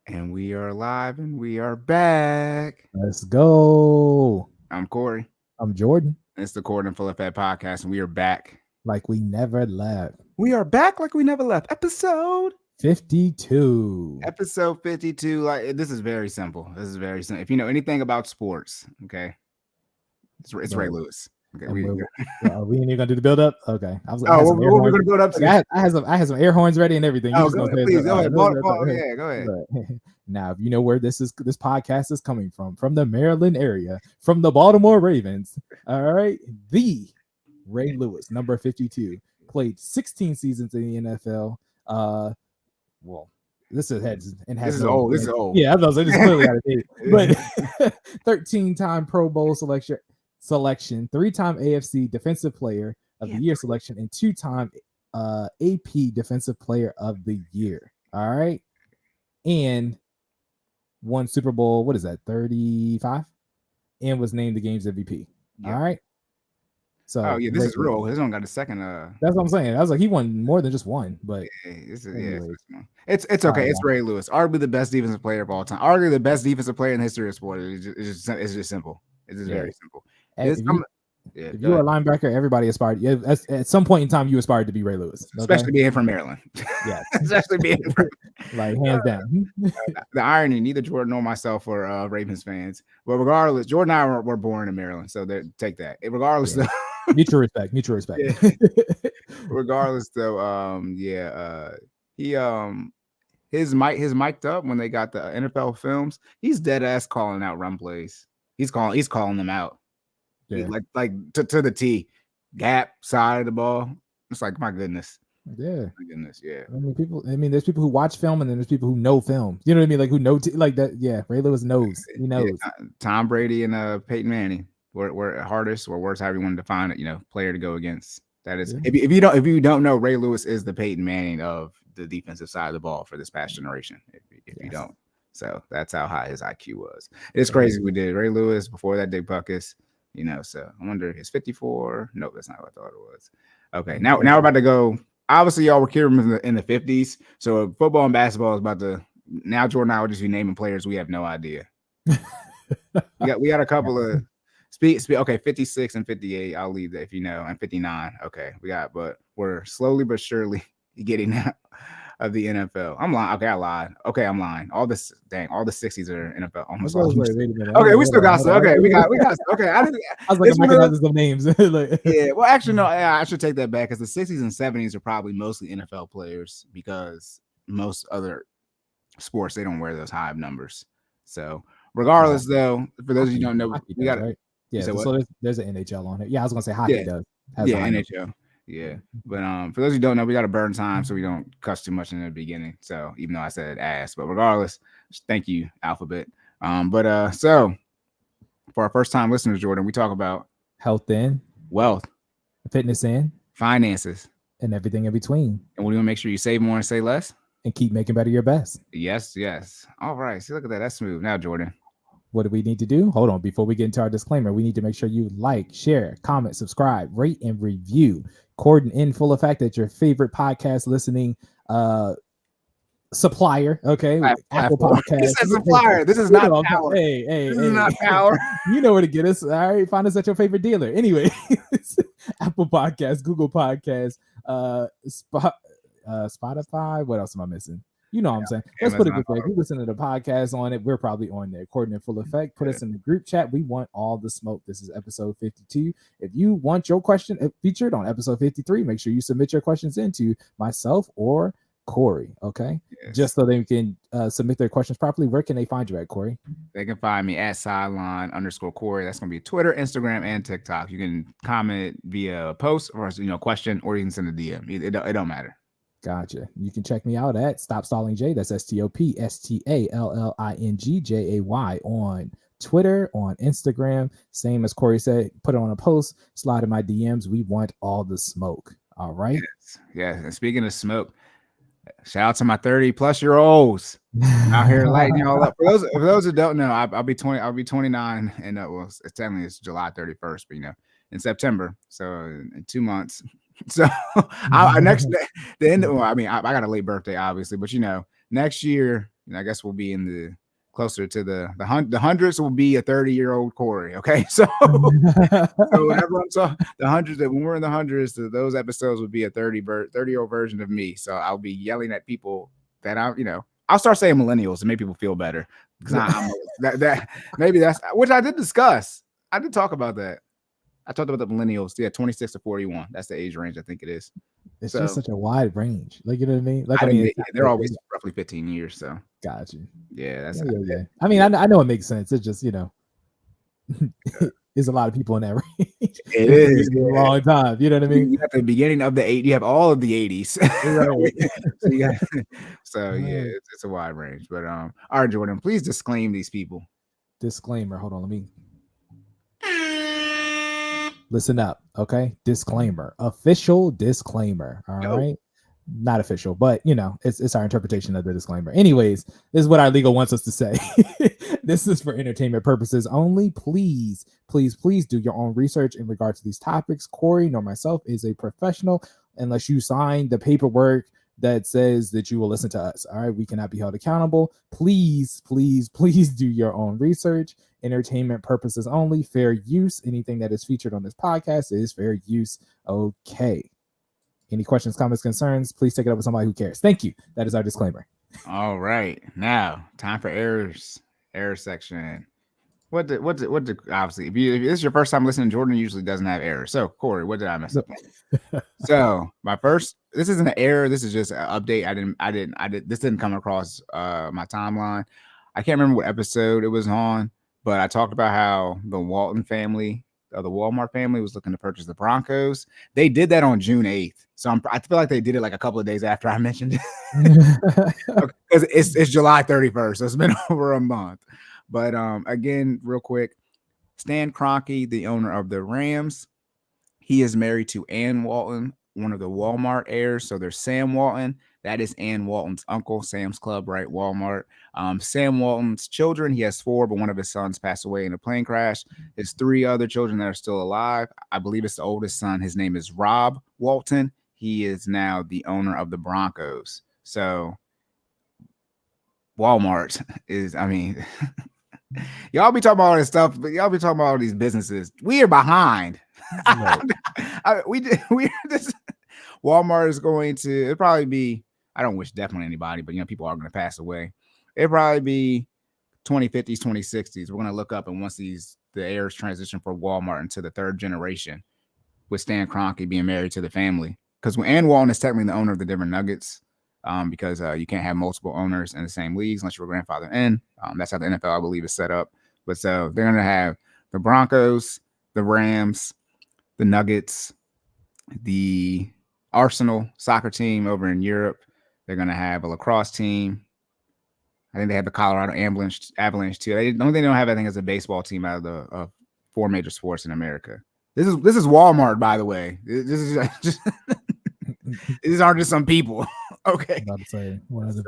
And we are live and we are back. Let's go. I'm Cory. I'm Jordan. It's the Cory and FinallyFit podcast, and we are back. Like we never left. We are back like we never left. Episode 52. Episode 52. Like, this is very simple. This is very simple. If you know anything about sports, okay, it's Ray Lewis. Okay, we ain't even gonna do the build up. Okay, what we're gonna build up to? I had some air horns ready and everything. Go ahead. Go ahead. Now, if you know where this podcast is coming from the Maryland area, from the Baltimore Ravens. All right, the Ray Lewis, number 52, played 16 seasons in the NFL. Well, this is old. This is old. Yeah, I was saying, this is clearly out of date. But 13-time Pro Bowl selection, 3-time AFC Defensive Player of the Year selection, and 2-time AP Defensive Player of the Year. All right, and won Super Bowl. What is that? 35, and was named the game's MVP. All right. So this is real. This one got a second. That's what I'm saying. I was like, he won more than just one, but it's okay. It's Ray Lewis, arguably the best defensive player of all time. Arguably the best defensive player in the history of sport. It's just simple. It's just very simple. If you were a linebacker, everybody aspired. At some point in time, you aspired to be Ray Lewis, especially being from Maryland. Yeah, especially being from like hands down. The irony: neither Jordan nor myself were Ravens fans, but regardless, Jordan and I were born in Maryland, so take that. Regardless, though, mutual respect. Yeah. Regardless, though, his mic'd up when they got the NFL films. He's dead ass calling out run plays. He's calling them out. Yeah, like to the T, gap side of the ball. It's like, my goodness. Yeah, my goodness. Yeah. I mean, there's people who watch film, and then there's people who know film. You know what I mean? Like who know like that. Yeah, Ray Lewis knows. He knows. Yeah, Tom Brady and Peyton Manning were hardest or worst, however you want to define it. Player to go against. That is, if you don't know, Ray Lewis is the Peyton Manning of the defensive side of the ball for this past generation. If you don't, so that's how high his IQ was. It's crazy. We did Ray Lewis before that. Dick Buckus. So I wonder, is 54? No, that's not what I thought it was. Okay, now we're about to go. Obviously, y'all were hearing in the 50s. So football and basketball is about to. Now Jordan and I will just be naming players we have no idea. we got a couple of okay, 56 and 58. I'll leave that if you know, and 59. Okay, but we're slowly but surely getting out of the NFL. I'm lying. Okay, I lied. Okay, I'm lying. All the 60s are NFL. Almost all. Okay, we still got some. Okay, we got. Okay, I was like, I'm making some names. Yeah. Well, actually, no. I should take that back, because the 60s and 70s are probably mostly NFL players, because most other sports, they don't wear those high numbers. So regardless, though, for those of you who don't know, we got right. Yeah. So there's an NHL on it. Yeah, I was gonna say hockey does. NHL. Yeah, but for those who don't know, we got to burn time so we don't cuss too much in the beginning. So even though I said ass, but regardless, thank you, Alphabet. So for our first time listeners, Jordan, we talk about health and wealth, fitness and finances, and everything in between. And we want to make sure you save more and say less, and keep making better your best. Yes. All right. See, look at that. That's smooth. Now, Jordan, what do we need to do? Hold on. Before we get into our disclaimer, we need to make sure you like, share, comment, subscribe, rate, and review Cory in Full Effect at your favorite podcast listening supplier. Okay. Apple Podcast. This is supplier. This is not power. This is not power. You know where to get us. All right. Find us at your favorite dealer. Anyway, Apple Podcast, Google Podcast, Spotify. What else am I missing? You know what I'm saying? Let's put it this way. If you listen to the podcast on it, we're probably on there. Cory in Full Effect. Put us in the group chat. We want all the smoke. This is episode 52. If you want your question featured on episode 53, make sure you submit your questions into myself or Cory. Okay. Yes. Just so they can submit their questions properly. Where can they find you at, Cory? They can find me at sideline_Cory. That's going to be Twitter, Instagram, and TikTok. You can comment via post or question, or you can send a DM. It don't matter. Gotcha. You can check me out at Stop Stalling J. That's StopStallingJay on Twitter, on Instagram. Same as Cory said, put it on a post, slide in my DMs. We want all the smoke. All right. Yes. And speaking of smoke, shout out to my 30+-year-olds out here lighting y'all up. For those who don't know, I'll be 20. I'll be 29, and it's July 31st, but in September, so in 2 months. So I got a late birthday, obviously, but next year I guess we'll be in the closer to the hundreds will be a 30-year-old Cory. Okay, so whenever I'm talking the hundreds, that when we're in the hundreds, those episodes would be a 30-year-old version of me. So I'll be yelling at people that I'll start saying millennials to make people feel better because that maybe that's which I did discuss. I did talk about that. I talked about the millennials. Yeah, 26 to 41. That's the age range I think it is. It's just such a wide range. Like, you know what I mean? Like, they're always roughly 15 years. So got you. Yeah, that's yeah. I mean, I know it makes sense. It's just there's a lot of people in that range. It is a long time. You know what I mean? You have the beginning of the 80s. You have all of the 80s. Right. so yeah, it's a wide range. But all right, Jordan, please disclaim these people. Disclaimer. Hold on, let me listen up. Okay, disclaimer. Official disclaimer. All right. Not official, but it's our interpretation of the disclaimer. Anyways, this is what our legal wants us to say. This is for entertainment purposes only. Please do your own research in regard to these topics. Cory nor myself is a professional unless you sign the paperwork that says that you will listen to us. All right, we cannot be held accountable. Please do your own research. Entertainment purposes only. Fair use. Anything that is featured on this podcast is fair use. Okay. Any questions, comments, concerns, please take it up with somebody who cares. Thank you. That is our disclaimer. All right. Now, time for errors. Error section. What obviously, if this is your first time listening, Jordan usually doesn't have errors. So, Cory, what did I mess up on? So, this isn't an error. This is just an update. This didn't come across my timeline. I can't remember what episode it was on, but I talked about how the Walton family, the Walmart family, was looking to purchase the Broncos. They did that on June 8th. So I feel like they did it like a couple of days after I mentioned it. Because it's July 31st. So it's been over a month. But again, real quick, Stan Kroenke, the owner of the Rams, he is married to Ann Walton, one of the Walmart heirs. So there's Sam Walton. That is Ann Walton's uncle, Sam's Club, right? Walmart. Sam Walton's children, he has 4, but one of his sons passed away in a plane crash. His 3 other children that are still alive. I believe it's the oldest son. His name is Rob Walton. He is now the owner of the Broncos. So Walmart is, y'all be talking about all this stuff, but y'all be talking about all these businesses. We are behind. Walmart is going to, it'll probably be, I don't wish death on anybody, but people are going to pass away. It'll probably be 2050s, 2060s. We're going to look up, and once the heirs transition for Walmart into the 3rd generation, with Stan Kroenke being married to the family, because Ann Walton is technically the owner of the Denver Nuggets, because you can't have multiple owners in the same leagues unless you're a grandfather in. That's how the NFL, I believe, is set up. But so they're going to have the Broncos, the Rams, the Nuggets, the Arsenal soccer team over in Europe. They're going to have a lacrosse team. I think they have the Colorado Avalanche too. They don't have, I think, as a baseball team out of the 4 major sports in America. This is Walmart, by the way. This is just these aren't just some people. Okay. I'm about to say one of the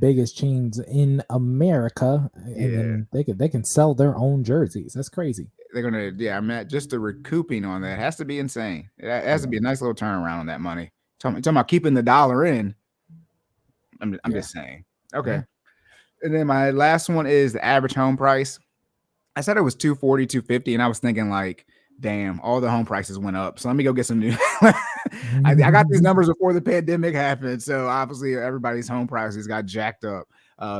biggest chains in America, and then they can sell their own jerseys. That's crazy. They're gonna, just the recouping on that has to be insane. It has to be a nice little turnaround on that money. Talking about keeping the dollar in. I'm just saying. Okay. Yeah. And then my last one is the average home price. I said it was $240, $250, and I was thinking like, damn, all the home prices went up. So let me go get some new. I got these numbers before the pandemic happened. So obviously everybody's home prices got jacked up.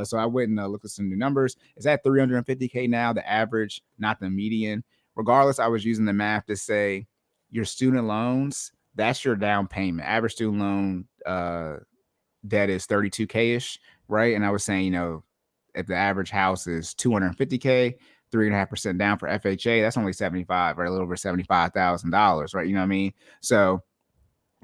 So I went and looked at some new numbers. It's at $350K now, the average, not the median. Regardless, I was using the math to say your student loans, that's your down payment. Average student loan debt is $32K-ish, right? And I was saying, if the average house is $250K, 3.5% down for FHA, that's only 75, right? A little over $75,000, right? You know what I mean? So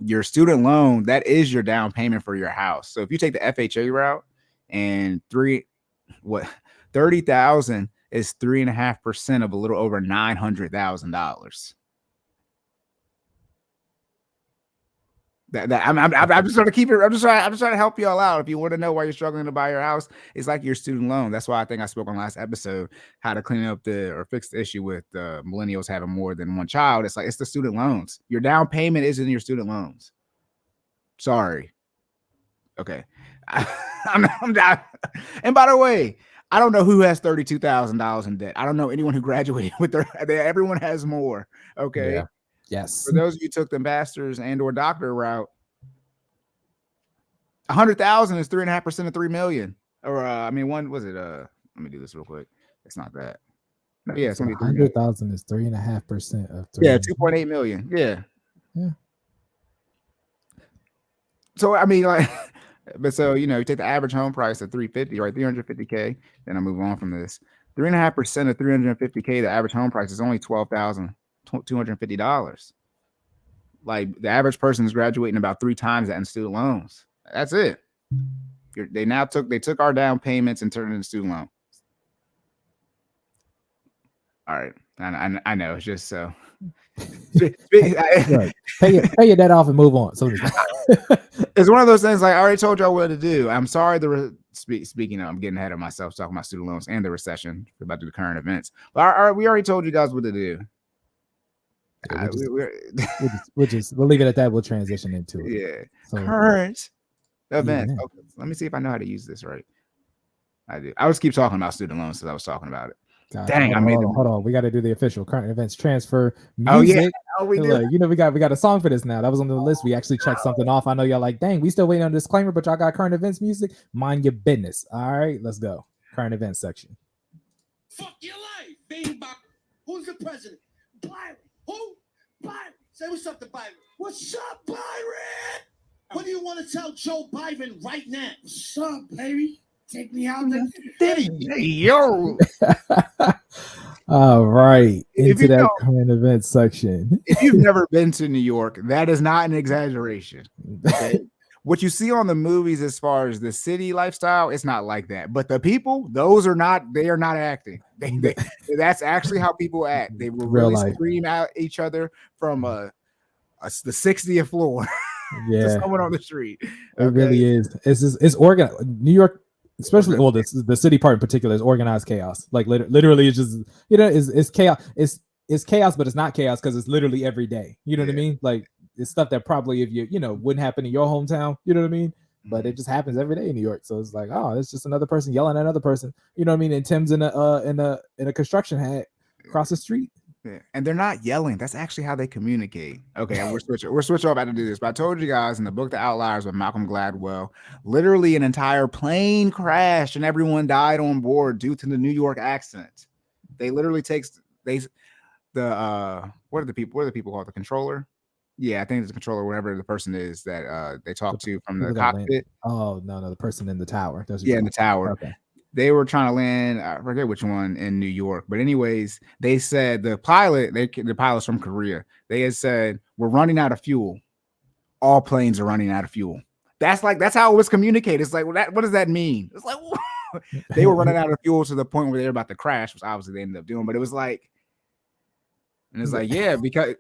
your student loan, that is your down payment for your house. So if you take the FHA route and 30,000 is 3.5% of a little over $900,000. I'm just trying to keep it. I'm just trying to help y'all out. If you want to know why you're struggling to buy your house, it's like your student loan. That's why I think I spoke on last episode how to clean up or fix the issue with millennials having more than one child. It's like it's the student loans. Your down payment isn't your student loans. Sorry. Okay. I'm down. And by the way, I don't know who has $32,000 in debt. I don't know anyone who graduated with everyone has more. Okay. Yeah. Yes. For those of you who took the master's and or doctor route, 100,000 is 3.5% of 3 million. Or one was it? Let me do this real quick. It's not that. No, yeah, it's So gonna be 100,000 is 3.5% of 3. Yeah, 2.8 million. Yeah. Yeah. So I mean, like, but so you take the average home price at 350, right? 350K. Then I move on from this. 3.5% of 350K, the average home price is only $12,250. Like the average person is graduating about 3 times that in student loans. That's it. They took our down payments and turned it into student loan. All right, I know it's just so. Right. Pay your debt off and move on. So it's one of those things. Like I already told y'all what to do. I'm sorry. Speaking of, I'm getting ahead of myself talking about student loans and the recession. We're about to do the current events, but we already told you guys what to do. Yeah, we'll leave it at that. We'll transition into it. Yeah. So, current events. Yeah. Okay, let me see if I know how to use this right. I do. I just keep talking about student loans because I was talking about it. Gotcha. Dang, hold on. We got to do the official current events transfer music. Oh yeah, we do. We got a song for this now. That was on the list. We actually checked something off. I know y'all like, dang, we still waiting on a disclaimer, but y'all got current events music. Mind your business. All right, let's go. Current events section. Fuck your life, baby. Who's the president? Byron. Who? Byron. Say what's up to Byron. What's up, Byron? What do you want to tell Joe Biden right now? What's up, baby? Take me out there. Hey, yo. All right. Into that current events section. If you've never been to New York, that is not an exaggeration. Okay? What you see on the movies as far as the city lifestyle, it's not like that. But the people, they are not acting. That's actually how people act. They will really scream at each other from the 60th floor to someone on the street. Okay? It really is. It's organized. New York, especially the city part in particular, is organized chaos. Like literally, it's just it's chaos. It's chaos, but it's not chaos because it's literally every day. You know what I mean? Like it's stuff that probably if you wouldn't happen in your hometown. You know what I mean? But it just happens every day in New York. So it's like, oh, it's just another person yelling at another person. You know what I mean? And Tim's in a construction hat across the street. Yeah. And they're not yelling. That's actually how they communicate. Okay, and we're switching about to do this. But I told you guys in the book The Outliers by Malcolm Gladwell, literally an entire plane crashed and everyone died on board due to the New York accent. They literally what are the people called? The controller? Yeah, I think it's the controller, whatever the person is that they talk to from the cockpit. Oh no, the person in the tower. In the tower. Okay. They were trying to land, I forget which one, in New York. But anyways, they said the pilot's from Korea. They had said, we're running out of fuel. All planes are running out of fuel. That's how it was communicated. It's like, what does that mean? It's like, they were running out of fuel to the point where they were about to crash, which obviously they ended up doing. But it was like, and it's like, yeah, because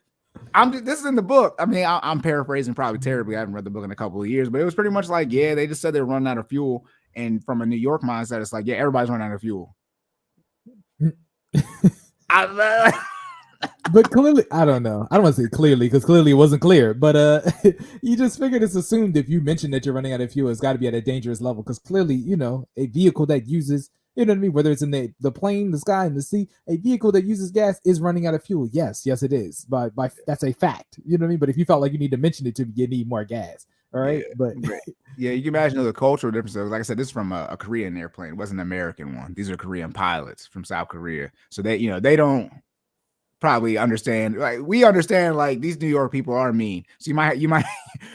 this is in the book. I mean, I'm paraphrasing probably terribly. I haven't read the book in a couple of years, but it was pretty much like, yeah, they just said they're running out of fuel. And from a New York mindset, it's like, yeah, everybody's running out of fuel. But clearly, I don't know. I don't want to say clearly because clearly it wasn't clear. But you just figured it's assumed if you mention that you're running out of fuel, it's got to be at a dangerous level because clearly, a vehicle that uses, you know what I mean, whether it's in the plane, the sky, and the sea, a vehicle that uses gas is running out of fuel. Yes, it is. By that's a fact. You know what I mean? But if you felt like you need to mention it you need more gas. All right, but yeah, you can imagine the cultural differences. Like I said, this is from a Korean airplane. It wasn't an American one. These are Korean pilots from South Korea, so they don't probably understand. Like we understand, like these New York people are mean. So you might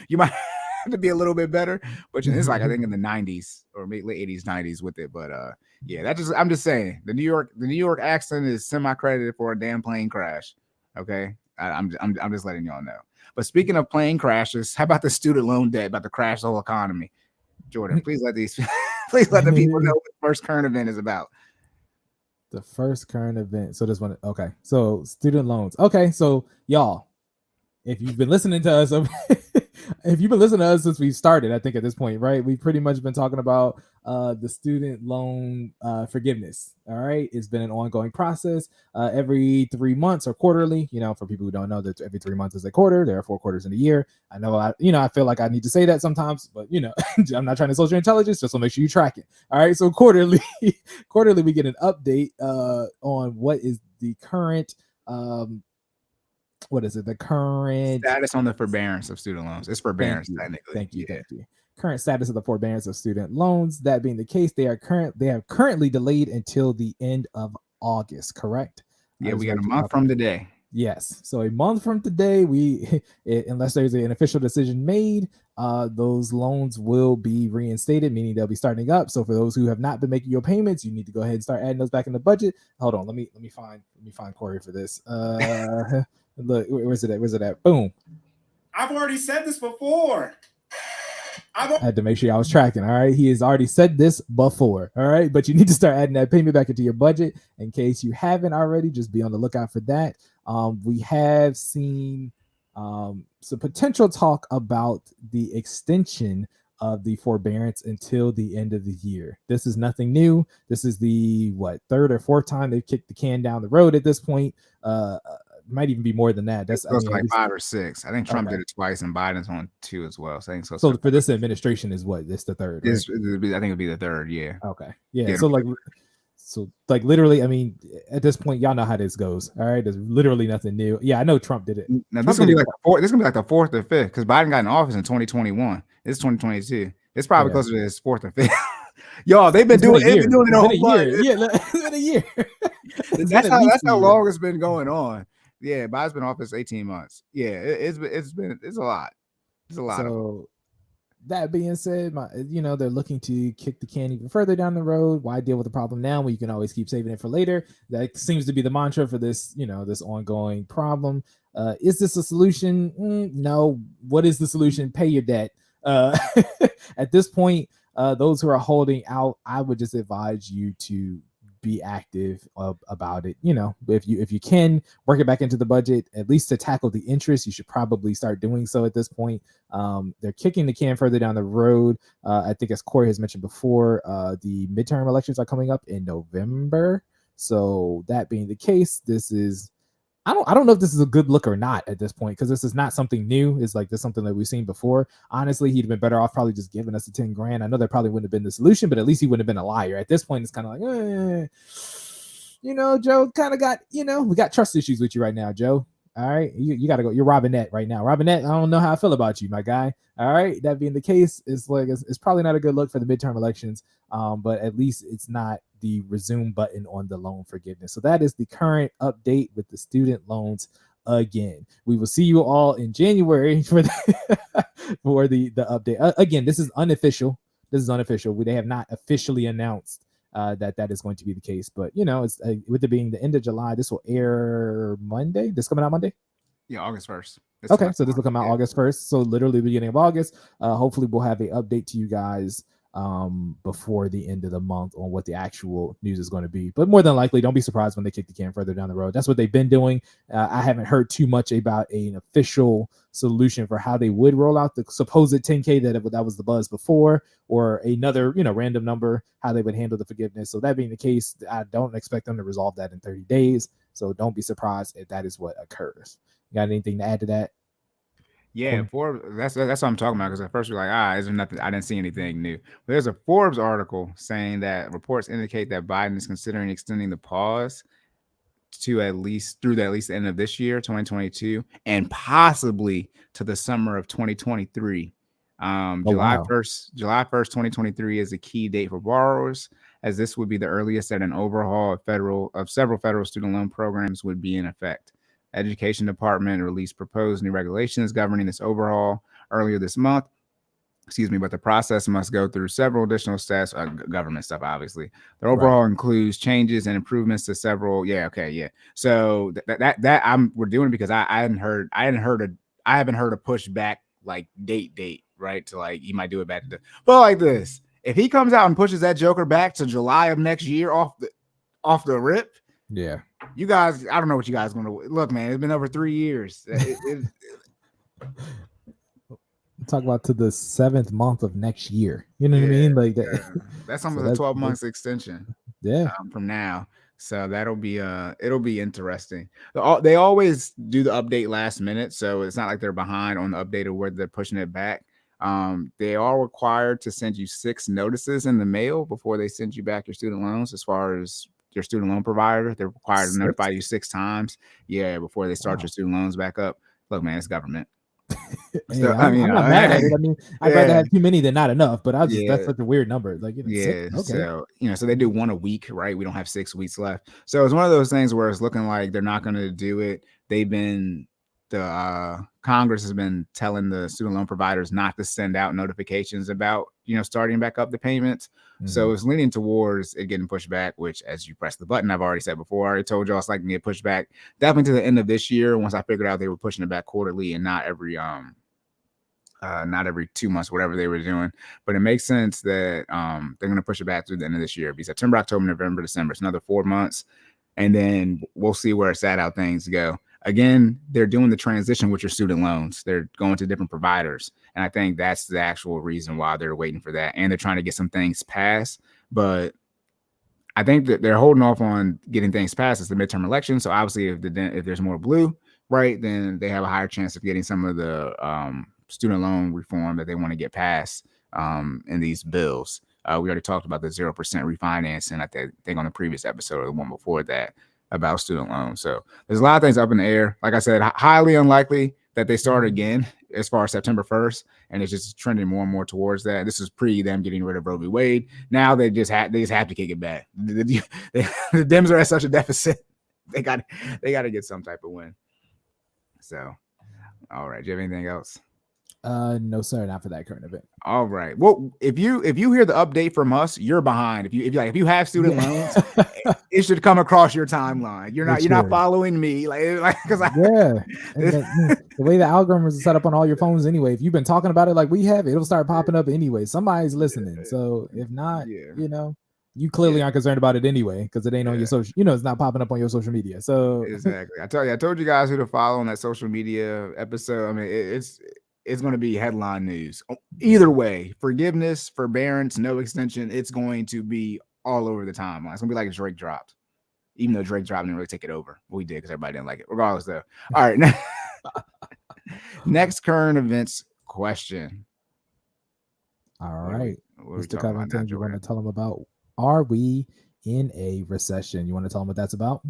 have to be a little bit better. But it's like I think in the 90s or late 80s, 90s with it. But yeah, I'm just saying the New York accent is semi-credited for a damn plane crash. Okay, I'm just letting y'all know. But speaking of plane crashes, how about the student loan debt about to crash the whole economy? Jordan, please let the people know what the first current event is about. The first current event. So this one, okay. So student loans. Okay, so y'all, if you've been listening to us if you've been listening to us since we started, I think at this point, right, we've pretty much been talking about the student loan forgiveness. All right, it's been an ongoing process. Every 3 months or quarterly. For people who don't know, that every 3 months is a quarter. There are 4 quarters in a year. I know, I feel like I need to say that sometimes, but I'm not trying to social intelligence. Just to make sure you track it. All right, so quarterly, we get an update on what is the current. What is it? The current status on the forbearance of student loans. It's forbearance technically. Thank you. Current status of the forbearance of student loans. That being the case, they are currently delayed until the end of August. Correct? Yeah, we got a month from today. Yes. So a month from today, unless there's an official decision made, those loans will be reinstated, meaning they'll be starting up. So for those who have not been making your payments, you need to go ahead and start adding those back in the budget. Hold on, let me find Cory for this. Look, where's it at? Boom. I've already said this before. I had to make sure I was tracking. All right. He has already said this before. All right. But you need to start adding that payment back into your budget. In case you haven't already, just be on the lookout for that. We have seen some potential talk about the extension of the forbearance until the end of the year. This is nothing new. This is the third or fourth time they've kicked the can down the road at this point. Might even be more than that. That's like 5 or 6. I think Trump did it twice, and Biden's on 2 as well. So I think so for this administration is what? This the third. Right? I think it'd be the third. Yeah. Okay. Yeah. So literally, I mean, at this point, y'all know how this goes. All right. There's literally nothing new. Yeah, I know Trump did it. Now this is gonna be like the 4th or 5th because Biden got in office in 2021. It's 2022. It's probably closer to his 4th or 5th. Y'all, they've been doing it a whole year. Yeah, it's been a year. That's how long it's been going on. Yeah, Biden's been in office 18 months. Yeah, it's a lot. It's a lot. So that being said, they're looking to kick the can even further down the road. Why deal with the problem now when you can always keep saving it for later? That seems to be the mantra for this, this ongoing problem. Is this a solution? No. What is the solution? Pay your debt. At this point, those who are holding out, I would just advise you to be active about it. If you can work it back into the budget, at least to tackle the interest, you should probably start doing so at this point. They're kicking the can further down the road. I think, as Cory has mentioned before, the midterm elections are coming up in November. So that being the case, this is I don't know if this is a good look or not at this point, because this is not something new. It's like this is something that we've seen before. Honestly, he'd have been better off probably just giving us the 10 grand. I know that probably wouldn't have been the solution, but at least he wouldn't have been a liar. At this point, it's kind of like, Joe kind of got, we got trust issues with you right now, Joe. All right, you got to go. You're Robinette right now. Robinette, I don't know how I feel about you, my guy. All right, that being the case, it's probably not a good look for the midterm elections. But at least it's not the resume button on the loan forgiveness. So that is the current update with the student loans. Again, we will see you all in January for for the update. Again, this is unofficial. They have not officially announced that is going to be the case, but it's with it being the end of July, this will air Monday. This coming out Monday. Yeah, August 1st. Okay, so this will come out August 1st. So literally beginning of August. Hopefully we'll have an update to you guys before the end of the month on what the actual news is going to be. But more than likely, don't be surprised when they kick the can further down the road. That's what they've been doing. I haven't heard too much about an official solution for how they would roll out the supposed 10K that was the buzz before, or another random number, how they would handle the forgiveness. So that being the case, I don't expect them to resolve that in 30 days. So don't be surprised if that is what occurs. You got anything to add to that? Yeah, that's what I'm talking about. Because at first we're like, is there nothing? I didn't see anything new. But there's a Forbes article saying that reports indicate that Biden is considering extending the pause to at least the end of this year, 2022, and possibly to the summer of 2023. July 1st, 2023 is a key date for borrowers, as this would be the earliest that an overhaul of several federal student loan programs would be in effect. Education Department released proposed new regulations governing this overhaul earlier this month. But the process must go through several additional steps, government stuff, obviously. The overhaul includes changes and improvements to several. So we're doing it because I haven't heard a pushback like date, right? To like, you might do it back to but like this. If he comes out and pushes that joker back to July of next year off the rip, yeah. You guys, I don't know what you guys are going to look, man. It's been over 3 years. talk about to the 7th month of next year. You know what I mean? Like that. That's So almost a 12 months extension. Yeah. From now. So that'll be it'll be interesting. They always do the update last minute, so it's not like they're behind on the update of where they're pushing it back. They are required to send you 6 notices in the mail before they send you back your student loans. As far as your student loan provider, they're required to notify you 6 times, before they start your student loans back up. Look, man, it's government. Hey, So, I'm not mad at it. I mean, I'd rather have too many than not enough, but that's such a weird number. Like, 6? Okay. So, so they do 1 a week, right? We don't have 6 weeks left. So it's one of those things where it's looking like they're not going to do it. Congress has been telling the student loan providers not to send out notifications about, starting back up the payments. So it's leaning towards it getting pushed back, which, as you press the button, I've already said before, I already told y'all it's like to get pushed back definitely to the end of this year. Once I figured out they were pushing it back quarterly and not every 2 months, whatever they were doing. But it makes sense that they're going to push it back through the end of this year. It'll be September, October, November, December. It's another 4 months. And then we'll see where it's at, how things go. Again, they're doing the transition with your student loans. They're going to different providers. And I think that's the actual reason why they're waiting for that. And they're trying to get some things passed. But I think that they're holding off on getting things passed. It's the midterm election. So obviously, if there's more blue, right, then they have a higher chance of getting some of the student loan reform that they want to get passed in these bills. We already talked about the 0% refinancing, I think on the previous episode or the one before that, about student loans. So there's a lot of things up in the air. Like I said, highly unlikely that they start again as far as September 1st, and it's just trending more and more towards that. This is pre them getting rid of Roe v. Wade. Now they just have to kick it back. The Dems are at such a deficit. They got to get some type of win. So, all right. Do you have anything else? No, sir, not for that current event. All right. Well, if you hear the update from us, you're behind. If you have student loans, it should come across your timeline. You're not following me, because the way the algorithm is set up on all your phones anyway. If you've been talking about it like we have, it'll start popping up anyway. Somebody's listening. So if not, you clearly aren't concerned about it anyway, because it ain't on your social. It's not popping up on your social media. So exactly. I told you guys who to follow on that social media episode. I mean, it's going to be headline news. Either way, forgiveness, forbearance, no extension, it's going to be all over the timeline. It's going to be like Drake dropped, even though Drake dropped didn't really take it over. Well, he did because everybody didn't like it. Regardless, though. All right. Next current events question. All right. Mr. Covington, you want to tell them about, are we in a recession? You want to tell them what that's about?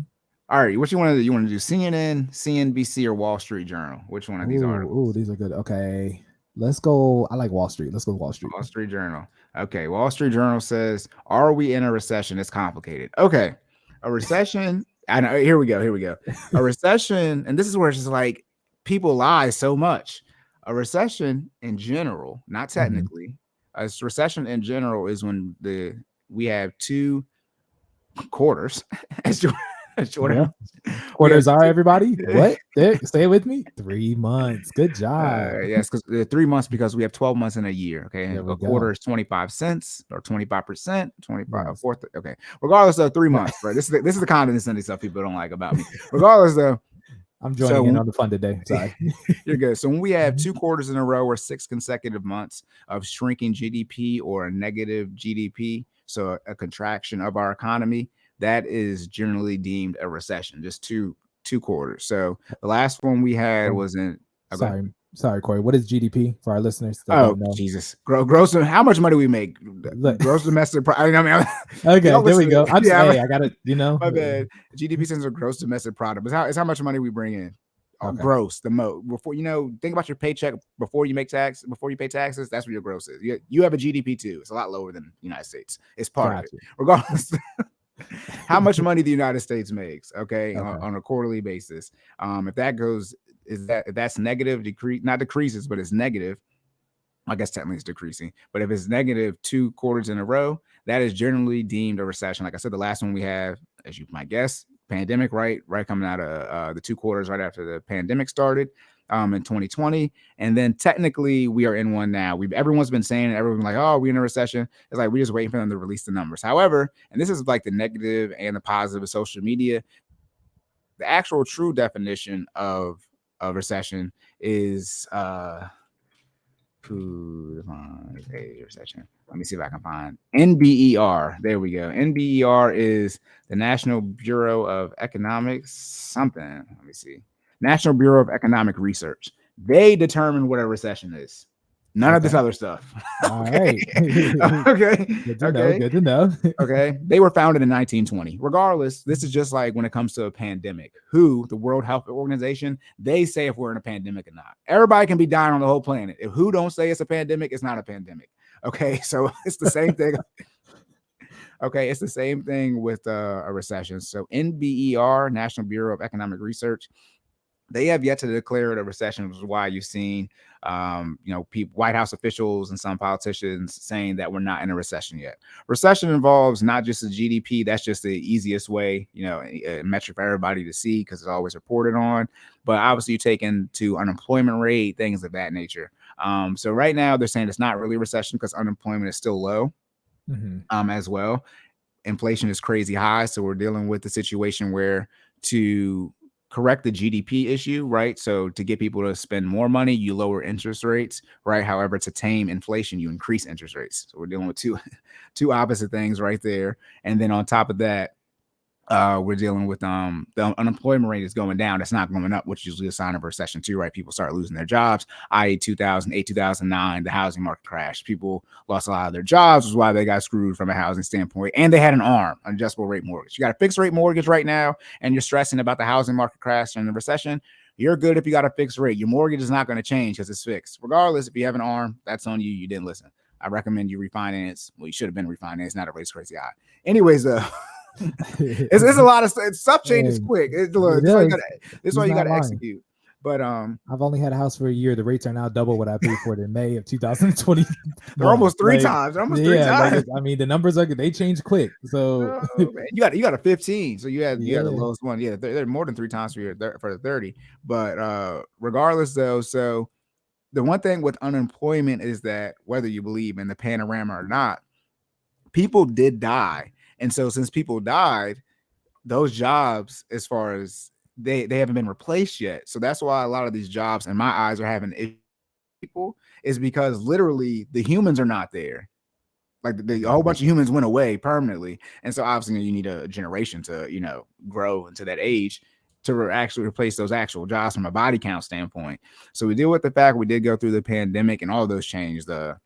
All right, what you want to do? You want to do CNN, CNBC, or Wall Street Journal? Which one of these articles? Oh, these are good. Okay, let's go. I like Wall Street. Let's go Wall Street. Wall Street Journal. Okay, Wall Street Journal says, "Are we in a recession?" It's complicated. Okay, a recession. I know. Here we go. A recession, and this is where it's just like people lie so much. A recession in general, not technically, a recession in general is when we have 2 quarters. Quarters are everybody. What? Stay with me. 3 months. Good job. Yes, because 3 months because we have 12 months in a year. Okay, a quarter is 25 cents or 25%, 25 fourth. Okay, regardless of 3 months, right? This is the condescending stuff people don't like about me. Regardless, though, I'm joining in on the fun today. Sorry, you're good. So when we have 2 quarters in a row or 6 consecutive months of shrinking GDP or a negative GDP, so a contraction of our economy, that is generally deemed a recession. Just two quarters. So the last one we had was in. Sorry, Cory. What is GDP for our listeners? Jesus, gross. How much money we make? Gross domestic product. Okay, there we go. I got it. My bad. GDP stands for gross domestic product. It's how much money we bring in. Gross, the most. Before think about your paycheck before you pay taxes. That's what your gross is. You have a GDP too. It's a lot lower than the United States. It's part of it, regardless. How much money the United States makes, on a quarterly basis. If that goes, if that's negative, not decreases, but it's negative. I guess technically it's decreasing, but if it's negative 2 quarters in a row, that is generally deemed a recession. Like I said, the last one we have, as you might guess, pandemic, right coming out of the 2 quarters right after the pandemic started. In 2020, and then technically we are in one now. Everyone's been saying it. Everyone's like, "Oh, we're in a recession." It's like we're just waiting for them to release the numbers. However, and this is like the negative and the positive of social media, the actual true definition of a recession is Recession. Let me see if I can find NBER. There we go. NBER is the National Bureau of Economics something. Let me see. National Bureau of Economic Research. They determine what a recession is. None of this other stuff. All right. Okay. Good to know. Good to know. Okay. They were founded in 1920. Regardless, this is just like when it comes to a pandemic. The World Health Organization, they say if we're in a pandemic or not. Everybody can be dying on the whole planet. If WHO don't say it's a pandemic, it's not a pandemic. Okay. So it's the same thing. Okay. It's the same thing with a recession. So NBER, National Bureau of Economic Research, they have yet to declare it a recession, which is why you've seen, people, White House officials and some politicians saying that we're not in a recession yet. Recession involves not just the GDP. That's just the easiest way, a metric for everybody to see because it's always reported on. But obviously you take into unemployment rate, things of that nature. So right now they're saying it's not really a recession because unemployment is still low as well. Inflation is crazy high. So we're dealing with the situation where to correct the GDP issue, right? So to get people to spend more money, you lower interest rates, right? However, to tame inflation, you increase interest rates. So we're dealing with two opposite things right there. And then on top of that, we're dealing with the unemployment rate is going down. It's not going up, which is usually a sign of a recession too, right? People start losing their jobs, i.e. 2008, 2009, the housing market crashed. People lost a lot of their jobs, which is why they got screwed from a housing standpoint. And they had an adjustable rate mortgage. You got a fixed rate mortgage right now, and you're stressing about the housing market crash and the recession. You're good if you got a fixed rate. Your mortgage is not going to change because it's fixed. Regardless, if you have an ARM, that's on you. You didn't listen. I recommend you refinance. Well, you should have been refinanced, not a race crazy high. Anyways, it's a lot of stuff changes quick. This is why you got to execute. But I've only had a house for a year. The rates are now double what I paid for it in May of 2020. They're almost three times. They're almost three times. The numbers they change quick. So you got a 15. So you had the lowest one. Yeah, they're more than three times for the 30. But regardless though, so the one thing with unemployment is that whether you believe in the panorama or not, people did die. And so since people died, those jobs, as far as they haven't been replaced yet. So that's why a lot of these jobs in my eyes are having issues. People is because literally the humans are not there. Like a whole bunch of humans went away permanently. And so obviously you need a generation to, grow into that age to actually replace those actual jobs from a body count standpoint. So we deal with the fact we did go through the pandemic and all of those changes, the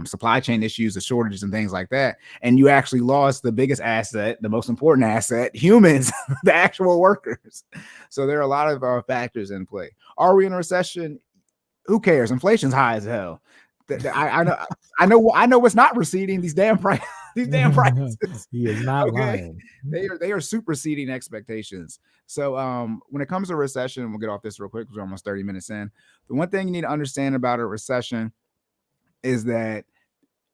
supply chain issues, the shortages and things like that. And you actually lost the biggest asset, the most important asset, humans, the actual workers. So there are a lot of factors in play. Are we in a recession? Who cares? Inflation's high as hell. I know what's not receding. These damn prices. He is not lying. They are superseding expectations. So when it comes to recession, we'll get off this real quick because we're almost 30 minutes in. The one thing you need to understand about a recession is that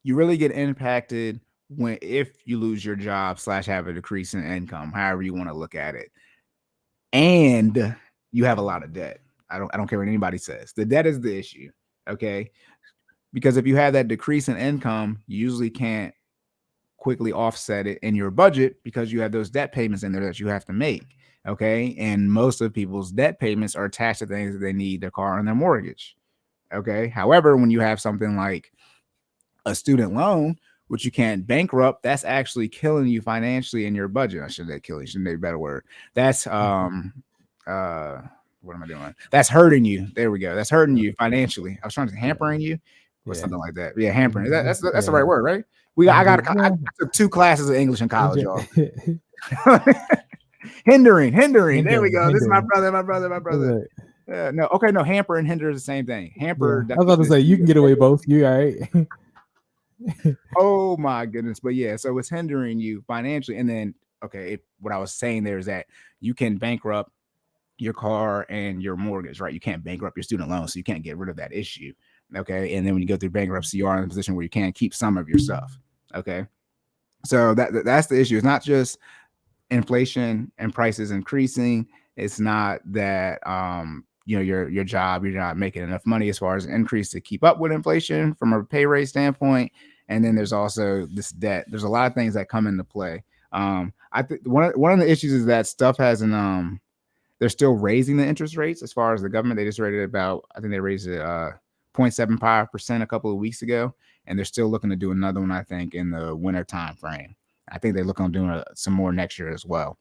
you really get impacted if you lose your job / have a decrease in income, however you want to look at it. And you have a lot of debt. I don't care what anybody says. The debt is the issue. Okay. Because if you have that decrease in income, you usually can't quickly offset it in your budget because you have those debt payments in there that you have to make. Okay. And most of people's debt payments are attached to things that they need, their car and their mortgage. Okay. However, when you have something like a student loan, which you can't bankrupt, that's actually killing you financially in your budget. I shouldn't say killing, shouldn't be a better word. That's what am I doing? That's hurting you. There we go. That's hurting you financially. I was trying to say hampering you or something like that. Yeah, hampering. That's the right word, right? I took 2 classes of English in college, y'all. Hindering. There we go. This is my brother. No, okay, no, hamper and hinder is the same thing. Hamper. I was about to say you can get away both. You all right? Oh my goodness. But yeah, so it's hindering you financially. And then what I was saying there is that you can bankrupt your car and your mortgage, right? You can't bankrupt your student loan, so you can't get rid of that issue. Okay. And then when you go through bankruptcy, you are in a position where you can't keep some of your stuff. Okay. So that's the issue. It's not just inflation and prices increasing. It's not that your job, you're not making enough money as far as an increase to keep up with inflation from a pay rate standpoint. And then there's also this debt. There's a lot of things that come into play. I think one of the issues is that stuff hasn't they're still raising the interest rates as far as the government. They just raised it about, I think they raised it 0.75% a couple of weeks ago, and they're still looking to do another one, I think, in the winter time frame. I think they're looking on doing some more next year as well.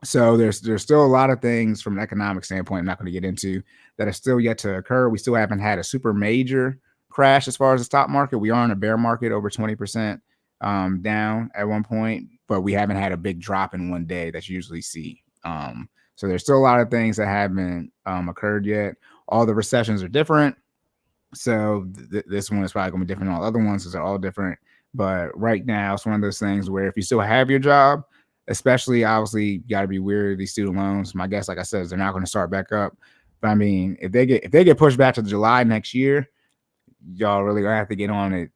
So there's still a lot of things from an economic standpoint I'm not going to get into that are still yet to occur. We still haven't had a super major crash as far as the stock market. We are in a bear market over 20% down at one point, but we haven't had a big drop in one day that you usually see. So there's still a lot of things that haven't occurred yet. All the recessions are different. So this one is probably going to be different than all other ones because they're all different. But right now, it's one of those things where if you still have your job, especially obviously you got to be wary of these student loans. My guess, like I said, is they're not going to start back up. But I mean, if they get pushed back to July next year, y'all really gonna have to get on it.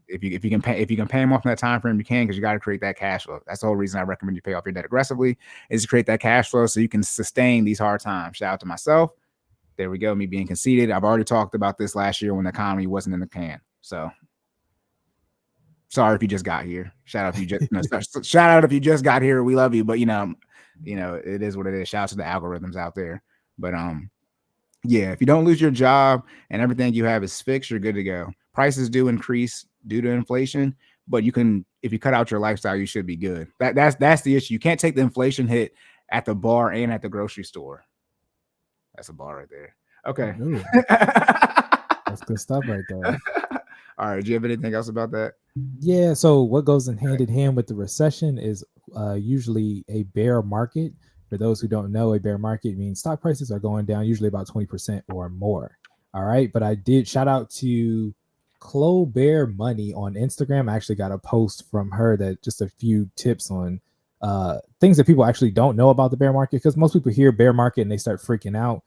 If you can pay them off in that time frame, you can, because you got to create that cash flow. That's the whole reason I recommend you pay off your debt aggressively, is to create that cash flow so you can sustain these hard times. Shout out to myself. There we go. Me being conceited. I've already talked about this last year when the economy wasn't in the can. So sorry if you just got here. Shout out if you just shout out if you just got here. We love you, but you know, it is what it is. Shout out to the algorithms out there. But yeah, if you don't lose your job and everything you have is fixed, you're good to go. Prices do increase due to inflation, but if you cut out your lifestyle, you should be good. That's the issue. You can't take the inflation hit at the bar and at the grocery store. That's a bar right there. Okay. That's good stuff right there. All right. Do you have anything else about that? Yeah. So what goes in hand with the recession is usually a bear market. For those who don't know, a bear market means stock prices are going down, usually about 20% or more. All right. But I did shout out to Chloe Bear Money on Instagram. I actually got a post from her that just a few tips on things that people actually don't know about the bear market, because most people hear bear market and they start freaking out,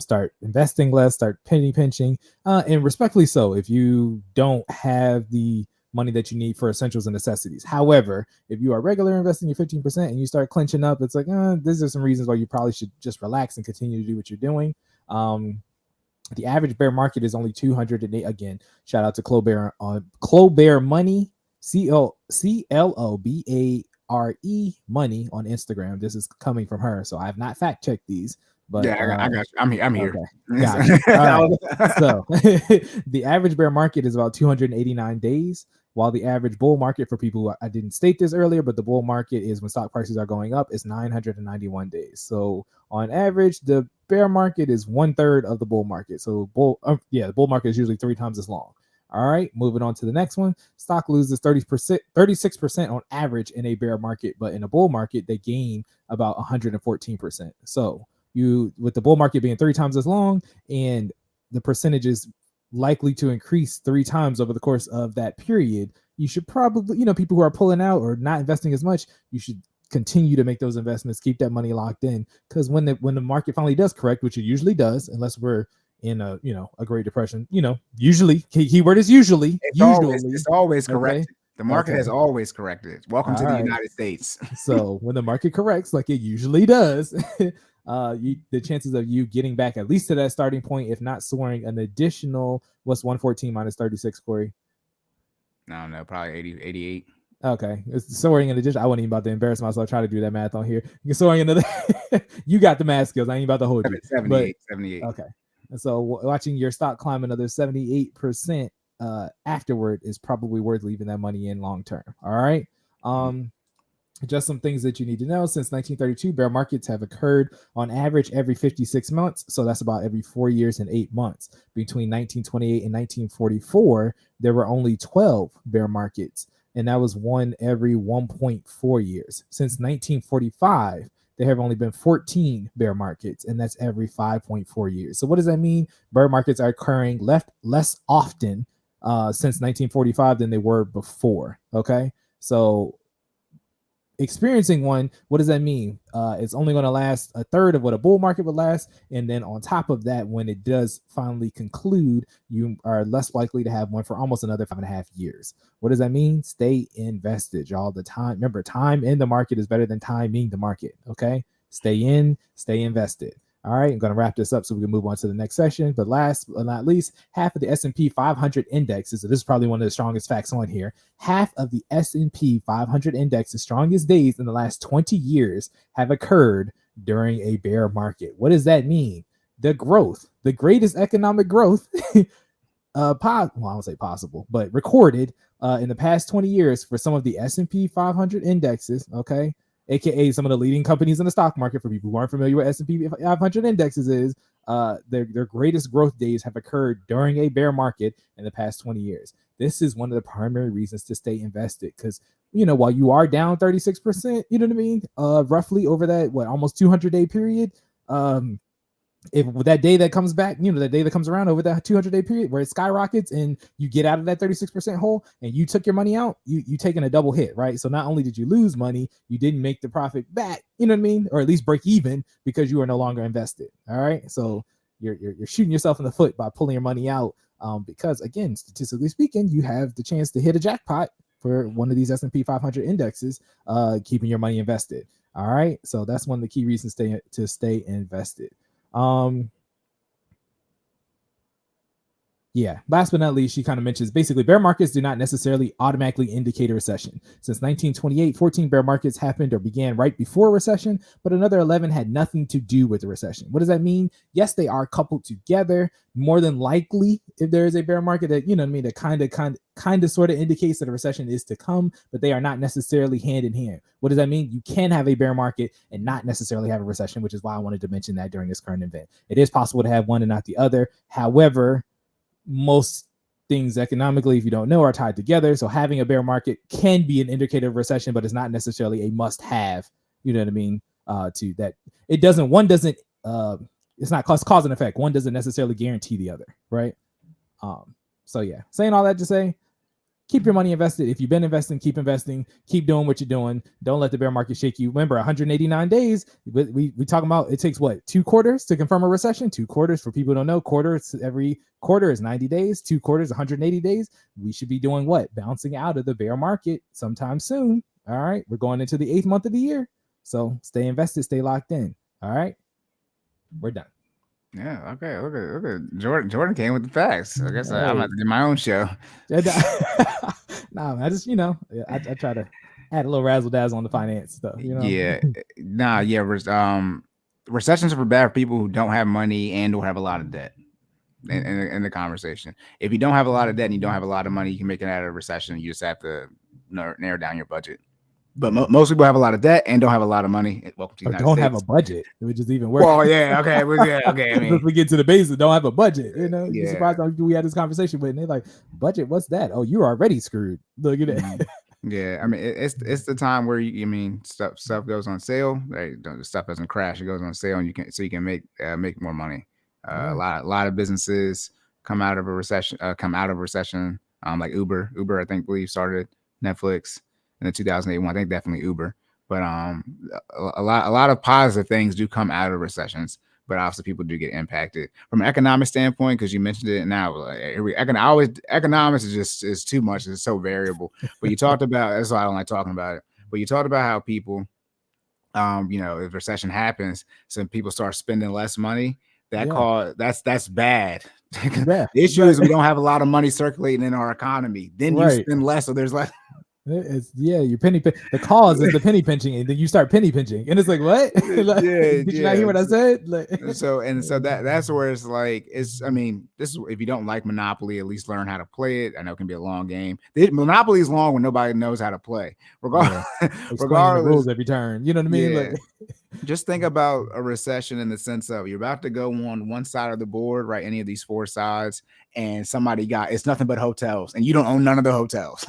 start investing less, start penny pinching, and respectfully so if you don't have the money that you need for essentials and necessities. However, if you are regular investing your 15% and you start clenching up, it's like, these are some reasons why you probably should just relax and continue to do what you're doing. The average bear market is only 208. Again, shout out to Chloe Bear on Chloe Bear Money, CLOBARE Money on Instagram. This is coming from her, so I have not fact checked these. But yeah, I got you. I'm here. Okay. Gotcha. All right. So the average bear market is about 289 days, while the average bull market, for people, I didn't state this earlier, but the bull market is when stock prices are going up, is 991 days. So on average, the bear market is 1/3 of the bull market. So the bull market is usually 3 times as long. All right, moving on to the next one. Stock loses 36% on average in a bear market, but in a bull market, they gain about 114%. So with the bull market being 3 times as long and the percentages likely to increase 3 times over the course of that period, you should probably, people who are pulling out or not investing as much, you should continue to make those investments, keep that money locked in, because when the market finally does correct, which it usually does, unless we're in a Great Depression, usually, keyword is usually, it's always corrected. Okay? The market has always corrected. Welcome to the United States. So when the market corrects, like it usually does, the chances of you getting back at least to that starting point, if not soaring an additional, what's 114 minus 36, Cory? I don't know, probably 88. Okay, it's soaring in addition. I wasn't even about to embarrass myself trying to do that math on here. You're soaring another. You got the math skills. I ain't about to hold you. 78. Okay, so watching your stock climb another 78% afterward is probably worth leaving that money in long term. All right. Just some things that you need to know. Since 1932, bear markets have occurred on average every 56 months. So that's about every 4 years and 8 months. Between 1928 and 1944, there were only 12 bear markets, and that was one every 1.4 years. Since 1945, there have only been 14 bear markets, and that's every 5.4 years. So what does that mean? Bear markets are occurring less often since 1945 than they were before. Okay, so experiencing one, what does that mean? It's only going to last 1/3 of what a bull market would last, and then on top of that, when it does finally conclude, you are less likely to have one for almost another 5.5 years. What does that mean? Stay invested all the time. Remember, time in the market is better than timing the market. Okay, stay in, stay invested. All right, I'm going to wrap this up so we can move on to the next session. But last but not least, half of the S&P 500 indexes, so this is probably one of the strongest facts on here, half of the S&P 500 index's strongest days in the last 20 years have occurred during a bear market. What does that mean? the greatest economic growth, well, I don't say possible, but recorded in the past 20 years for some of the S&P 500 indexes, okay, aka some of the leading companies in the stock market. For people who aren't familiar with S&P 500 indexes, is their greatest growth days have occurred during a bear market in the past 20 years. This is one of the primary reasons to stay invested, because while you are down 36%, you know what I mean, roughly over that almost 200-day period, if that day that comes back, that day that comes around over that 200-day period where it skyrockets and you get out of that 36% hole and you took your money out, you taking a double hit, right? So not only did you lose money, you didn't make the profit back, you know what I mean, or at least break even, because you are no longer invested. All right, so you're shooting yourself in the foot by pulling your money out, because again, statistically speaking, you have the chance to hit a jackpot for one of these S&P 500 indexes, keeping your money invested. All right, so that's one of the key reasons to stay invested. Yeah, last but not least, she kind of mentions basically bear markets do not necessarily automatically indicate a recession. Since 1928, 14 bear markets happened or began right before a recession, but another 11 had nothing to do with the recession. What does that mean? Yes, they are coupled together. More than likely, if there is a bear market that, that kind of sort of indicates that a recession is to come, but they are not necessarily hand in hand. What does that mean? You can have a bear market and not necessarily have a recession, which is why I wanted to mention that during this current event. It is possible to have one and not the other. However, most things economically, if you don't know, are tied together. So having a bear market can be an indicator of recession, but it's not necessarily a must-have. You know what I mean? To that, it's not cause and effect. One doesn't necessarily guarantee the other, right? So yeah, saying all that to say, keep your money invested. If you've been investing, keep investing. Keep doing what you're doing. Don't let the bear market shake you. Remember, 189 days. We talking about it takes 2 quarters to confirm a recession. 2 quarters, for people who don't know, every quarter is 90 days. 2 quarters, 180 days. We should be doing what? Bouncing out of the bear market sometime soon. All right, we're going into the 8th month of the year, so stay invested, stay locked in. All right, we're done. Yeah, okay. Look at Jordan came with the facts. I guess I'm about to get my own show. Nah, I just I try to add a little razzle dazzle on the finance stuff. Yeah, recessions are for bad for people who don't have money and or have a lot of debt. In the conversation, if you don't have a lot of debt and you don't have a lot of money, you can make it out of a recession. You just have to narrow down your budget. But most people have a lot of debt and don't have a lot of money. Welcome to the United States. Have a budget, which is even worse. Well, yeah, okay, okay. I mean, if we get to the basics, don't have a budget. Yeah. Surprised how we had this conversation with, and they're like, "Budget? What's that? Oh, you're already screwed." Look at that. Yeah, I mean, it's the time where stuff goes on sale. Right? The stuff doesn't crash; it goes on sale, and you can make more money. A lot of businesses come out of a recession. Like Uber, I believe started Netflix in the 2008 one. I think definitely Uber, but a lot of positive things do come out of recessions, but obviously people do get impacted from an economic standpoint, because you mentioned it. Now economics is too much. It's so variable. But you talked about, that's why I don't like talking about it. But you talked about how people, if recession happens, some people start spending less money. That's bad. The issue is we don't have a lot of money circulating in our economy. Then you spend less, so there's less. Your the cause is the penny pinching, and then you start penny pinching, and it's like, what? Did you not hear what I said? So that's where it's like, this is, if you don't like Monopoly, at least learn how to play it. I know it can be a long game. Monopoly is long when nobody knows how to play. Regardless the rules every turn. You know what I mean? Yeah. Just think about a recession in the sense of you're about to go on one side of the board, right? Any of these 4 sides, and somebody it's nothing but hotels, and you don't own none of the hotels.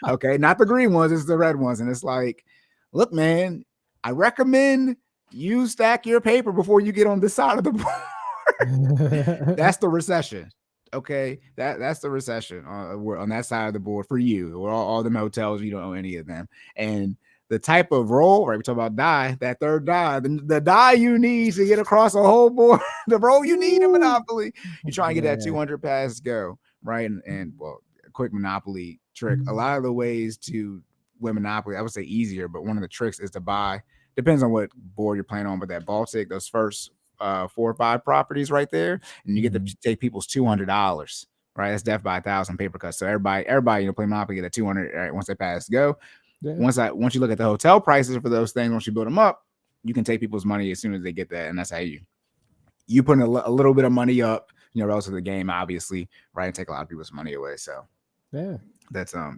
Okay, not the green ones, it's the red ones. And it's like, look, man, I recommend you stack your paper before you get on this side of the board. That's the recession. Okay, that's the recession on that side of the board for you, or all them hotels. You don't own any of them. And the type of roll, right? We talk about die, that third die, the die you need to get across a whole board, the roll you need in Monopoly. You try and get that 200 pass go, right? And well, a quick Monopoly trick. A lot of the ways to win Monopoly, I would say easier, but one of the tricks is to buy, depends on what board you're playing on, but that Baltic, those first 4 or 5 properties right there, and you get to take people's $200. Right, that's death by 1,000 paper cuts. So everybody, play Monopoly, get a 200. Right, once they pass go. Yeah. Once you look at the hotel prices for those things, once you build them up, you can take people's money as soon as they get that, and that's how you you putting a little bit of money up, relative to the game, obviously, right, and take a lot of people's money away. So yeah, that's how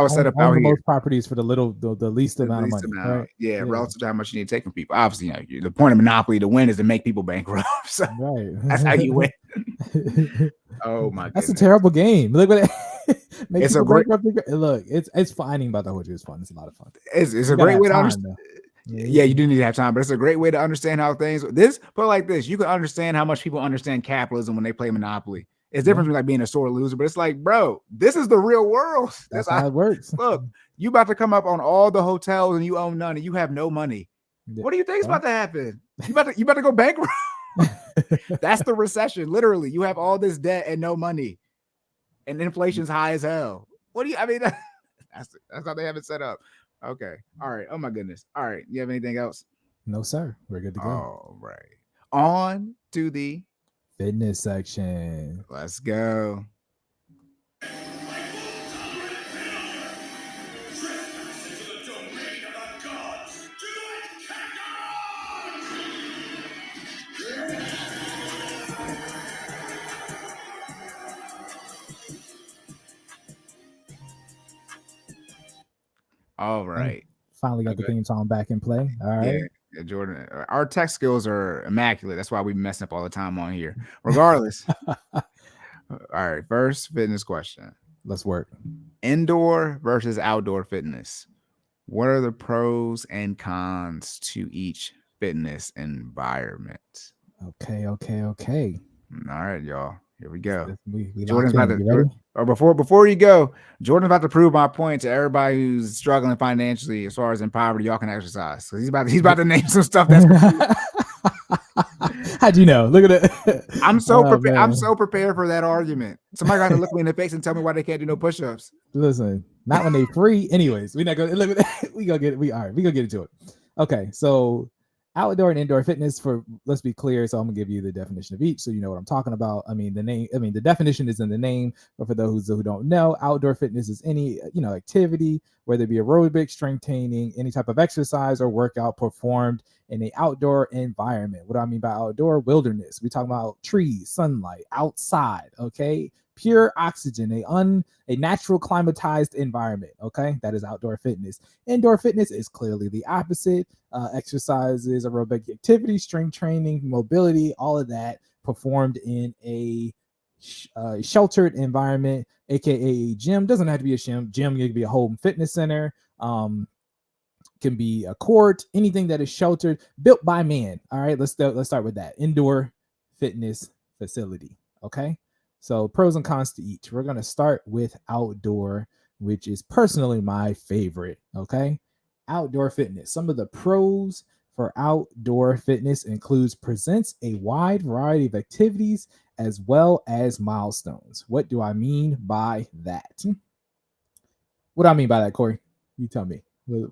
it's set up out the here. most properties for the least amount of money. Right? Yeah, relative to how much you need to take from people. Obviously, the point of Monopoly to win is to make people bankrupt. So right. that's how you win. Oh my goodness. That's a terrible game. Look at it. It's a great look. It's finding about the whole it's fun. It's a lot of fun. It's a great way to understand. Yeah, you do need to have time, but it's a great way to understand how things. Put it like this: you can understand how much people understand capitalism when they play Monopoly. It's different from like being a sore loser, but it's like, bro, this is the real world. That's how it works. Look, you about to come up on all the hotels and you own none and you have no money. Yeah. What do you think is about to happen? You about to go bankrupt. That's the recession. Literally, you have all this debt and no money, and inflation's high as hell. What do you? I mean, that's how they have it set up. Okay. All right. Oh my goodness. All right. You have anything else? No, sir. We're good to go. All right. On to the fitness section. Let's go. All right. Finally got the theme song back in play. All right. Yeah, Jordan. Our tech skills are immaculate. That's why we mess up all the time on here. Regardless. All right. First fitness question. Let's work. Indoor versus outdoor fitness. What are the pros and cons to each fitness environment? Okay. All right, y'all. Here we go. Jordan's about to. Or before you go, Jordan's about to prove my point to everybody who's struggling financially as far as in poverty. Y'all can exercise. So he's about to name some stuff that's. How'd you know? Look at it. I'm so prepared. I'm so prepared for that argument. Somebody got to look me in the face and tell me why they can't do no push-ups. Listen, not when they free. Anyways, we're not gonna look at that. We gonna get into it. Okay, so outdoor and indoor fitness, let's be clear. So I'm gonna give you the definition of each so you know what I'm talking about. The definition is in the name, but for those who don't know, outdoor fitness is any activity, whether it be aerobic, strength training, any type of exercise or workout performed in an outdoor environment. What do I mean by outdoor? Wilderness. We talk about trees, sunlight, outside, okay? Pure oxygen, a natural climatized environment. Okay, that is outdoor fitness. Indoor fitness is clearly the opposite. Exercises, aerobic activity, strength training, mobility, all of that performed in a sheltered environment, aka a gym. Doesn't have to be a gym. Can be a home fitness center. Can be a court. Anything that is sheltered, built by man. All right, let's start with that. Indoor fitness facility. Okay. So pros and cons to each. We're going to start with outdoor, which is personally my favorite. Okay. Outdoor fitness. Some of the pros for outdoor fitness includes presents a wide variety of activities as well as milestones. What do I mean by that? What do I mean by that, Cory? You tell me. So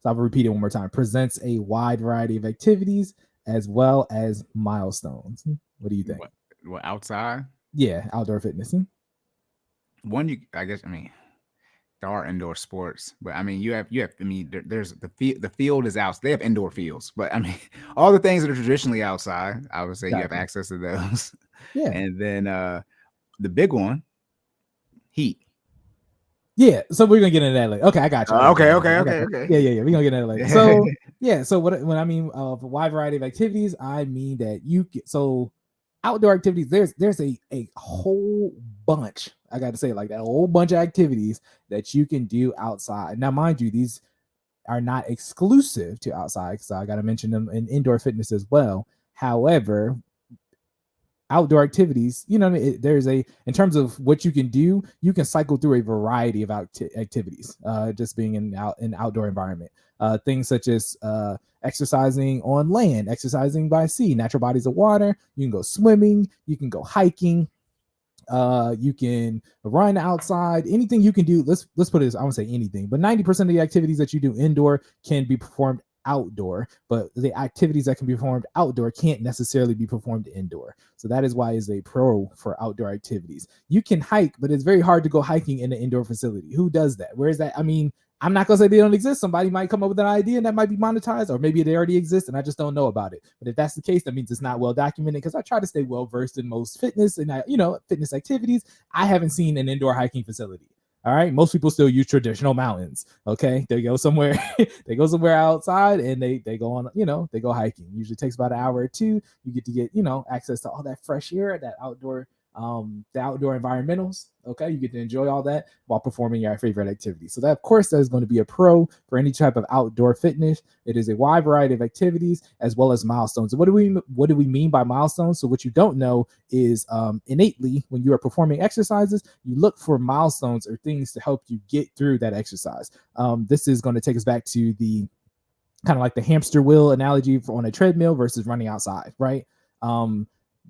I'll repeat it one more time. Presents a wide variety of activities as well as milestones. What do you think? What outside? Yeah, outdoor fitness. There are indoor sports, but there's the field is out. They have indoor fields, but all the things that are traditionally outside, I would say you have access to those. Yeah. And then the big one, heat. Yeah, so we're gonna get into that later. Okay, I got you. Okay. Yeah. We're gonna get into that later. So yeah, so when I mean a wide variety of activities, I mean that outdoor activities, there's a whole bunch, I got to say it like that, a whole bunch of activities that you can do outside. Now, mind you, these are not exclusive to outside, because I got to mention them in indoor fitness as well. However, outdoor activities, in terms of what you can do, you can cycle through a variety of activities, just being in an outdoor environment. Things such as exercising on land, exercising by sea, natural bodies of water. You can go swimming, you can go hiking, you can run outside. Anything you can do. Let's put it as, I won't say anything, but 90% of the activities that you do indoor can be performed outdoor, but the activities that can be performed outdoor can't necessarily be performed indoor. So that is why it's a pro for outdoor activities. You can hike, but it's very hard to go hiking in an indoor facility. Who does that? Where is that? I'm not gonna say they don't exist. Somebody might come up with an idea and that might be monetized, or maybe they already exist and I just don't know about it. But if that's the case, that means it's not well documented, because I try to stay well versed in most fitness and fitness activities. I haven't seen an indoor hiking facility. All right, most people still use traditional mountains. Okay, they go somewhere, they go somewhere outside and they go on, they go hiking. Usually takes about an hour or two. You get to get access to all that fresh air, that outdoor the outdoor environmentals. Okay, you get to enjoy all that while performing your favorite activity. So that, of course, that is going to be a pro for any type of outdoor fitness. It is a wide variety of activities as well as milestones. What do we mean by milestones? So what you don't know is innately, when you are performing exercises, you look for milestones or things to help you get through that exercise. This is going to take us back to the kind of like the hamster wheel analogy on a treadmill versus running outside, right?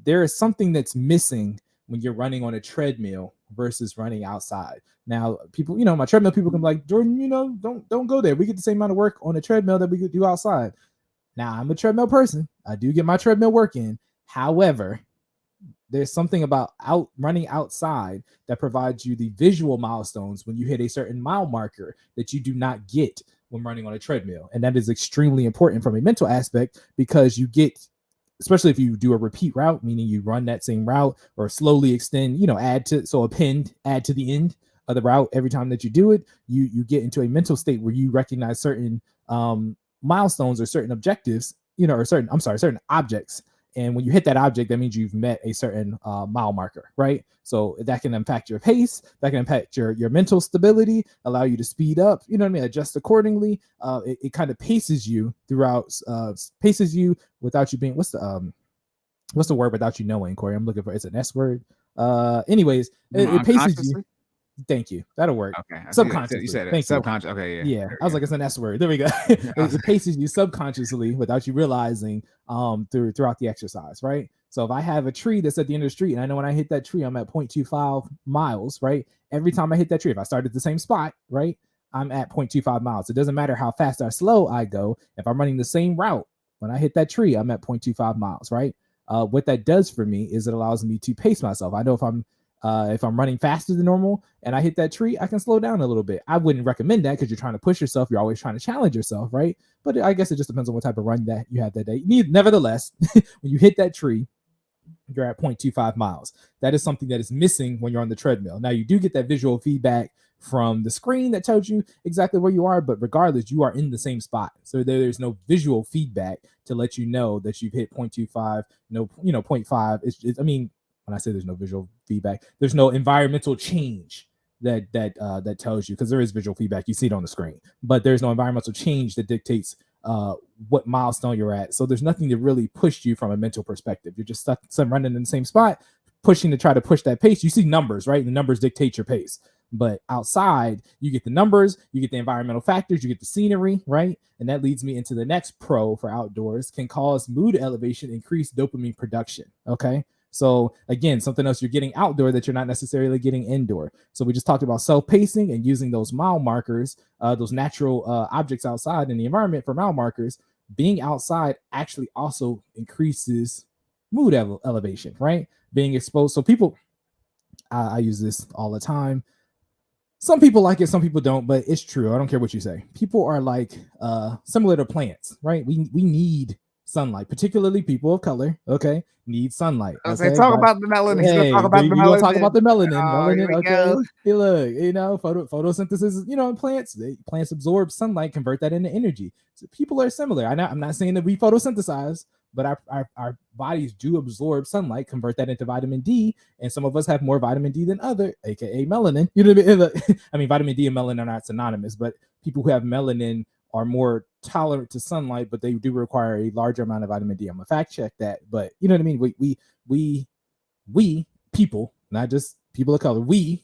There is something that's missing when you're running on a treadmill versus running outside. Now, people, my treadmill people can be like, Jordan, don't go there. We get the same amount of work on a treadmill that we could do outside. Now, I'm a treadmill person. I do get my treadmill work in. However, there's something about running outside that provides you the visual milestones when you hit a certain mile marker that you do not get when running on a treadmill. And that is extremely important from a mental aspect, because you get, especially if you do a repeat route, meaning you run that same route or slowly extend, add to the end of the route every time that you do it, you get into a mental state where you recognize certain milestones or certain objectives, or certain objects. And when you hit that object, that means you've met a certain mile marker, right? So that can impact your pace, that can impact your mental stability, allow you to speed up, adjust accordingly. It kind of paces you throughout, paces you without you being, what's the word without you knowing, Corey? I'm looking for, it's an S word. Anyways, it paces you. Thank you. That'll work. Okay. Subconsciously. You said it. Thank subconscious. You. Okay. Yeah. I was like, it's an S word. There we go. It paces you subconsciously without you realizing throughout the exercise, right? So if I have a tree that's at the end of the street, and I know when I hit that tree, I'm at 0.25 miles, right? Every time I hit that tree, if I start at the same spot, right, I'm at 0.25 miles. It doesn't matter how fast or slow I go. If I'm running the same route, when I hit that tree, I'm at 0.25 miles, right? What that does for me is it allows me to pace myself. I know if I'm running faster than normal and I hit that tree, I can slow down a little bit. I wouldn't recommend that because you're trying to push yourself. You're always trying to challenge yourself, right? But I guess it just depends on what type of run that you have that day. Nevertheless, when you hit that tree, you're at 0.25 miles. That is something that is missing when you're on the treadmill. Now, you do get that visual feedback from the screen that tells you exactly where you are, but regardless, you are in the same spot. So there's no visual feedback to let you know that you've hit 0.25, 0.5. When I say there's no visual feedback, there's no environmental change that tells you, because there is visual feedback. You see it on the screen, but there's no environmental change that dictates what milestone you're at. So there's nothing to really push you from a mental perspective. You're just stuck running in the same spot, pushing to try to push that pace. You see numbers, right? The numbers dictate your pace. But outside, you get the numbers, you get the environmental factors, you get the scenery, right? And that leads me into the next pro for outdoors: can cause mood elevation, increase dopamine production. Okay. So again, something else you're getting outdoor that you're not necessarily getting indoor. So we just talked about self-pacing and using those mile markers, those natural objects outside in the environment for mile markers. Being outside actually also increases mood elevation, right? Being exposed. So people, I use this all the time. Some people like it, some people don't, but it's true. I don't care what you say. People are like similar to plants, right? We need sunlight, particularly people of color, okay, need sunlight. Okay? Talk about the melanin. Hey, we're gonna talk about the melanin. Melanin, okay. Go. Hey, look, photosynthesis, plants absorb sunlight, convert that into energy. So people are similar. I'm not saying that we photosynthesize, but our bodies do absorb sunlight, convert that into vitamin D, and some of us have more vitamin D than other, aka melanin. You know what I mean? I mean, vitamin D and melanin are not synonymous, but people who have melanin are more tolerant to sunlight, but they do require a larger amount of vitamin D. I'm gonna fact check that, but you know what I mean? We people, not just people of color, we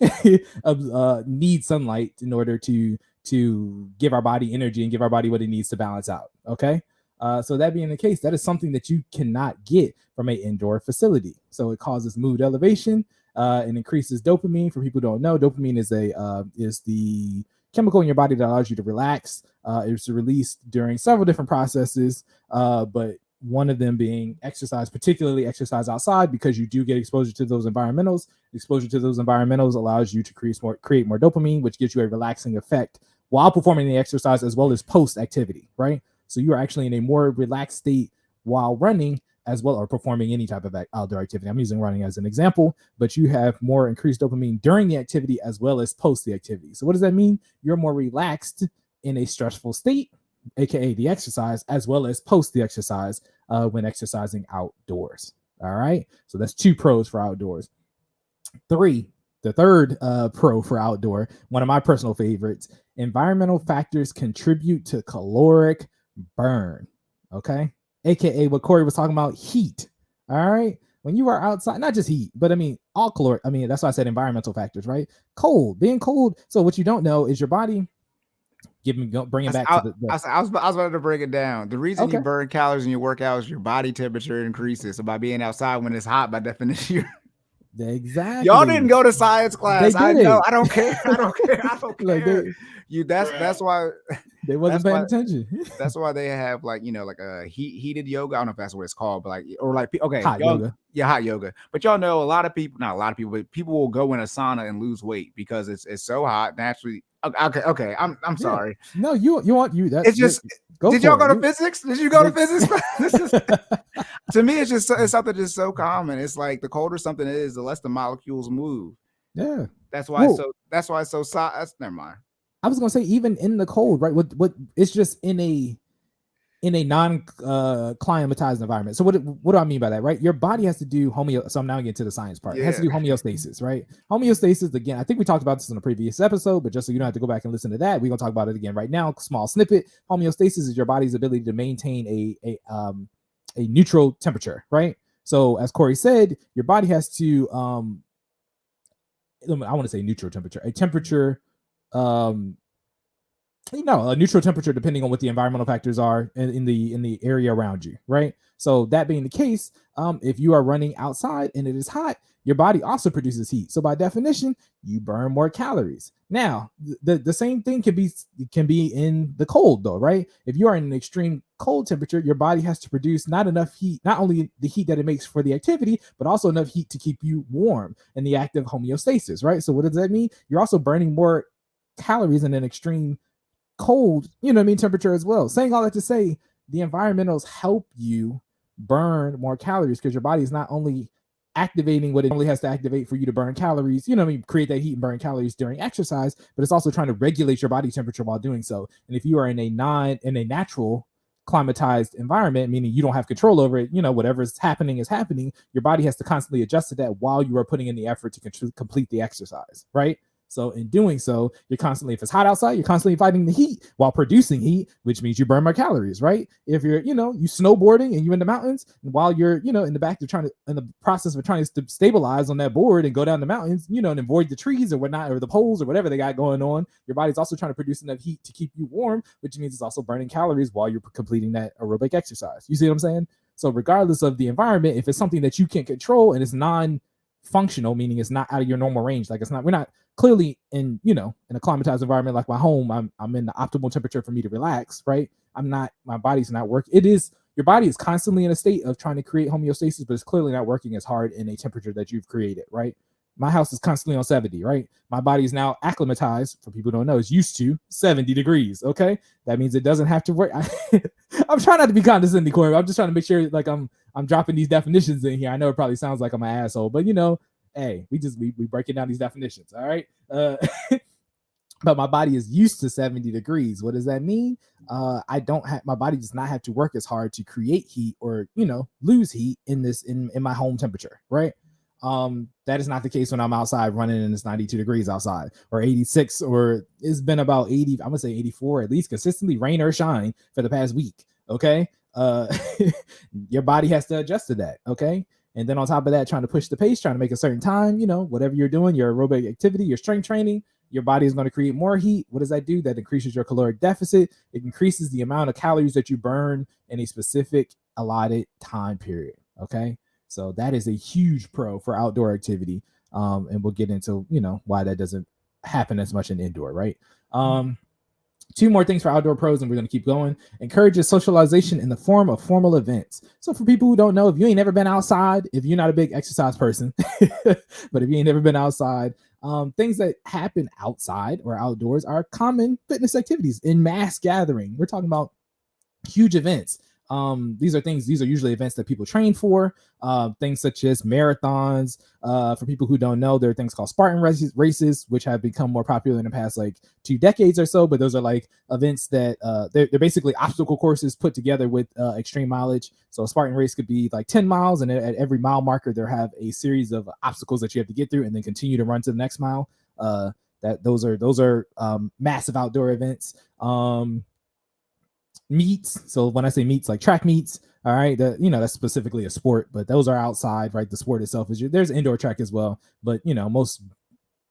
need sunlight in order to give our body energy and give our body what it needs to balance out. Okay. So that being the case, that is something that you cannot get from an indoor facility. So it causes mood elevation and increases dopamine. For people who don't know, dopamine is the chemical in your body that allows you to relax. It's released during several different processes, but one of them being exercise, particularly exercise outside, because you do get exposure to those environmentals. Exposure to those environmentals allows you to create more dopamine, which gives you a relaxing effect while performing the exercise as well as post activity, right? So you are actually in a more relaxed state while running as well, or performing any type of outdoor activity. I'm using running as an example, but you have more increased dopamine during the activity as well as post the activity. So what does that mean? You're more relaxed in a stressful state, aka the exercise, as well as post the exercise when exercising outdoors. All right, so that's 2 pros for outdoors. 3, the third pro for outdoor, one of my personal favorites: environmental factors contribute to caloric burn. Okay, aka what Cory was talking about, heat. All right, when you are outside, not just heat, but I mean all caloric. I mean, that's why I said environmental factors, right? Cold, being cold. So what you don't know is your body. Bring it back to the. I was about to break it down. The reason you Okay. burn calories in your workout is your body temperature increases. So by being outside when it's hot, by definition, Exactly. y'all didn't go to science class. They I did. know. I don't care. I don't care. I don't Like care. That's why they wasn't that's paying why attention. that's why they have like, you know, like a heated yoga. I don't know if that's what it's called, but like, or like, okay, Hot y'all, yoga. yeah, hot yoga. But y'all know a lot of people, not a lot of people, but people will go in a sauna and lose weight because it's so hot naturally. Okay. I'm sorry. No, you want that. It's just. Did y'all go to physics? Did you go to physics? To me, it's just it's something just so common. It's like the colder something is, the less the molecules move. Yeah, that's why. That's why it's so. Never mind. I was gonna say even in the cold, right? What it's just in a non climatized environment. So what do I mean by that, right? Your body has to do so I'm now getting to the science part. It has to do homeostasis, right? Homeostasis, again, I think we talked about this in a previous episode, but just so you don't have to go back and listen to that, we're gonna talk about it again right now. Small snippet. Homeostasis is your body's ability to maintain a neutral temperature, right? So as Cory said, your body has to I want to say neutral temperature, a temperature a neutral temperature depending on what the environmental factors are in the area around you, right? So that being the case, if you are running outside and it is hot, your body also produces heat. So by definition, you burn more calories. Now, the same thing can be in the cold though, right? If you are in an extreme cold temperature, your body has to produce not enough heat, not only the heat that it makes for the activity, but also enough heat to keep you warm in the act of homeostasis, right? So what does that mean? You're also burning more calories in an extreme cold, temperature as well. Saying all that to say, the environmentals help you burn more calories because your body is not only activating what it only has to activate for you to burn calories, create that heat and burn calories during exercise, but it's also trying to regulate your body temperature while doing so. And if you are in a natural climatized environment, meaning you don't have control over it, whatever is happening, your body has to constantly adjust to that while you are putting in the effort to complete the exercise, right? So in doing so, you're constantly, if it's hot outside, you're constantly fighting the heat while producing heat, which means you burn more calories, right? If you're, you snowboarding and you're in the mountains, and while you're, in the process of trying to stabilize on that board and go down the mountains, and avoid the trees or whatnot, or the poles or whatever they got going on, your body's also trying to produce enough heat to keep you warm, which means it's also burning calories while you're completing that aerobic exercise. You see what I'm saying? So regardless of the environment, if it's something that you can control and it's non-functional, meaning it's not out of your normal range, like we're not clearly in a climatized environment like my home, I'm in the optimal temperature for me to relax, right? My body's not working. Your body is constantly in a state of trying to create homeostasis, but it's clearly not working as hard in a temperature that you've created, right? My house is constantly on 70, right? My body is now acclimatized, for people who don't know, is used to 70 degrees, okay? That means it doesn't have to work. I'm trying not to be condescending, Cory. I'm just trying to make sure like I'm dropping these definitions in here. I know it probably sounds like I'm an asshole, but hey, we breaking down these definitions, all right? But my body is used to 70 degrees. What does that mean? My body does not have to work as hard to create heat or, lose heat in my home temperature, right? That is not the case when I'm outside running and it's 92 degrees outside or 86, or it's been about 80, I'm gonna say 84, at least consistently, rain or shine, for the past week. Okay. Your body has to adjust to that. Okay. And then on top of that, trying to push the pace, trying to make a certain time, whatever you're doing, your aerobic activity, your strength training, your body is going to create more heat. What does that do? That increases your caloric deficit. It increases the amount of calories that you burn in a specific allotted time period. Okay. So that is a huge pro for outdoor activity. And we'll get into, why that doesn't happen as much in indoor, right? 2 more things for outdoor pros, and we're going to keep going. Encourages socialization in the form of formal events. So for people who don't know, if you ain't never been outside, if you're not a big exercise person, but if you ain't never been outside, Things that happen outside or outdoors are common fitness activities in mass gathering. We're talking about huge events. These are usually events that people train for, things such as marathons. For people who don't know, there are things called Spartan races, which have become more popular in the past like 2 decades or so, but those are like events that they're basically obstacle courses put together with extreme mileage. So a Spartan race could be like 10 miles, and at every mile marker there have a series of obstacles that you have to get through and then continue to run to the next mile. Those are massive outdoor events. Meets. So when I say meets, like track meets, all right, that's specifically a sport, but those are outside, right? The sport itself there's indoor track as well, but most,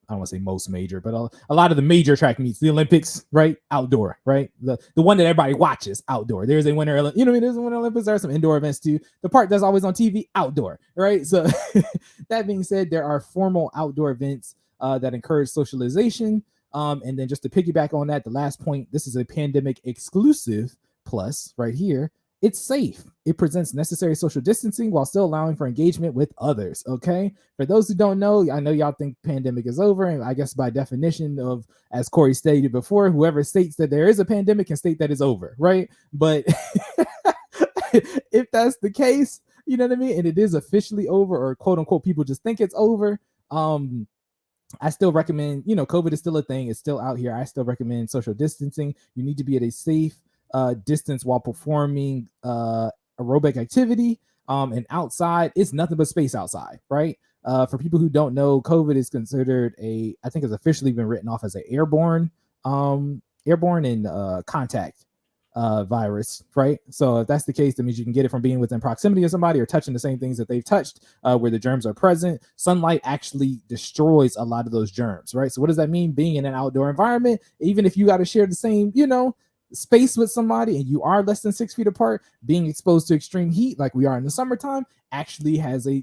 I don't want to say most major, but a lot of the major track meets, the Olympics, right? Outdoor, right? The one that everybody watches, outdoor. There's a winter, there's a winter Olympics. There are some indoor events too. The part that's always on TV, outdoor, right? So that being said, there are formal outdoor events that encourage socialization. And then just to piggyback on that, the last point, this is a pandemic exclusive plus right here. It's safe. It presents necessary social distancing while still allowing for engagement with others. Okay. For those who don't know, I know y'all think pandemic is over. And I guess by definition of, as Cory stated before, whoever states that there is a pandemic can state that it's over. Right. But if that's the case, you know what I mean? And it is officially over, or quote unquote, people just think it's over. I still recommend, COVID is still a thing. It's still out here. I still recommend social distancing. You need to be at a safe distance while performing aerobic activity. And outside, it's nothing but space outside, right? For people who don't know, COVID is considered I think it's officially been written off as an airborne and contact virus, right? So if that's the case, that means you can get it from being within proximity of somebody or touching the same things that they've touched, where the germs are present. Sunlight actually destroys a lot of those germs, right? So what does that mean? Being in an outdoor environment, even if you got to share the same, space with somebody and you are less than 6 feet apart, being exposed to extreme heat like we are in the summertime actually has a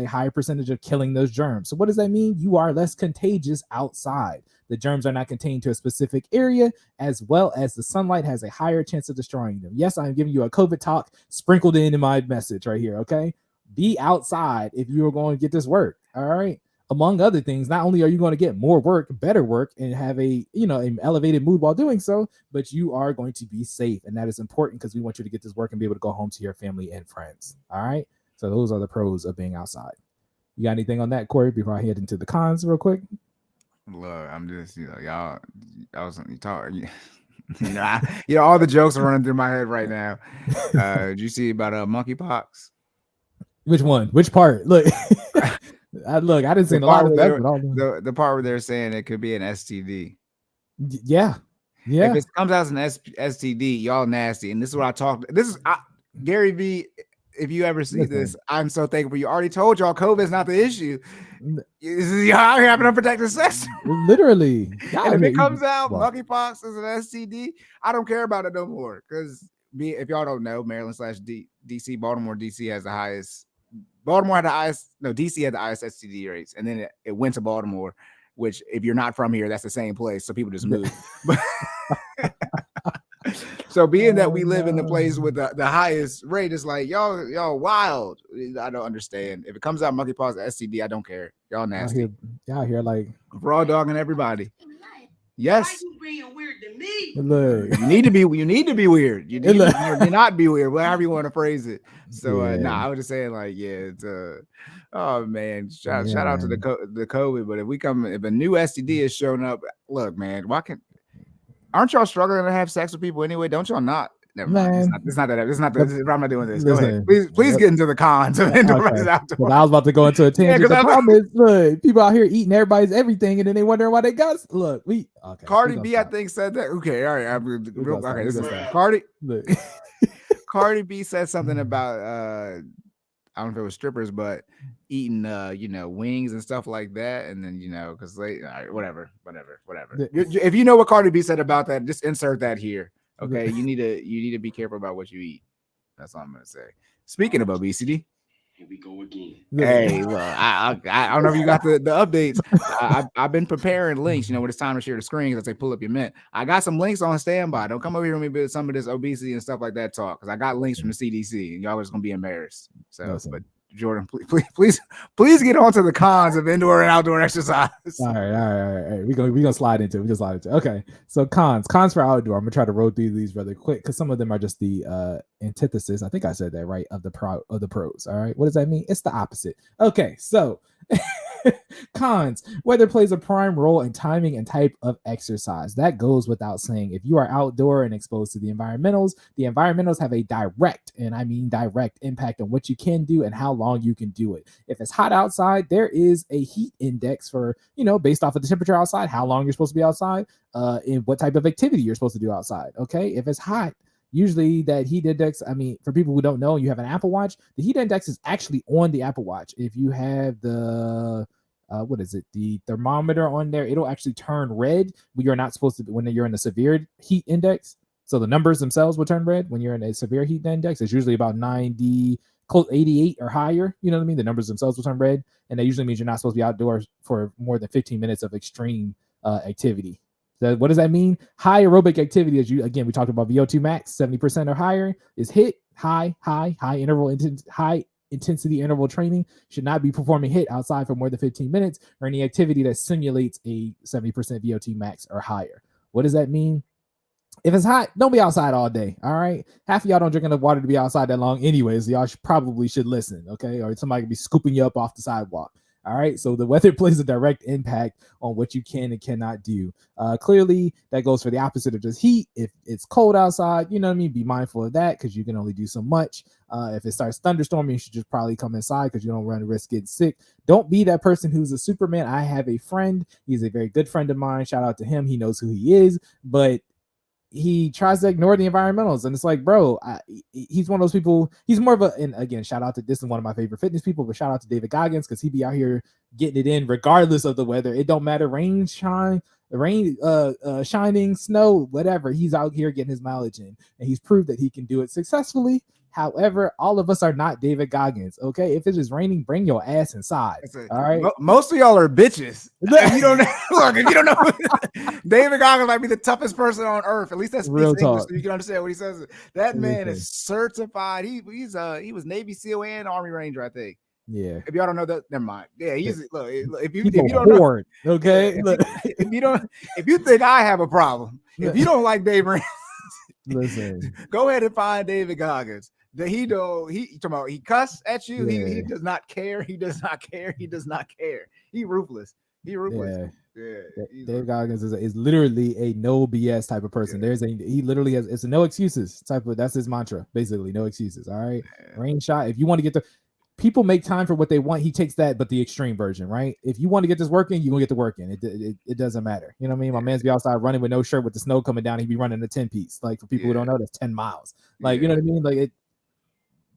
higher percentage of killing those germs. So what does that mean? You are less contagious outside. The germs are not contained to a specific area, as well as the sunlight has a higher chance of destroying them. Yes, I'm giving you a COVID talk sprinkled in my message right here. Okay. Be outside if you are going to get this work. All right. Among other things, not only are you going to get more work, better work, and have an elevated mood while doing so, but you are going to be safe. And that is important because we want you to get this work and be able to go home to your family and friends. All right. So those are the pros of being outside. You got anything on that, Cory, before I head into the cons real quick? Look, I'm just, y'all, I was talking, all the jokes are running through my head right now. Did you see about monkeypox? Which one? Which part? Look, I didn't see a lot of that. The part where they're saying it could be an STD. Yeah. If it comes out as an STD, y'all nasty. And this is what I talked. Gary V. If you ever see this, I'm so thankful. You already told y'all COVID is not the issue. Y'all out here having unprotected sex. Literally. And if it comes out monkeypox is an STD, I don't care about it no more. Because if y'all don't know, Maryland / DC, Baltimore, DC has the highest. Baltimore had the highest. No, DC had the highest STD rates, and then it went to Baltimore. Which, if you're not from here, that's the same place. So people just move. So being that we live in the place with the highest rate, it's like y'all wild. I don't understand. If it comes out monkeypox STD, I don't care. Y'all nasty. Y'all here like raw dogging everybody. Yes. Why you being weird to me? Look. You need to be weird. You need to not be weird, whatever you want to phrase it. So I was just saying, like, it's oh man, shout out to the COVID. But if a new STD is showing up, look, man, aren't y'all struggling to have sex with people anyway? Don't y'all not? Never mind. It's not that. I'm not doing this. Go ahead. Please get into the cons of indoor versus outdoor. I was about to go into a tangent. The problem is, look, people out here eating everybody's everything, and then they wondering why they got. Look, Cardi B, I think, said that. Okay, all right. This is Cardi B said something about I don't know if it was strippers, but eating wings and stuff like that, and then because whatever. If you know what Cardi B said about that, just insert that here. Okay, you need to be careful about what you eat. That's all I'm gonna say. Speaking of obesity, here we go again. Hey, look, I don't know if you got the updates. I've been preparing links. When it's time to share the screen, as they pull up your mint. I got some links on standby. Don't come over here with me with some of this obesity and stuff like that talk, because I got links from the CDC, and y'all are just gonna be embarrassed. So, but Jordan, please get on to the cons of indoor and outdoor exercise. All right. We're gonna slide into it. Okay. So cons for outdoor. I'm gonna try to roll through these really quick because some of them are just the antithesis. I think I said that right of the pros. All right. What does that mean? It's the opposite. Okay. So cons, weather plays a prime role in timing and type of exercise. That goes without saying. If you are outdoor and exposed to the environmentals have a direct, and I mean direct, impact on what you can do and how long you can do it. If it's hot outside, there is a heat index for, based off of the temperature outside, how long you're supposed to be outside, and what type of activity you're supposed to do outside. Okay. If it's hot, usually that heat index, for people who don't know, you have an Apple Watch, the heat index is actually on the Apple Watch. If you have the the thermometer on there, it'll actually turn red when you're not supposed to, when you're in a severe heat index. So the numbers themselves will turn red when you're in a severe heat index. It's usually about 90, close 88 or higher. You know what I mean? The numbers themselves will turn red, and that usually means you're not supposed to be outdoors for more than 15 minutes of extreme activity. So what does that mean? High aerobic activity, we talked about VO2 max, 70% or higher is hit. High intensity interval training should not be performing hit outside for more than 15 minutes or any activity that simulates a 70% VO2 max or higher. What does that mean? If it's hot, don't be outside all day. All right. Half of y'all don't drink enough water to be outside that long anyways. Y'all probably should listen. Okay. Or somebody could be scooping you up off the sidewalk. All right. So the weather plays a direct impact on what you can and cannot do. Clearly, that goes for the opposite of just heat. If it's cold outside, be mindful of that because you can only do so much. If it starts thunderstorming, you should just probably come inside because you don't run the risk of getting sick. Don't be that person who's a Superman. I have a friend. He's a very good friend of mine. Shout out to him. He knows who he is, but he tries to ignore the environmentals, and it's like, bro, he's one of those people. He's more of a, and again, shout out to, this is one of my favorite fitness people, but shout out to David Goggins because he be out here getting it in regardless of the weather. It don't matter, shining, snow, whatever. He's out here getting his mileage in, and he's proved that he can do it successfully. However, all of us are not David Goggins. Okay, if it is raining, bring your ass inside. All right. Most of y'all are bitches. If you don't know, David Goggins might be the toughest person on earth. At least that's real talk. So you can understand what he says. That man is certified. He was Navy SEAL and Army Ranger, I think. Yeah. If y'all don't know that, never mind. Yeah, he's look. If you don't know, okay. If you think I have a problem, if you don't like David, listen, go ahead and find David Goggins. He cuss at you. Yeah. He does not care. He does not care. He ruthless. Yeah. Dave Goggins is literally a no BS type of person. Yeah. He literally has, it's a no excuses type of, that's his mantra, basically, no excuses. All right. Yeah. Rain shot. If you want to get people make time for what they want. He takes that, but the extreme version, right? If you want to get this working, you're gonna get the work in. It doesn't matter. You know what I mean? My man's be outside running with no shirt with the snow coming down. He'd be running a 10-piece. Like, for people who don't know, that's 10 miles. Like, you know what I mean? Like,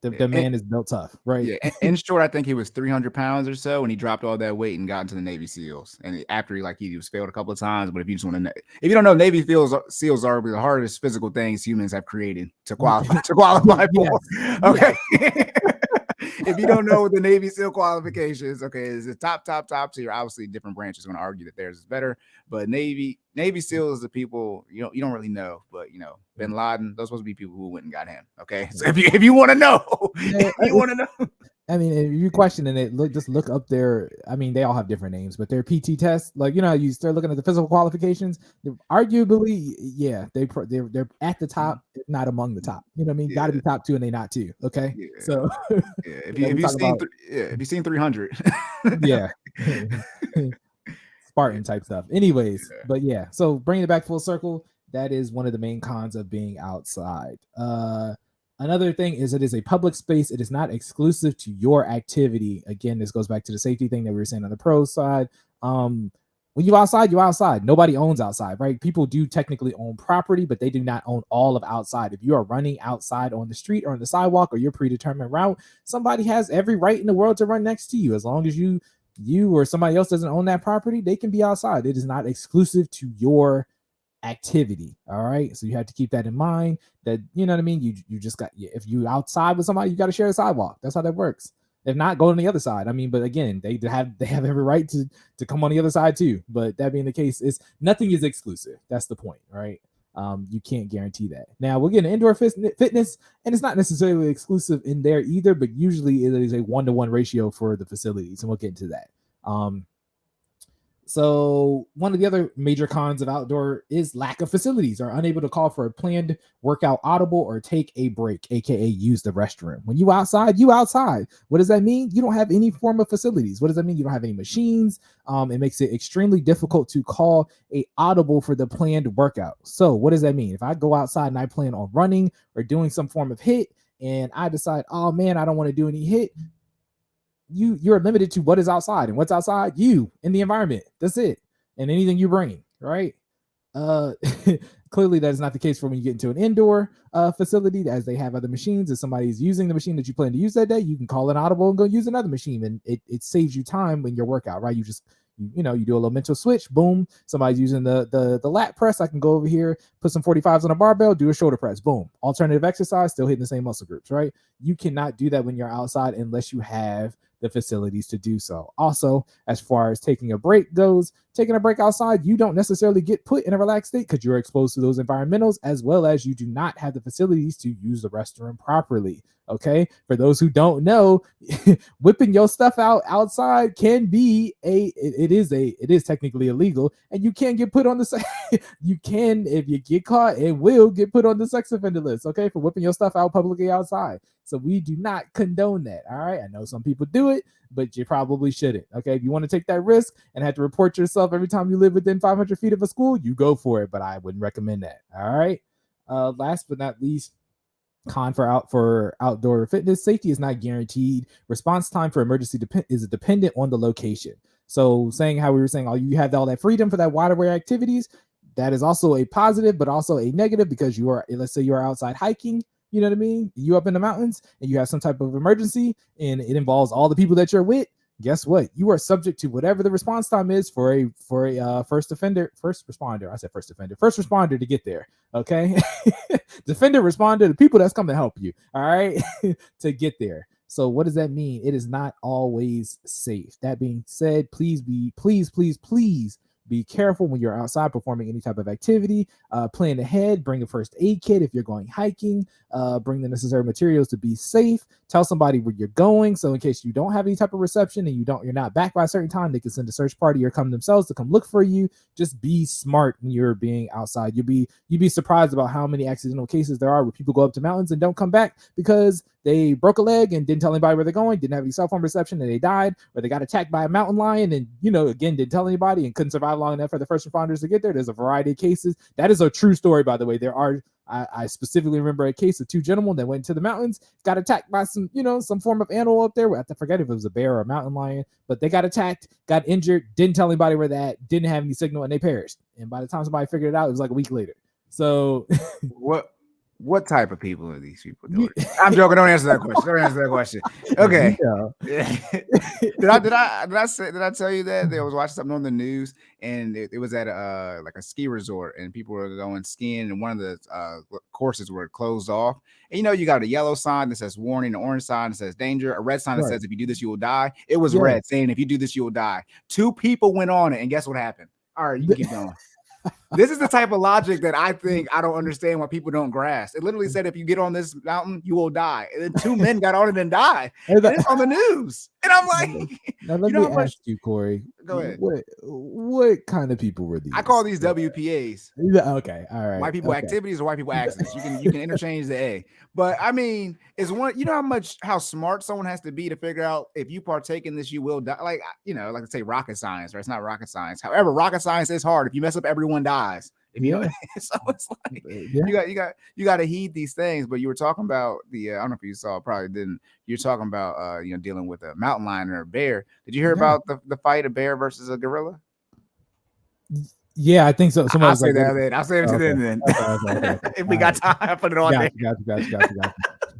the man is built tough, right? Yeah. In short, I think he was 300 pounds or so, and he dropped all that weight and got into the Navy SEALs. And after he was failed a couple of times, but if you just want to know, if you don't know, Navy SEAls are the hardest physical things humans have created to qualify for. Okay. If you don't know what the Navy SEAL qualifications, okay, is the top tier. Obviously, different branches are going to argue that theirs is better, but Navy SEAL is the people you don't really know, but Bin Laden, those supposed to be people who went and got him. Okay, so if you want to know, I mean, if you questioning it, look up their. I mean, they all have different names, but their PT tests, like, you start looking at the physical qualifications. Arguably, yeah, they're at the top, if not among the top. You know what I mean? Got to be top 2, and they not 2. Okay, so if you've seen 300, yeah. Spartan type stuff. Anyways, but yeah, so bringing it back full circle, that is one of the main cons of being outside. Another thing is, it is a public space. It is not exclusive to your activity. Again, this goes back to the safety thing that we were saying on the pro side. When you're outside. Nobody owns outside, right? People do technically own property, but they do not own all of outside. If you are running outside on the street or on the sidewalk or your predetermined route, somebody has every right in the world to run next to you. As long as you or somebody else doesn't own that property, they can be outside. It is not exclusive to your activity. All right, so you have to keep that in mind, that you know what I mean. You just got, if you outside with somebody, you got to share the sidewalk. That's how that works. If not, go on the other side. I mean, but again, they have every right to come on the other side too. But that being the case, nothing is exclusive. That's the point, right? You can't guarantee that. Now we'll get into indoor fitness, and it's not necessarily exclusive in there either, but usually it is a 1-to-1 ratio for the facilities, and we'll get into that. So one of the other major cons of outdoor is lack of facilities, or unable to call for a planned workout audible or take a break, aka use the restroom. When you outside, you outside. What does that mean? You don't have any form of facilities. What does that mean? You don't have any machines. It makes it extremely difficult to call a audible for the planned workout. So what does that mean? If I go outside and I plan on running or doing some form of hit, and I decide, oh man, I don't want to do any hit, you're limited to what is outside, and what's outside, you in the environment. That's it. And anything you bring, right? Clearly that is not the case for when you get into an indoor facility, as they have other machines. If somebody's using the machine that you plan to use that day, you can call an audible and go use another machine, and it saves you time in your workout, right? You just you do a little mental switch, boom, somebody's using the lat press, I can go over here, put some 45s on a barbell, do a shoulder press, boom, alternative exercise, still hitting the same muscle groups, right? You cannot do that when you're outside unless you have the facilities to do so. Also, as far as taking a break goes, taking a break outside, you don't necessarily get put in a relaxed state because you're exposed to those environmentals, as well as you do not have the facilities to use the restroom properly. Okay, for those who don't know, whipping your stuff out outside can be it is technically illegal, and you can get put on the you can, if you get caught, it will get put on the sex offender list, okay, for whipping your stuff out publicly outside. So we do not condone that. All right, I know some people do it, but you probably shouldn't. Okay, if you want to take that risk and have to report yourself every time you live within 500 feet of a school, you go for it, but I wouldn't recommend that. All right, last but not least, con for outdoor fitness: safety is not guaranteed. Response time for emergency is dependent on the location. So saying how we were saying, you have all that freedom for that wide array activities, that is also a positive, but also a negative, because let's say you are outside hiking, you know what I mean? You up in the mountains and you have some type of emergency and it involves all the people that you're with. Guess what? You are subject to whatever the response time is for a first responder to get there. Okay. Defender, responder, the people that's coming to help you. All right. To get there. So what does that mean? It is not always safe. That being said, please be careful when you're outside performing any type of activity. Plan ahead, bring a first aid kit if you're going hiking, bring the necessary materials to be safe. Tell somebody where you're going, so in case you don't have any type of reception and you're not back by a certain time, they can send a search party or come themselves to come look for you. Just be smart when you're being outside. You'd be surprised about how many accidental cases there are where people go up to mountains and don't come back because they broke a leg and didn't tell anybody where they're going, didn't have any cell phone reception, and they died, or they got attacked by a mountain lion and, again, didn't tell anybody and couldn't survive long enough for the first responders to get there. There's a variety of cases. That is a true story, by the way. I specifically remember a case of two gentlemen that went to the mountains, got attacked by some form of animal up there. I forget if it was a bear or a mountain lion, but they got attacked, got injured, didn't tell anybody where that, didn't have any signal, and they perished. And by the time somebody figured it out, it was like a week later. So What type of people are these people doing? I'm joking. Don't answer that question. Okay. Did I tell you that I was watching something on the news and it was at like a ski resort and people were going skiing and one of the courses were closed off. And you got a yellow sign that says warning, an orange sign that says danger, a red sign that says if you do this you will die. It was red saying if you do this you will die. 2 people went on it and guess what happened? All right, you can keep going. This is the type of logic that I don't understand why people don't grasp. It literally said, if you get on this mountain, you will die. And then 2 men got on it and died. And it's on the news. And I'm like, now let me ask you, Cory. Go ahead. What kind of people were these? I call these WPAs. Okay, all right. White people activities or white people accidents. You can interchange the A. But I mean, it's one. You know how smart someone has to be to figure out if you partake in this, you will die. Like like I say, rocket science, right? It's not rocket science. However, rocket science is hard. If you mess up, everyone dies. So it's like you got to heed these things. But you were talking about I don't know if you saw, probably didn't. You're talking about dealing with a mountain lion or a bear. Did you hear about the fight, a bear versus a gorilla? Yeah, I think so. I'll say that then. I'll say it to them then. Okay. If we got time, I'll put it on there. Gotcha.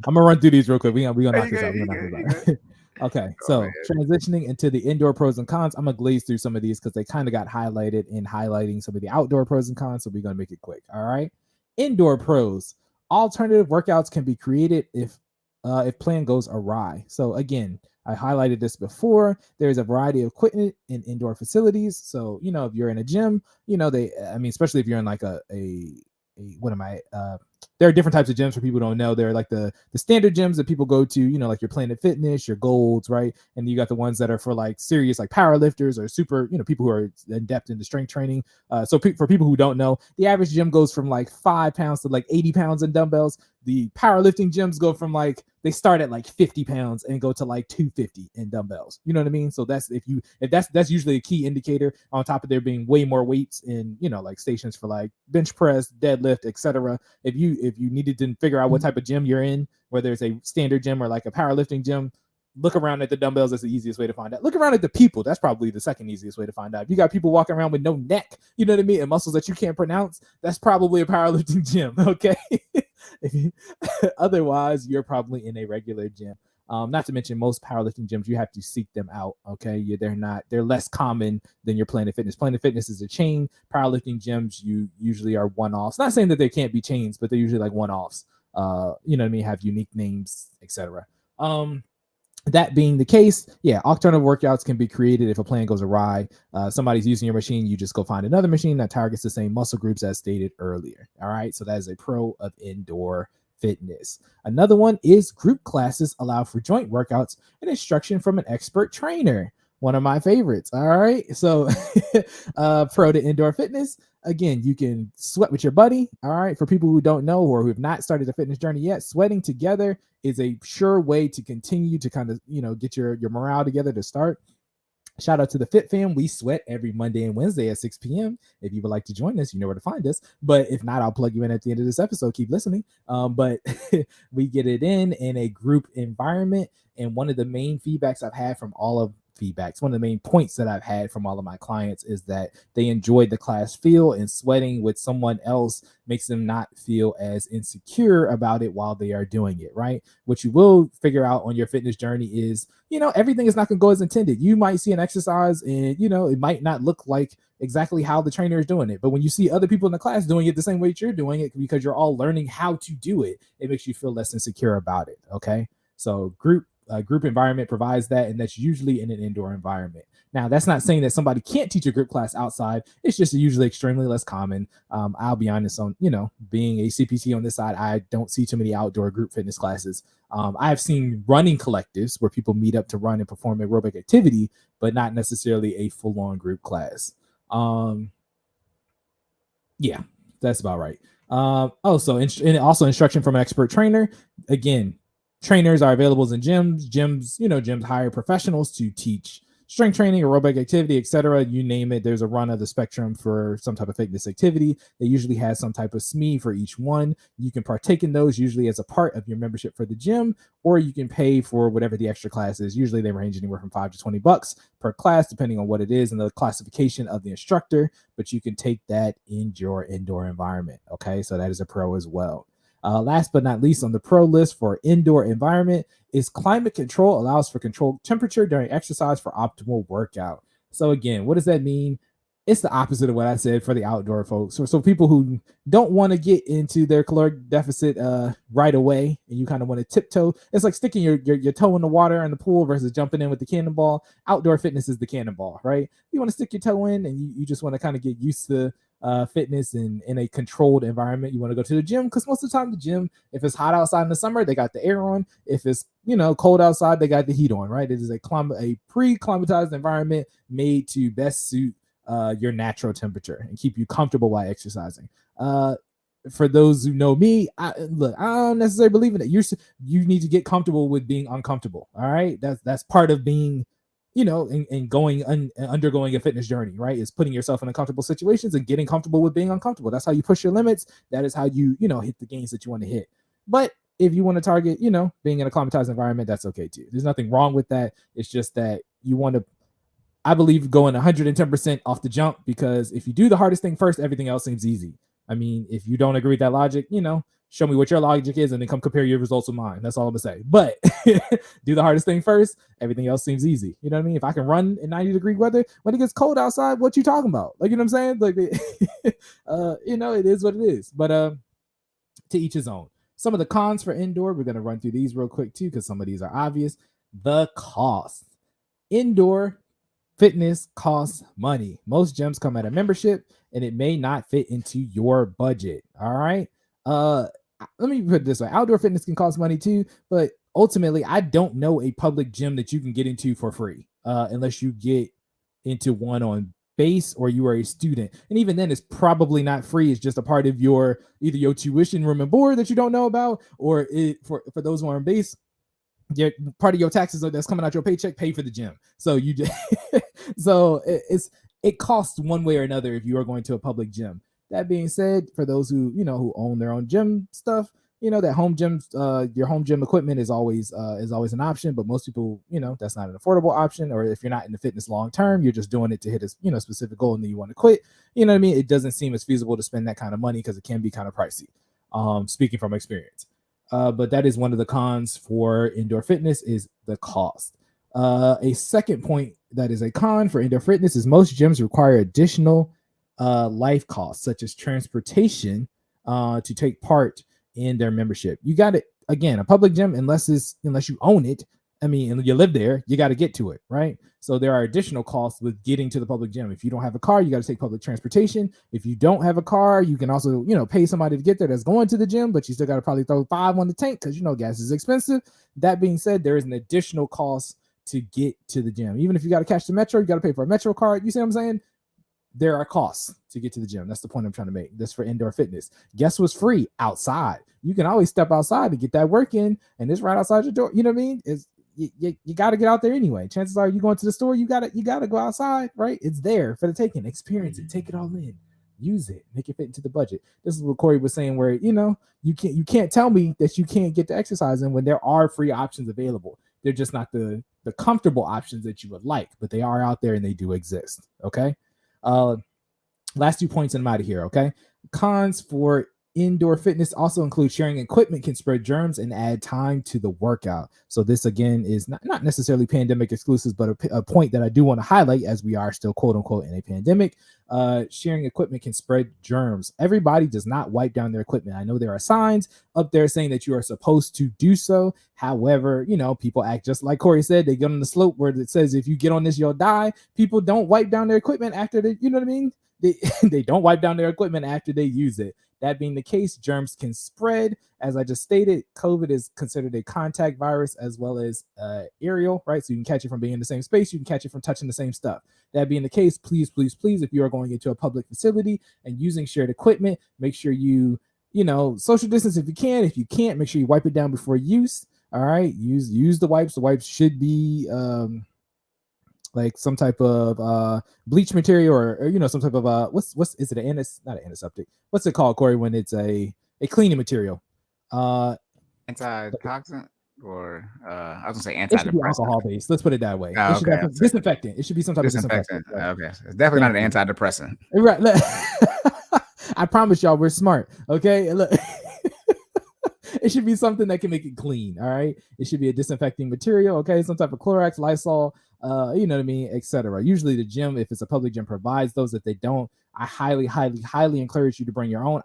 I'm gonna run through these real quick. We gonna knock this out. Okay, so transitioning into the indoor pros and cons, I'm gonna glaze through some of these because they kind of got highlighted in highlighting some of the outdoor pros and cons. So we're gonna make it quick. All right. Indoor pros: alternative workouts can be created if plan goes awry. So again, I highlighted this before. There's a variety of equipment in indoor facilities. So if you're in a gym, especially if you're in like a there are different types of gyms for people who don't know. There are like the standard gyms that people go to, you know, like your Planet Fitness, your Golds, right? And you got the ones that are for like serious like power lifters or super, you know, people who are in depth into strength training. So for people who don't know, the average gym goes from like 5 pounds to like 80 pounds in dumbbells. The powerlifting gyms go from like, they start at like 50 pounds and go to like 250 in dumbbells. You know what I mean? So that's if that's usually a key indicator, on top of there being way more weights in, you know, like stations for like bench press, deadlift, etc. If you needed to figure out what type of gym you're in, whether it's a standard gym or like a powerlifting gym, look around at the dumbbells. That's the easiest way to find out. Look around at the people. That's probably the second easiest way to find out. If you got people walking around with no neck, you know what I mean, and muscles that you can't pronounce, that's probably a powerlifting gym. Okay. Otherwise, you're probably in a regular gym. Not to mention most powerlifting gyms, you have to seek them out. Okay. They're less common than your Planet Fitness. Planet Fitness is a chain. Powerlifting gyms, you usually are one-offs. Not saying that they can't be chains, but they're usually like one-offs. You know what I mean? Have unique names, etc. That being the case, yeah, alternative workouts can be created if a plan goes awry. Somebody's using your machine, you just go find another machine that targets the same muscle groups as stated earlier. All right, so that is a pro of indoor fitness. Another one is group classes allow for joint workouts and instruction from an expert trainer. One of my favorites. All right, so pro to indoor fitness. Again, you can sweat with your buddy. All right, for people who don't know or who have not started a fitness journey yet, sweating together is a sure way to continue to kind of, you know, get your morale together to start. Shout out to the Fit Fam. We sweat every Monday and Wednesday at 6 p.m. If you would like to join us, you know where to find us. But if not, I'll plug you in at the end of this episode. Keep listening. But we get it in a group environment. And one of the main feedbacks I've had from all of one of the main points that I've had from all of my clients is that they enjoyed the class feel, and sweating with someone else makes them not feel as insecure about it while they are doing it, right? What you will figure out on your fitness journey is, you know, everything is not going to go as intended. You might see an exercise and, you know, it might not look like exactly how the trainer is doing it. But when you see other people in the class doing it the same way that you're doing it, because you're all learning how to do it, it makes you feel less insecure about it. Okay. So group environment provides that, and that's usually in an indoor environment. Now, that's not saying that somebody can't teach a group class outside. It's just usually extremely less common. I'll be honest, on, you know, being a CPT on this side, I don't see too many outdoor group fitness classes. I've seen running collectives where people meet up to run and perform aerobic activity, but not necessarily a full-on group class. Yeah, that's about right. Also instruction from an expert trainer. Again, trainers are available in gyms. Gyms hire professionals to teach strength training, aerobic activity, etc. You name it. There's a run of the spectrum for some type of fitness activity. They usually have some type of SME for each one. You can partake in those usually as a part of your membership for the gym, or you can pay for whatever the extra class is. Usually they range anywhere from $5 to $20 per class, depending on what it is and the classification of the instructor. But you can take that in your indoor environment. Okay, so that is a pro as well. Last but not least on the pro list for indoor environment is climate control allows for controlled temperature during exercise for optimal workout. So again, what does that mean? It's the opposite of what I said for the outdoor folks. So people who don't want to get into their caloric deficit right away, and you kind of want to tiptoe. It's like sticking your toe in the water in the pool versus jumping in with the cannonball. Outdoor fitness is the cannonball, right? You want to stick your toe in, and you just want to kind of get used to fitness in a controlled environment. You want to go to the gym because most of the time the gym, if it's hot outside in the summer, they got the air on. If it's cold outside, they got the heat on, right? It is a pre-climatized environment made to best suit your natural temperature and keep you comfortable while exercising. For those who know me, I don't necessarily believe in it. You need to get comfortable with being uncomfortable. All right, that's part of being, and undergoing a fitness journey, right? Is putting yourself in uncomfortable situations and getting comfortable with being uncomfortable. That's how you push your limits. That is how you hit the gains that you want to hit. But if you want to target, being in a climatized environment, that's okay too. There's nothing wrong with that. It's just that you want to, I believe, going 110% off the jump, because if you do the hardest thing first, everything else seems easy. I mean, if you don't agree with that logic, show me what your logic is and then come compare your results with mine. That's all I'm gonna say. But do the hardest thing first, everything else seems easy. You know what I mean? If I can run in 90-degree weather when it gets cold outside, what you talking about? Like, you know what I'm saying? Like, it is what it is. But to each his own. Some of the cons for indoor, we're gonna run through these real quick too, because some of these are obvious. The cost. Indoor fitness costs money. Most gyms come at a membership, and it may not fit into your budget. All right. Let me put it this way: outdoor fitness can cost money too, but ultimately, I don't know a public gym that you can get into for free, unless you get into one on base or you are a student. And even then, it's probably not free. It's just a part of your either your tuition, room and board that you don't know about, or for those who are on base, part of your taxes that's coming out your paycheck pay for the gym. So you just it costs one way or another if you are going to a public gym. That being said, for those who who own their own gym stuff, that home gym, your home gym equipment is always an option. But most people, that's not an affordable option. Or if you're not in the fitness long term, you're just doing it to hit a specific goal and then you want to quit. You know what I mean? It doesn't seem as feasible to spend that kind of money because it can be kind of pricey. Speaking from experience. But that is one of the cons for indoor fitness is the cost. A second point that is a con for indoor fitness is most gyms require additional life costs, such as transportation, to take part in their membership. You got it again, a public gym, unless you own it. I mean, and you live there, you got to get to it, right? So there are additional costs with getting to the public gym. If you don't have a car, you got to take public transportation. If you don't have a car, you can also, pay somebody to get there that's going to the gym, but you still got to probably throw $5 on the tank because gas is expensive. That being said, there is an additional cost to get to the gym. Even if you got to catch the metro, you got to pay for a metro card. You see what I'm saying? There are costs to get to the gym. That's the point I'm trying to make. This for indoor fitness. Guess what's free? Outside. You can always step outside to get that work in, and it's right outside your door. You know what I mean? You got to get out there anyway. Chances are you going to the store, you got to go outside, right? It's there for the taking. Experience it. Take it all in. Use it. Make it fit into the budget. This is what Cory was saying, where you can't tell me that you can't get to exercise in when there are free options available. They're just not the comfortable options that you would like, but they are out there and they do exist. Okay. Last 2 points and I'm out of here. Okay. Cons for indoor fitness also include sharing equipment can spread germs and add time to the workout. So this again is not necessarily pandemic exclusives, but a point that I do want to highlight as we are still quote unquote in a pandemic. Sharing equipment can spread germs. Everybody does not wipe down their equipment. I know there are signs up there saying that you are supposed to do so. However, people act just like Cory said. They get on the slope where it says if you get on this, you'll die. People don't wipe down their equipment after they, you know what I mean? They don't wipe down their equipment after they use it. That being the case, germs can spread. As I just stated, COVID is considered a contact virus as well as aerial, right? So you can catch it from being in the same space. You can catch it from touching the same stuff. That being the case, please, if you are going into a public facility and using shared equipment, make sure you social distance if you can. If you can't, make sure you wipe it down before use. All right, use the wipes. The wipes should be like some type of bleach material or some type of what's is it not an antiseptic? What's it called, Cory, when it's a cleaning material? Antitoxin or I was gonna say It should be antidepressant. alcohol based. Let's put it that way. Oh, It should okay. disinfectant. It should be some type of disinfectant. Right? Okay, it's definitely not an antidepressant. Right. I promise y'all, we're smart. Okay. Look. It should be something that can make it clean. All right. It should be a disinfecting material. Okay. Some type of Clorox, Lysol, you know what I mean, etc. Usually the gym, if it's a public gym, provides those. If they don't, I highly, highly, highly encourage you to bring your own.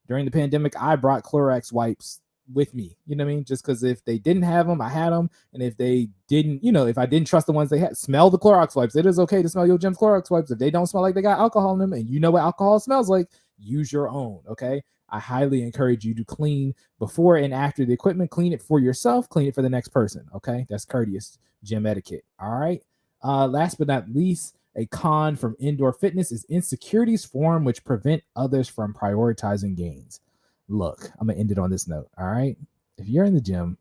During the pandemic, I brought Clorox wipes with me. You know what I mean? Just because if they didn't have them, I had them. And if they didn't, if I didn't trust the ones they had, smell the Clorox wipes. It is okay to smell your gym's Clorox wipes. If they don't smell like they got alcohol in them and you know what alcohol smells like, use your own. Okay. I highly encourage you to clean before and after the equipment. Clean it for yourself. Clean it for the next person. Okay. That's courteous gym etiquette. All right. Last but not least, a con from indoor fitness is insecurities form which prevent others from prioritizing gains. Look, I'm going to end it on this note. All right. If you're in the gym,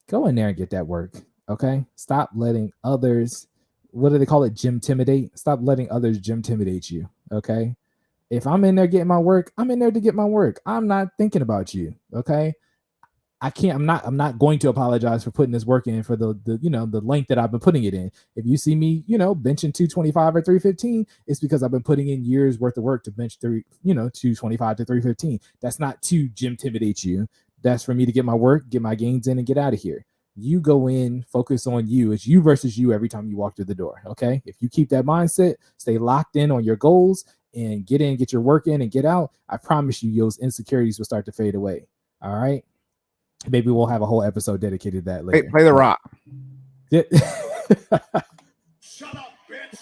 go in there and get that work. Okay. Stop letting others, what do they call it? Gym-timidate. Stop letting others gym-timidate you. Okay. If I'm in there getting my work, I'm in there to get my work. I'm not thinking about you. Okay. I'm not going to apologize for putting this work in for the length that I've been putting it in. If you see me, benching 225 or 315, it's because I've been putting in years worth of work to bench 225 to 315. That's not to gym-timidate you. That's for me to get my work, get my gains in and get out of here. You go in, focus on you. It's you versus you every time you walk through the door. Okay. If you keep that mindset, stay locked in on your goals and get in, get your work in and get out, I promise you, those insecurities will start to fade away. All right. Maybe we'll have a whole episode dedicated to that later. Play the rock. Shut up, bitch.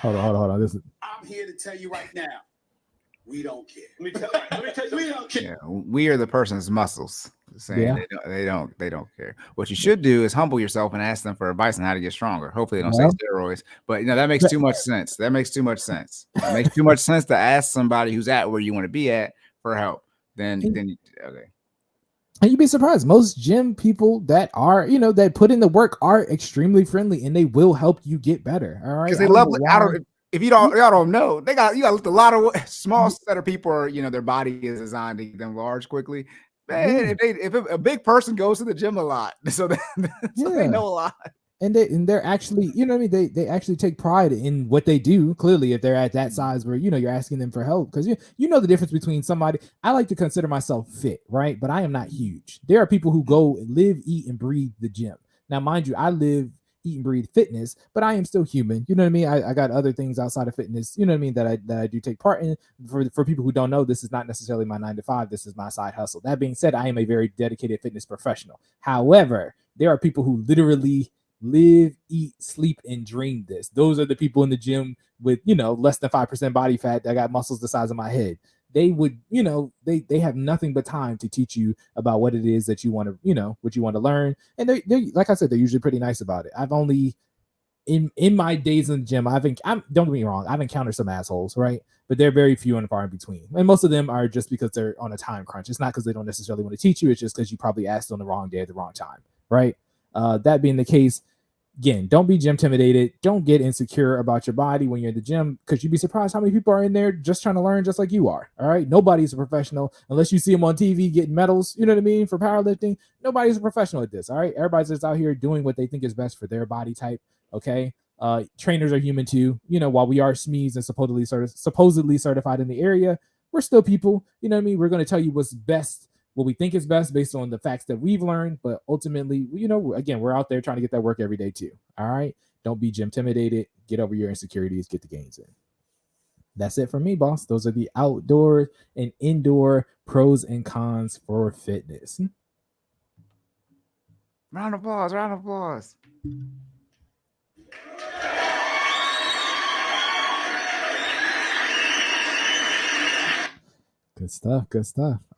Hold on. I'm here to tell you right now, we don't care. Let me tell you, we don't care. Yeah, we are the person's muscles. Saying Yeah. they don't care. What you should do is humble yourself and ask them for advice on how to get stronger. Hopefully they don't Well, say steroids, but that makes too much sense. It makes too much sense to ask somebody who's at where you want to be at for help. Then okay. And you'd be surprised. Most gym people that are, that put in the work are extremely friendly and they will help you get better. All right. Because they love. If y'all don't know, you got a lot of small set of people are, their body is designed to get them large quickly. Man, if a big person goes to the gym a lot, so they know a lot. And they're actually, they actually take pride in what they do. Clearly, if they're at that size where, you're asking them for help, because you know the difference between somebody. I like to consider myself fit, right? But I am not huge. There are people who go live, eat, and breathe the gym. Now, mind you, I live, eat, and breathe fitness, but I am still human. You know what I mean? I got other things outside of fitness, you know what I mean, that I do take part in. For people who don't know, this is not necessarily my 9 to 5. This is my side hustle. That being said, I am a very dedicated fitness professional. However, there are people who literally live, eat, sleep, and dream this. Those are the people in the gym with, less than 5% body fat that got muscles the size of my head. They would, they have nothing but time to teach you about what it is that you want to, what you want to learn. And they like I said, they're usually pretty nice about it. I've only in my days in the gym, don't get me wrong, I've encountered some assholes, right? But they're very few and far in between. And most of them are just because they're on a time crunch. It's not because they don't necessarily want to teach you. It's just because you probably asked on the wrong day at the wrong time, right? That being the case, again, don't be gym intimidated. Don't get insecure about your body when you're in the gym, because you'd be surprised how many people are in there just trying to learn just like you are. All right. Nobody's a professional unless you see them on TV getting medals, you know what I mean, for powerlifting. Nobody's a professional at this. All right. Everybody's just out here doing what they think is best for their body type. Okay. Trainers are human too. While we are SMEs and supposedly certified in the area, we're still people. You know what I mean? We're going to tell you what's best, what we think is best based on the facts that we've learned. But ultimately, again, we're out there trying to get that work every day too. All right. Don't be gym intimidated. Get over your insecurities. Get the gains in. That's it for me, boss. Those are the outdoor and indoor pros and cons for fitness. Round of applause. Good stuff.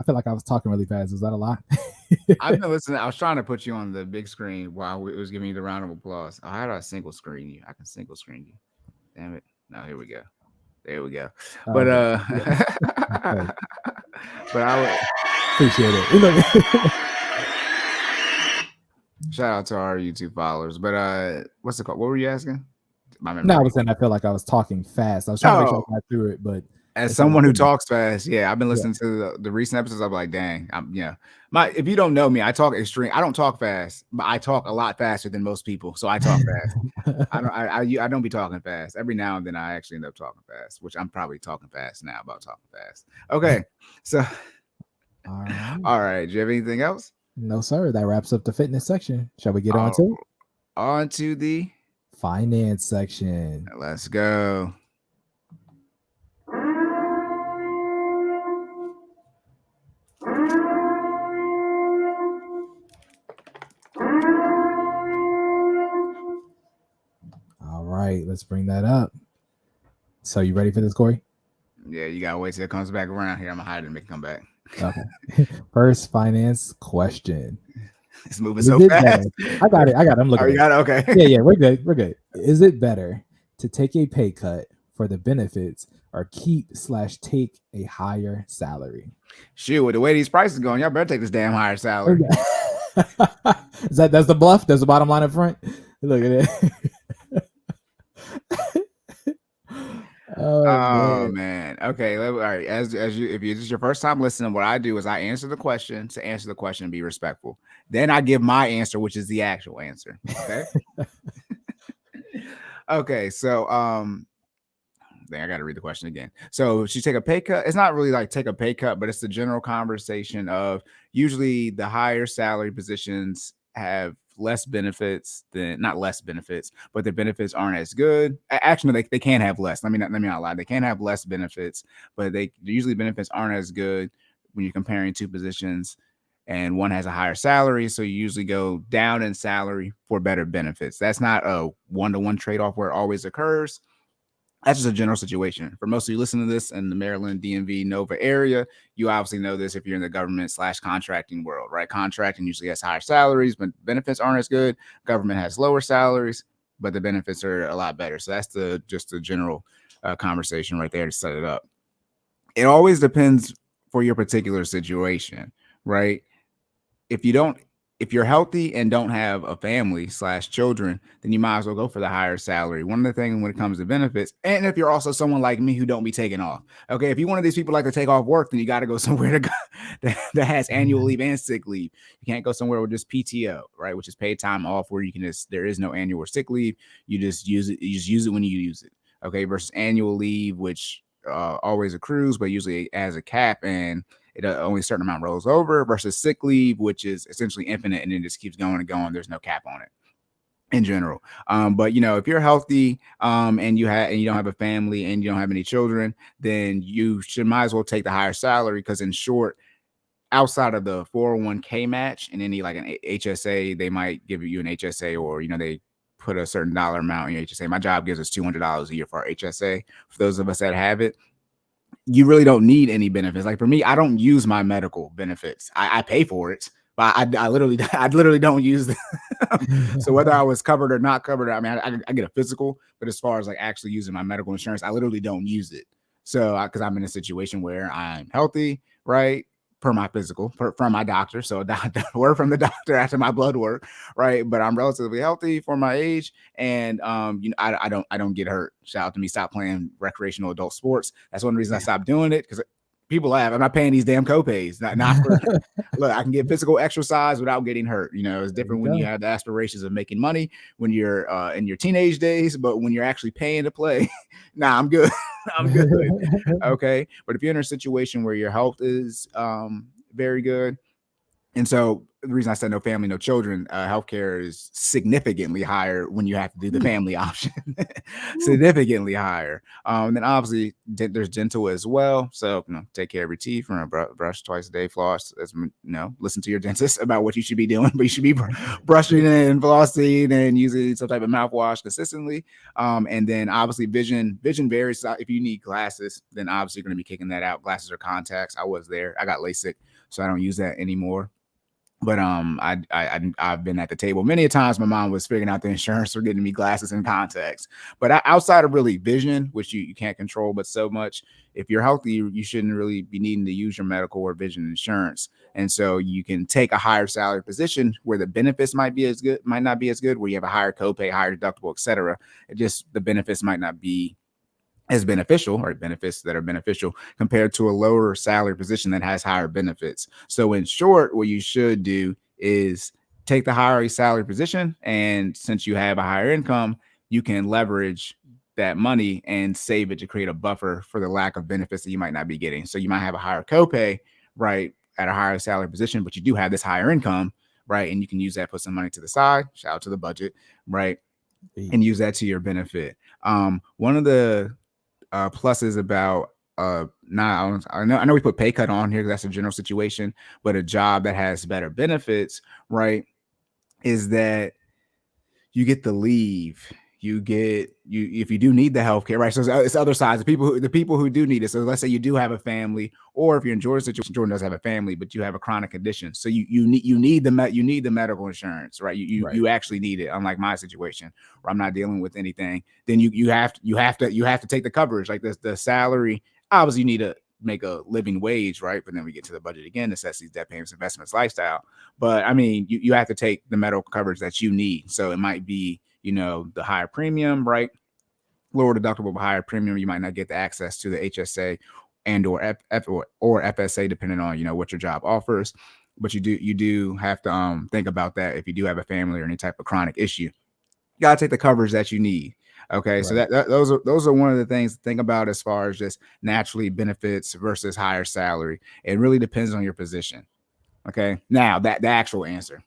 I feel like I was talking really fast. Was that a lot? I've been listening. I was trying to put you on the big screen while it was giving you the round of applause. How do I single screen you? I can single screen you. Damn it. No, here we go. There we go. But but I would appreciate it. Shout out to our YouTube followers. But what's it called? What were you asking? No, I was saying I feel like I was talking fast. I was trying to make sure I got through it, but as someone who talks fast, I've been listening to the recent episodes. I'm like, dang, if you don't know me, I talk extreme. I don't talk fast, but I talk a lot faster than most people. So I talk fast. I don't be talking fast. Every now and then I actually end up talking fast, which I'm probably talking fast now about talking fast. Okay, so all right. Do you have anything else? No, sir. That wraps up the fitness section. Shall we get on to the finance section? Let's go. All right, let's bring that up. So you ready for this, Cory? Yeah, you gotta wait till it comes back around here. I'm gonna hide it and make it come back. Okay. First finance question. It's moving so fast. I got it. I'm looking. Oh, you got it? Okay. Yeah, we're good. Is it better to take a pay cut for the benefits or keep/take a higher salary? Shoot, with the way these prices going, y'all better take this damn higher salary. That's the bluff? That's the bottom line up front? Look at it. Oh man. Okay. All right. As you, if this is your first time listening, what I do is I answer the question. To answer the question, be respectful. Then I give my answer, which is the actual answer. Okay. Okay. So I got to read the question again. So she take a pay cut. It's not really like take a pay cut, but it's the general conversation of usually the higher salary positions have less benefits than not less benefits, but the benefits aren't as good. Actually, they can have less. Let me not lie. They can have less benefits, but they usually benefits aren't as good when you're comparing two positions. and one has a higher salary. So you usually go down in salary for better benefits. That's not a one-to-one trade-off where it always occurs. That's just a general situation. For most of you listening to this in the Maryland, DMV, Nova area, you obviously know this if you're in the government / contracting world, right? Contracting usually has higher salaries, but benefits aren't as good. Government has lower salaries, but the benefits are a lot better. So that's just the general conversation right there to set it up. It always depends for your particular situation, right? If you're healthy and don't have a family / children, then you might as well go for the higher salary. One of the things when it comes to benefits, and if you're also someone like me who don't be taking off, okay, if you're one of these people like to take off work, then you got to go somewhere to go that has annual leave and sick leave. You can't go somewhere with just PTO, right, which is paid time off, where you can there is no annual or sick leave. You just use it. You just use it when you use it, okay, versus annual leave, which always accrues, but usually has a cap, and it only a certain amount rolls over, versus sick leave, which is essentially infinite and it just keeps going and going. There's no cap on it in general. But if you're healthy and you don't have a family and you don't have any children, then you might as well take the higher salary, because in short, outside of the 401k match and any like an HSA, they might give you an HSA, or they put a certain dollar amount in your HSA. My job gives us $200 a year for our HSA. For those of us that have it, you really don't need any benefits. Like for me, I don't use my medical benefits. I pay for it, but I literally don't use them. So whether I was covered or not covered, I mean, I get a physical, but as far as like actually using my medical insurance, I literally don't use it. So because I'm in a situation where I'm healthy, right? Per my physical, from my doctor. So word from the doctor after my blood work, right? But I'm relatively healthy for my age, and I don't get hurt. Shout out to me. Stop playing recreational adult sports. That's one reason I stopped doing it, because people laugh. I'm not paying these damn copays. Not for look, I can get physical exercise without getting hurt. It's different when you have the aspirations of making money when you're in your teenage days, but when you're actually paying to play, nah, I'm good. I'm good. Okay. But if you're in a situation where your health is very good, and so the reason I said no family, no children, healthcare is significantly higher when you have to do the family option, significantly higher. Then obviously there's dental as well. So take care of your teeth, brush twice a day, floss. Listen to your dentist about what you should be doing, but you should be brushing and flossing and using some type of mouthwash consistently. And then obviously vision varies. If you need glasses, then obviously you're going to be kicking that out. Glasses or contacts. I was there. I got LASIK, so I don't use that anymore. But I've been at the table many a times. My mom was figuring out the insurance for getting me glasses and contacts. But outside of really vision, which you can't control, but so much, if you're healthy, you shouldn't really be needing to use your medical or vision insurance. And so you can take a higher salary position where the benefits might not be as good, where you have a higher copay, higher deductible, etc. The benefits might not be as beneficial, or benefits that are beneficial compared to a lower salary position that has higher benefits. So in short, what you should do is take the higher salary position, and since you have a higher income, you can leverage that money and save it to create a buffer for the lack of benefits that you might not be getting. So you might have a higher copay, right, at a higher salary position, but you do have this higher income, right, and you can use that, put some money to the side, shout out to the budget, right, and use that to your benefit. One of the pluses about I know we put pay cut on here because that's a general situation, but a job that has better benefits, right, is that you get the leave. If you do need the healthcare, right? So it's other sides. The people who do need it. So let's say you do have a family, or if you're in Jordan's situation, Jordan does have a family, but you have a chronic condition. So you need the medical insurance, right? You actually need it. Unlike my situation where I'm not dealing with anything, then you have to take the coverage. Like the salary, obviously you need to make a living wage, right? But then we get to the budget again, necessities, debt payments, investments, lifestyle. But I mean, you have to take the medical coverage that you need. So it might be the higher premium, right? Lower deductible, but higher premium. You might not get the access to the HSA and or FSA, depending on what your job offers. But you do have to think about that if you do have a family or any type of chronic issue. You gotta take the coverage that you need. Okay, right. So those are one of the things to think about as far as just naturally benefits versus higher salary. It really depends on your position. Okay, now the actual answer.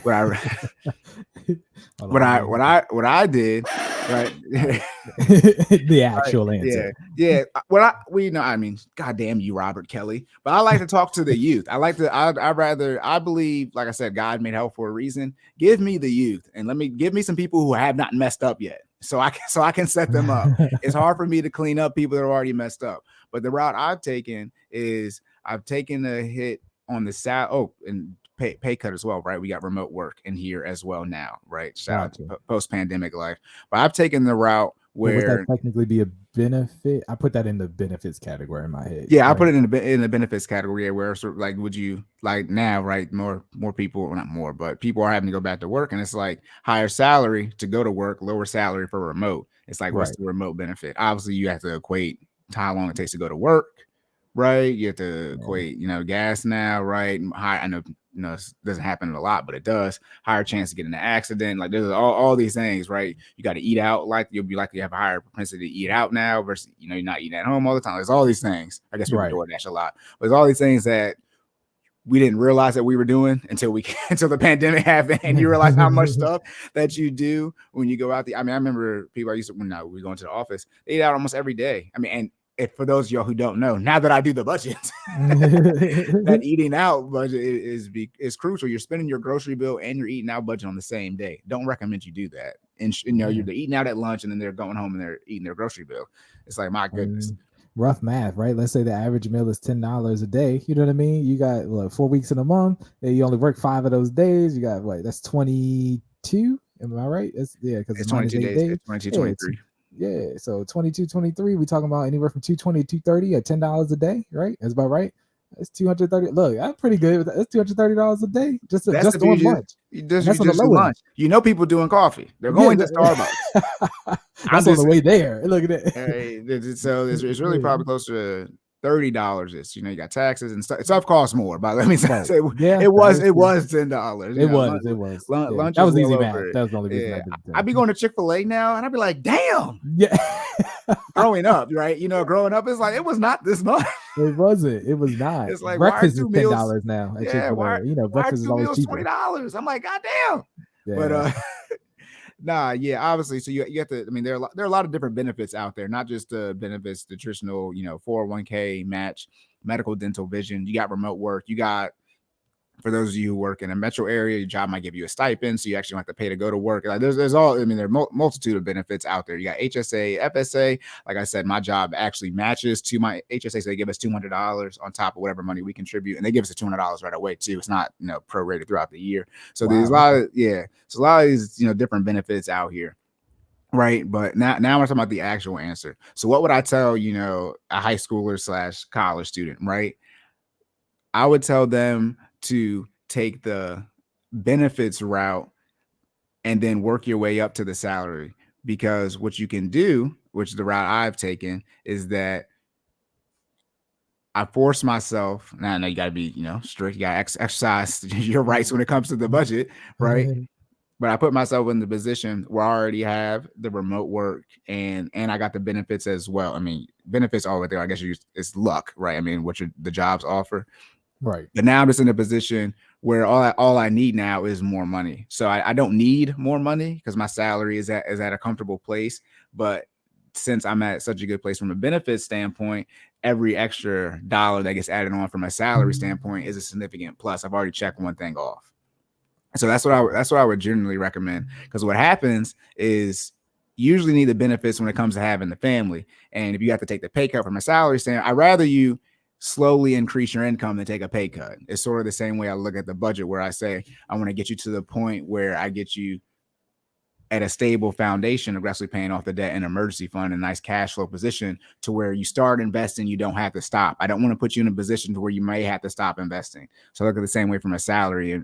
what I what I did, right? The actual answer. Yeah. I mean, goddamn you, Robert Kelly. But I like to talk to the youth. I believe, like I said, God made hell for a reason. Give me the youth and give me some people who have not messed up yet. So I can set them up. It's hard for me to clean up people that are already messed up. But the route I've taken is I've taken a hit on the and pay cut as well, right? We got remote work in here as well now, right? Shout out to post-pandemic life. But I've taken the route where would that technically be a benefit? I put that in the benefits category in my head. Yeah, right? I put it in the benefits category where sort of like, would you like now, right? More people, well, not more, but people are having to go back to work, and it's like higher salary to go to work, lower salary for remote. It's like, what's the remote benefit? Obviously, you have to equate how long it takes to go to work, right? You have to equate, gas now, right? I know, it doesn't happen a lot, but it does. Higher chance to get in an accident. Like there's all these things, right? You got to eat out. Like you'll be likely to have a higher propensity to eat out now versus, you're not eating at home all the time. There's all these things. I guess people DoorDash a lot, but there's all these things that we didn't realize that we were doing until the pandemic happened, and you realize how much stuff that you do when you go out. I remember people I used to, when we go into the office, they eat out almost every day. And for those of y'all who don't know, now that I do the budget, that eating out budget is crucial. You're spending your grocery bill and your eating out budget on the same day. Don't recommend you do that. And you're eating out at lunch, and then they're going home and they're eating their grocery bill. It's like, my goodness. Rough math, right? Let's say the average meal is $10 a day. You know what I mean? You got 4 weeks in a month, and you only work 5 of those days. You got that's 22. Am I right? Because it's 22 days. 22, 23. Yeah, so 22, 23, we talking about anywhere from 220 to 230 at $10 a day, right? That's about right. That's 230. Look, I'm pretty good. That's $230 a day just on lunch. That's on the low lunch. People doing coffee. They're going to Starbucks. That's on the way there. Look at that. So it's really probably close to $30. It's you got taxes and stuff costs more. But let me say, it was $10. It was. Lunch that was easy math. That was the only reason. I'd be going to Chick-fil-A now, and I'd be like, damn. Yeah. Growing up, right? Growing up, it's like it was not this much. It wasn't. It was not. It's like breakfast is $10 now. Breakfast is always cheaper. $20. I'm like, goddamn. Yeah. But obviously. So you have to. There are a lot of different benefits out there, not just the benefits, the traditional, 401k match, medical, dental, vision. You got remote work. You got, for those of you who work in a metro area, your job might give you a stipend, so you actually don't have to pay to go to work. Like there are multitude of benefits out there. You got HSA, FSA. Like I said, my job actually matches to my HSA, so they give us $200 on top of whatever money we contribute, and they give us the $200 right away too. It's not prorated throughout the year. So there's a lot of these different benefits out here. Right. But now we're talking about the actual answer. So what would I tell, a high schooler / college student, right? I would tell them to take the benefits route and then work your way up to the salary, because what you can do, which is the route I've taken, is that I force myself. Now I know you got to be, strict. You got to exercise your rights when it comes to the budget, right? But I put myself in the position where I already have the remote work and I got the benefits as well. Benefits all right there. I guess it's luck, right? What the jobs offer. Right. But now I'm just in a position where all I need now is more money. So I don't need more money because my salary is at a comfortable place. But since I'm at such a good place from a benefits standpoint, every extra dollar that gets added on from a salary standpoint is a significant plus. I've already checked one thing off. So that's what I would generally recommend, because what happens is you usually need the benefits when it comes to having the family. And if you have to take the pay cut from a salary standpoint, I'd rather you slowly increase your income than take a pay cut. It's sort of the same way I look at the budget, where I say I want to get you to the point where I get you at a stable foundation, aggressively paying off the debt and emergency fund, a nice cash flow position to where you start investing, you don't have to stop. I don't want to put you in a position to where you may have to stop investing. So I look at the same way from a salary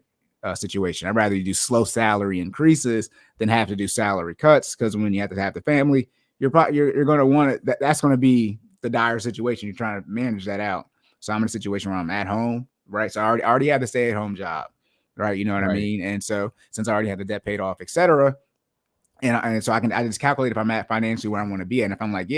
situation. I'd rather you do slow salary increases than have to do salary cuts, because when you have to have the family, you're going to want it. That's going to be the dire situation. You're trying to manage that out. So I'm in a situation where I'm at home, right? So I already have the stay-at-home job, right? You know what I mean? And so since I already have the debt paid off, etc., and so I just calculate if I'm at financially where I want to be at. And if I'm like,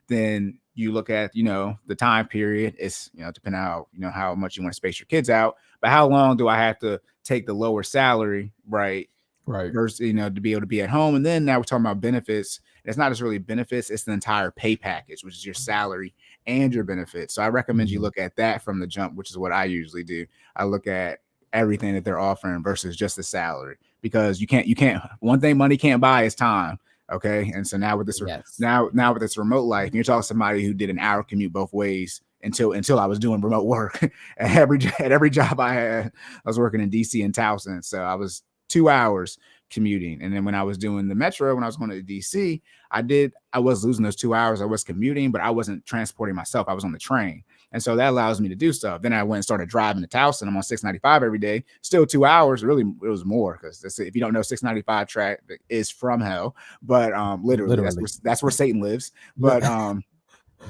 then you look at, the time period. It's, depending on how much you want to space your kids out. But how long do I have to take the lower salary, right? Right. Versus, to be able to be at home. And then now we're talking about benefits. It's not just really benefits, it's the entire pay package, which is your salary and your benefits. So I recommend you look at that from the jump, which is what I usually do. I look at everything that they're offering versus just the salary, because you can't one thing money can't buy is time. Okay. And so now with this now with this remote life, and you're talking to somebody who did an hour commute both ways until I was doing remote work. At every job I had, I was working in DC and Towson. So I was 2 hours commuting. And then when I was doing the metro, when I was going to DC, I was losing those 2 hours. I was commuting, but I wasn't transporting myself. I was on the train. And so that allows me to do stuff. Then I went and started driving to Towson. I'm on 695 every day, still 2 hours. Really, it was more, because if you don't know, 695 track is from hell, but literally. That's where Satan lives. But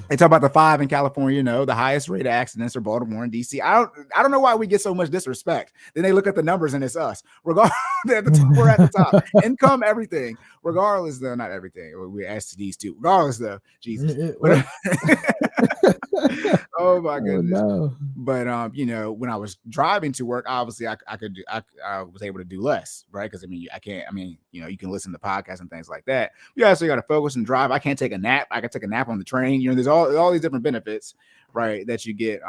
they talk about the 5 in California, the highest rate of accidents are Baltimore and DC. I don't know why we get so much disrespect. Then they look at the numbers and it's us. Regardless, we're at the top. Income, everything. Regardless, though, not everything. We're STDs too. Regardless, though, Jesus. Oh my goodness. Oh, no. But when I was driving to work, obviously I was able to do less, right? Because you can listen to podcasts and things like that. You also got to focus and drive. I can't take a nap. I can take a nap on the train. There's all these different benefits, right, that you get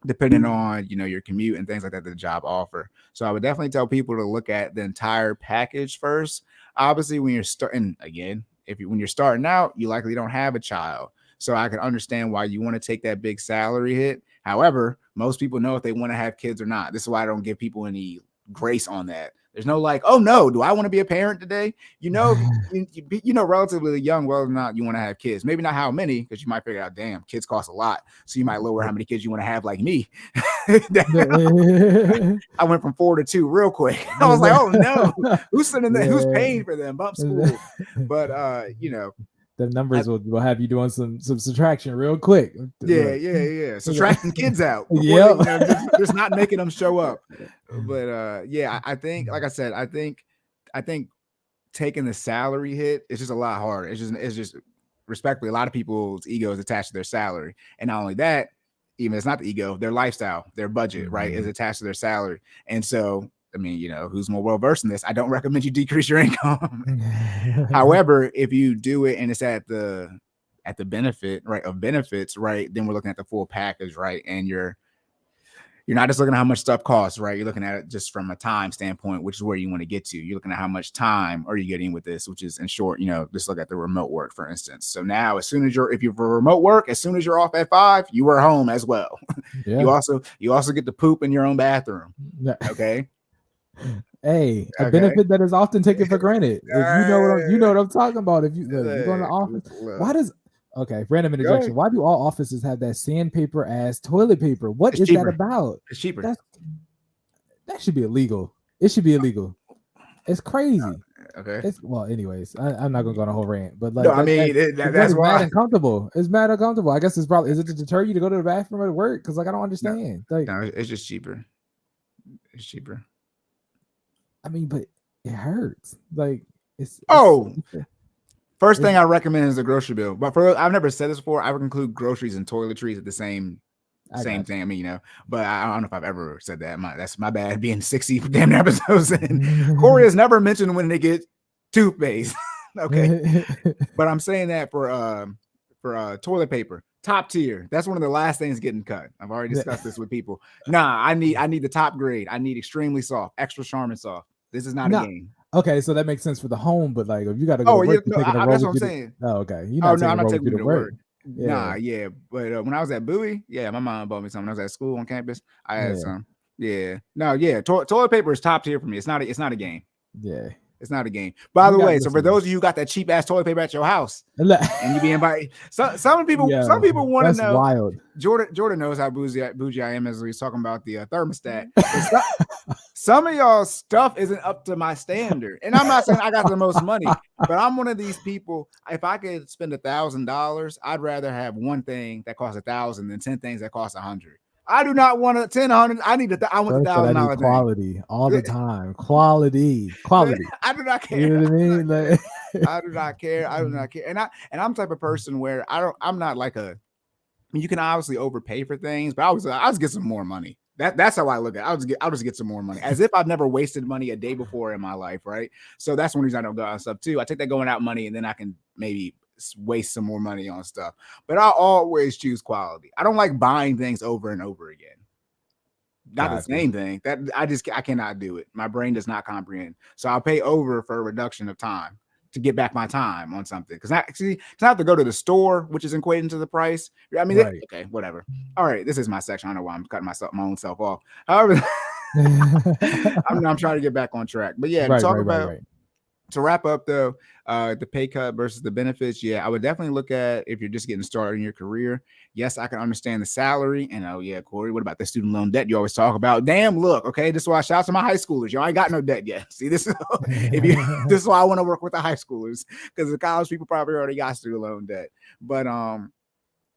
depending on your commute and things like that the job offer. So I would definitely tell people to look at the entire package first. Obviously, when you're starting, again, when you're starting out, you likely don't have a child. So I can understand why you want to take that big salary hit. However, most people know if they want to have kids or not. This is why I don't give people any grace on that. There's no like, oh no, do I want to be a parent today? Relatively young, whether or not you want to have kids. Maybe not how many, because you might figure out, damn, kids cost a lot. So you might lower how many kids you want to have, like me. I went from 4 to 2 real quick. I was like, oh no, who's sending that? Who's paying for them? Bump school. But the numbers will have you doing some subtraction real quick. Yeah. Subtracting kids out. Just not making them show up. But I think, like I said, I think taking the salary hit is just a lot harder. It's just respectfully, a lot of people's ego is attached to their salary. And not only that, even it's not the ego, their lifestyle, their budget, right, is attached to their salary. And so who's more well-versed in this? I don't recommend you decrease your income. However, if you do it and it's at the benefit, right, of benefits, right, then we're looking at the full package, right? And you're not just looking at how much stuff costs, right? You're looking at it just from a time standpoint, which is where you want to get to. You're looking at how much time are you getting with this, which is, in short, just look at the remote work, for instance. So now, if you're for remote work, as soon as you're off at 5, you are home as well. Yeah. You also get to poop in your own bathroom. Okay. Hey, a benefit that is often taken for granted. If you know what I'm talking about. If you go to the office, random interjection. Why do all offices have that sandpaper ass toilet paper? What is that about? It's cheaper. That should be illegal. It should be illegal. It's crazy. Okay. Anyways, I'm not gonna go on a whole rant, but like, that's why mad uncomfortable. It's mad uncomfortable. I guess is it to deter you to go to the bathroom at work? Because I don't understand. No, it's just cheaper. It's cheaper. But it hurts. Like first thing I recommend is a grocery bill. But I've never said this before. I would include groceries and toiletries at the same thing. But I don't know if I've ever said that. That's my bad. Being 60 damn near episodes in. Cory has never mentioned when they get toothpaste. Okay, but I'm saying that for toilet paper. Top tier. That's one of the last things getting cut. I've already discussed this with people. I need the top grade. I need extremely soft, extra Charmin soft. This is not a game. Okay, so that makes sense for the home, but like if you got to go to work, that's what I'm saying. Okay. I'm not taking you to work. Yeah. But when I was at Bowie, my mom bought me some. When I was at school on campus, I had some. Yeah. No, yeah. Toilet paper is top tier for me. It's not a game. Yeah. It's not a game. By the way, so for those of you who got that cheap ass toilet paper at your house and you be invited, some people want to know. Wild. Jordan knows how bougie I am as he's talking about the thermostat. Some of y'all stuff isn't up to my standard. And I'm not saying I got the most money, but I'm one of these people. If I could spend $1,000, I'd rather have one thing that costs $1,000 than 10 things that cost $100. I do not want a 10-100. I need I want $1,000 quality all the time. Quality. I do not care. You know what I mean? Like, I do not care. I do not care. And I'm the type of person where I'm not like a. I mean, you can obviously overpay for things, but I'll just get some more money. That's how I look at it. I'll just get some more money, as if I've never wasted money a day before in my life, right? So that's one reason I don't go out on stuff too. I take that going out money, and then I can maybe waste some more money on stuff. But I'll always choose quality. I don't like buying things over and over again. Not the same thing. That I cannot do it. My brain does not comprehend. So I'll pay over for a reduction of time to get back my time on something. Because I have to go to the store, which is equating to the price. I mean, Right. okay, whatever. All right, this is my section. I don't know why I'm cutting my own self off. However, I'm trying to get back on track. But yeah, to wrap up though, the pay cut versus the benefits. Yeah, I would definitely look at if you're just getting started in your career. Yes, I can understand the salary. And oh yeah, Cory, what about the student loan debt you always talk about? Damn, look, okay, this is why I shout out to my high schoolers. Y'all ain't got no debt yet. See, this is this is why I want to work with the high schoolers, because the college people probably already got student loan debt. But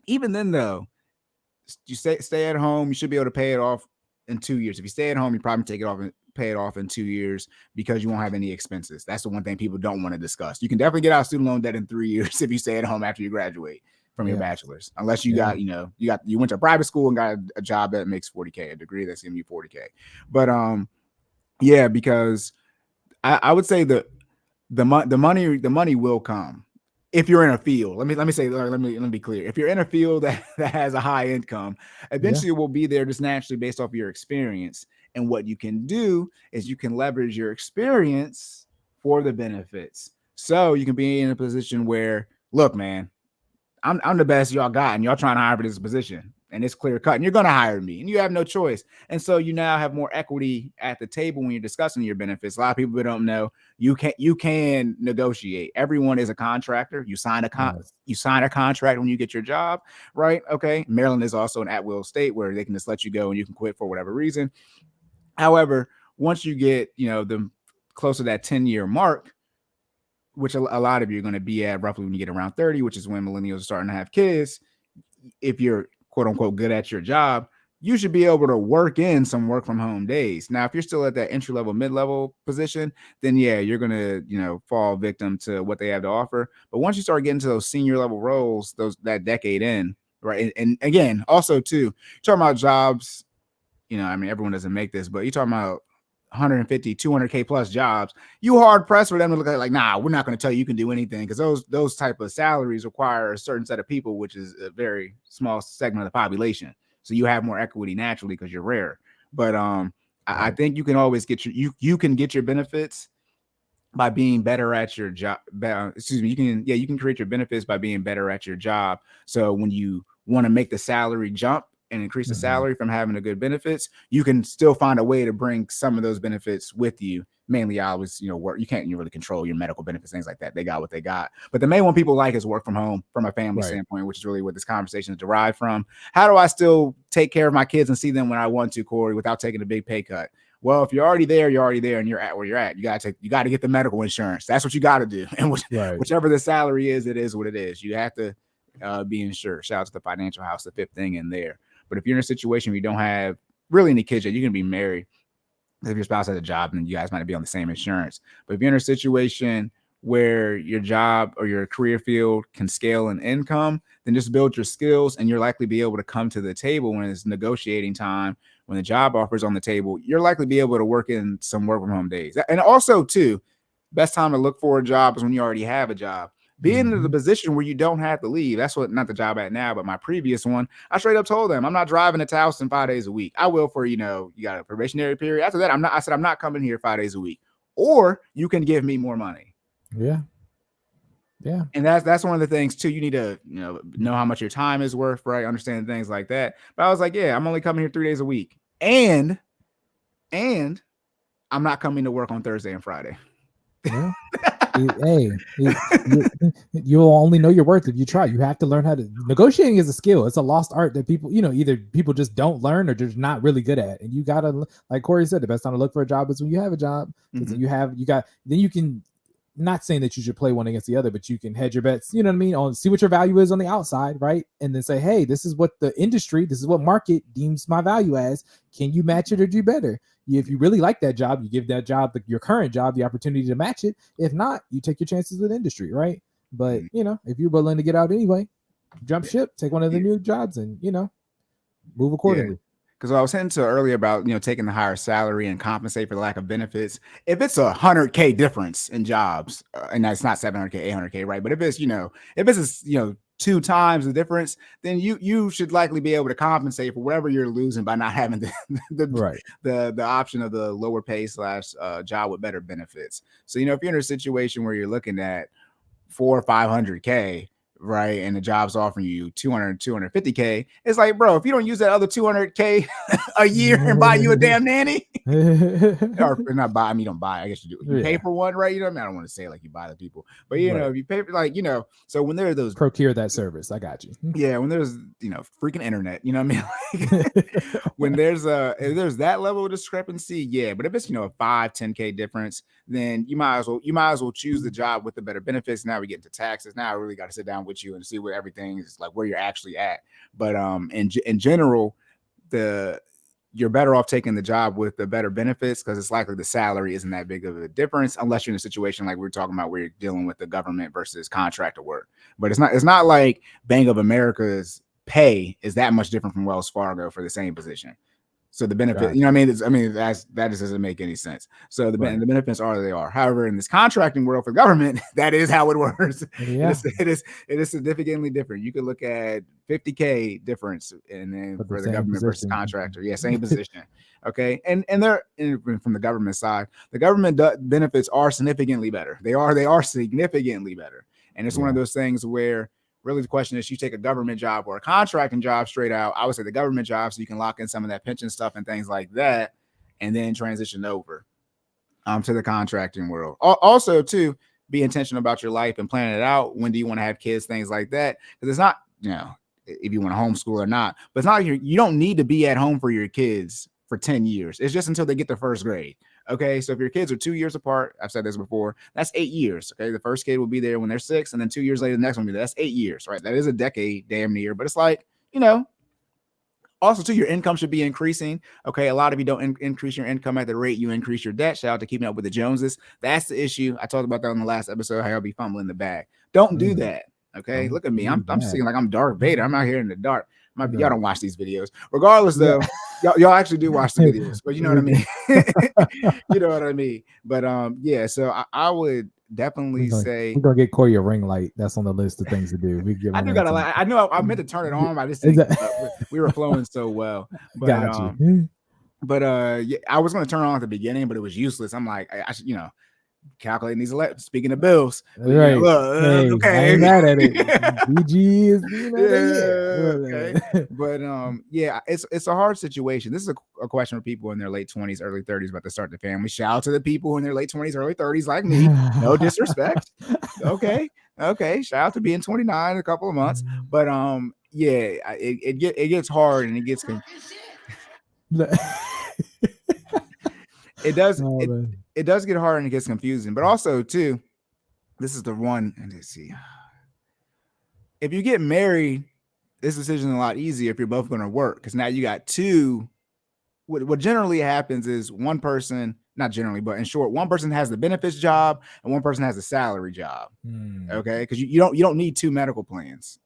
even then though, you stay at home, you should be able to pay it off in 2 years. If you stay at home, you probably take it off and pay it off in 2 years, because you won't have any expenses. That's the one thing people don't want to discuss. You can definitely get out of student loan debt in 3 years if you stay at home after you graduate from your bachelor's, unless you got, you went to a private school and got a job that makes 40K, a degree that's giving you 40K. But yeah, because I would say the money will come if you're in a field. Let me be clear. If you're in a field that has a high income, eventually it will be there just naturally based off of your experience. And what you can do is you can leverage your experience for the benefits. So you can be in a position where, look, man, I'm the best y'all got, and y'all trying to hire for this position, and it's clear cut, and you're going to hire me, and you have no choice. And so you now have more equity at the table when you're discussing your benefits. A lot of people don't know you can negotiate. Everyone is a contractor. You sign a contract when you get your job, right? Okay. Maryland is also an at-will state where they can just let you go and you can quit for whatever reason. However, once you get, the close to that 10-year mark, which a lot of you are going to be at roughly when you get around 30, which is when millennials are starting to have kids. If you're quote unquote good at your job, you should be able to work in some work from home days. Now, if you're still at that entry level, mid-level position, then yeah, you're going to, fall victim to what they have to offer. But once you start getting to those senior level roles, that decade in, right. And again, also too, talking about jobs, everyone doesn't make this, but you're talking about 150, 200K plus jobs, you hard pressed for them to look at it like, nah, we're not going to tell you can do anything, because those type of salaries require a certain set of people, which is a very small segment of the population. So you have more equity naturally because you're rare. But I think you can always get you can get your benefits by being better at your job. You can create your benefits by being better at your job. So when you want to make the salary jump and increase the salary from having the good benefits, you can still find a way to bring some of those benefits with you. Mainly, work. You can't really control your medical benefits, things like that. They got what they got. But the main one people like is work from home from a family standpoint, which is really what this conversation is derived from. How do I still take care of my kids and see them when I want to, Cory, without taking a big pay cut? Well, if you're already there, and you're at where you're at. You got to get the medical insurance. That's what you got to do. And whichever the salary is, it is what it is. You have to be insured. Shout out to the financial house, the fifth thing in there. But if you're in a situation where you don't have really any kids yet, you can be married. If your spouse has a job, then you guys might be on the same insurance. But if you're in a situation where your job or your career field can scale in income, then just build your skills, and you're likely be able to come to the table when it's negotiating time. When the job offer is on the table, you're likely to be able to work in some work from home days. And also too, best time to look for a job is when you already have a job. Being in the position where you don't have to leave. That's what, not the job at now, but my previous one, I straight up told them, I'm not driving to Towson 5 days a week. I will for, you got a probationary period. After that, I'm not coming here 5 days a week, or you can give me more money. Yeah. Yeah. And that's one of the things too. You need to, know how much your time is worth, right? Understand things like that. But I was like, yeah, I'm only coming here 3 days a week. And I'm not coming to work on Thursday and Friday. Yeah. You'll only know your worth if you try. You have to learn how to negotiating is a skill. It's a lost art that people, either people just don't learn or just not really good at. And you gotta, like Cory said, the best time to look for a job is when you have a job. Then you can not saying that you should play one against the other, but you can hedge your bets, you know what I mean, on see what your value is on the outside, right? And then say, hey, this is what the industry, this is what market deems my value as. Can you match it or do better? If you really like that job, you give that job, your current job, the opportunity to match it. If not, you take your chances with industry, right? But if you're willing to get out anyway, jump ship, take one of the new jobs, and move accordingly. Because I was saying to earlier about taking the higher salary and compensate for the lack of benefits. If it's $100K difference in jobs, and that's not $700K, $800K, right? But if it's if it's 2 times the difference, then you should likely be able to compensate for whatever you're losing by not having the option of the lower pay / job with better benefits. So if you're in a situation where you're looking at 400 or 500K, right, and the job's offering you 200, 250K, it's like, bro, if you don't use that other 200K a year and buy you a damn nanny, or not buy, I mean, don't buy, I guess you do, you pay for one, right? I don't want to say like you buy the people, but if you pay for so when there are those procure that service, I got you. Yeah, when there's freaking internet, you know what I mean? When there's if there's that level of discrepancy, but if it's a 5-10K difference, then you might as well choose the job with the better benefits. Now we get into taxes. Now I really got to sit down with you and see where everything is, like where you're actually at. But in general, you're better off taking the job with the better benefits because it's likely the salary isn't that big of a difference unless you're in a situation like we were talking about where you're dealing with the government versus contractor work. But it's not like Bank of America's pay is that much different from Wells Fargo for the same position. So the benefit, Gotcha. you know what I mean? That just doesn't make any sense. So the benefits are they are. However, in this contracting world for government, that is how it works. Yeah. It is significantly different. You could look at 50K difference and then for the government versus contractor. Yeah, same position. Okay. And they're from the government side, the government benefits are significantly better. They are significantly better. And it's one of those things where really the question is, you take a government job or a contracting job straight out. I would say the government job, so you can lock in some of that pension stuff and things like that, and then transition over to the contracting world. Also, too, be intentional about your life and plan it out. When do you want to have kids? Things like that. Because it's not, if you want to homeschool or not, but it's not like you don't need to be at home for your kids for 10 years. It's just until they get to first grade. Okay, so if your kids are 2 years apart, I've said this before, that's 8 years. Okay, the first kid will be there when they're 6, and then 2 years later, the next one will be there. That's 8 years, right? That is a decade, damn near. But it's like, also too, your income should be increasing. Okay, a lot of you don't increase your income at the rate you increase your debt. Shout out to Keeping Up with the Joneses. That's the issue. I talked about that on the last episode. How I'll be fumbling the bag. Don't do that. Okay, look at me. I'm seeing like I'm Darth Vader. I'm out here in the dark. Y'all don't watch these videos. Regardless, though, y'all actually do watch the videos, but you know what I mean. You know what I mean. But so I would definitely say we're gonna get Cory a ring light. That's on the list of things to do. I do gotta like. I know I meant to turn it on. I just think we were flowing so well. But, got you. I was gonna turn it on at the beginning, but it was useless. I'm like, I should, calculating these speaking of bills, right? Okay, I ain't mad at it. BG is okay. But it's a hard situation. This is a question for people in their late 20s, early 30s about to start the family. Shout out to the people in their late 20s, early 30s like me. No disrespect. Okay. Shout out to being 29 in a couple of months. But it gets hard and it gets it does. It does get hard and it gets confusing, but also too, this is the one. And let's see, if you get married, this decision is a lot easier if you're both going to work because now you got two. What generally happens is one person, not generally, but in short, one person has the benefits job and one person has a salary job. Okay, because you don't need 2 medical plans.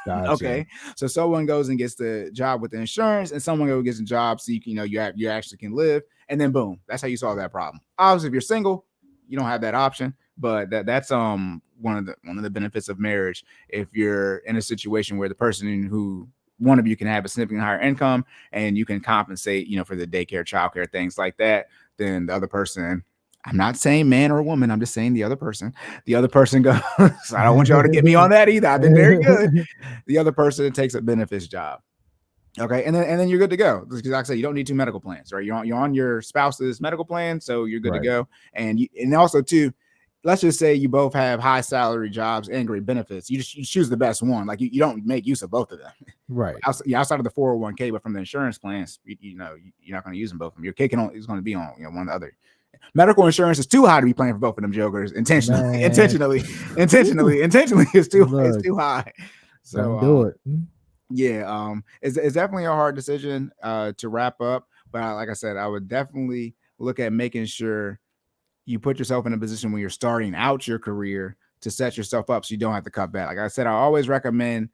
Gotcha. Okay, so someone goes and gets the job with the insurance, and someone goes and gets a job so you actually can live, and then boom, that's how you solve that problem. Obviously, if you're single, you don't have that option, but that's one of the benefits of marriage. If you're in a situation where the person who one of you can have a significantly higher income and you can compensate, for the daycare, childcare, things like that, then the other person. I'm not saying man or woman. I'm just saying the other person. The other person goes, I don't want y'all to get me on that either. I've been very good. The other person takes a benefits job. Okay. And then you're good to go. Because like I said, you don't need 2 medical plans, right? You're on your spouse's medical plan. So you're good to go. And also too, let's just say you both have high salary jobs and great benefits. You choose the best one. Like you don't make use of both of them. Right. Outside of the 401k, but from the insurance plans, you're not going to use them both of them. Your kid is going to be on one or the other. Medical insurance is too high to be playing for both of them jokers intentionally. Intentionally is too high. So don't do it. Yeah, it's definitely a hard decision to wrap up. But like I said, I would definitely look at making sure you put yourself in a position when you're starting out your career to set yourself up so you don't have to cut back. Like I said, I always recommend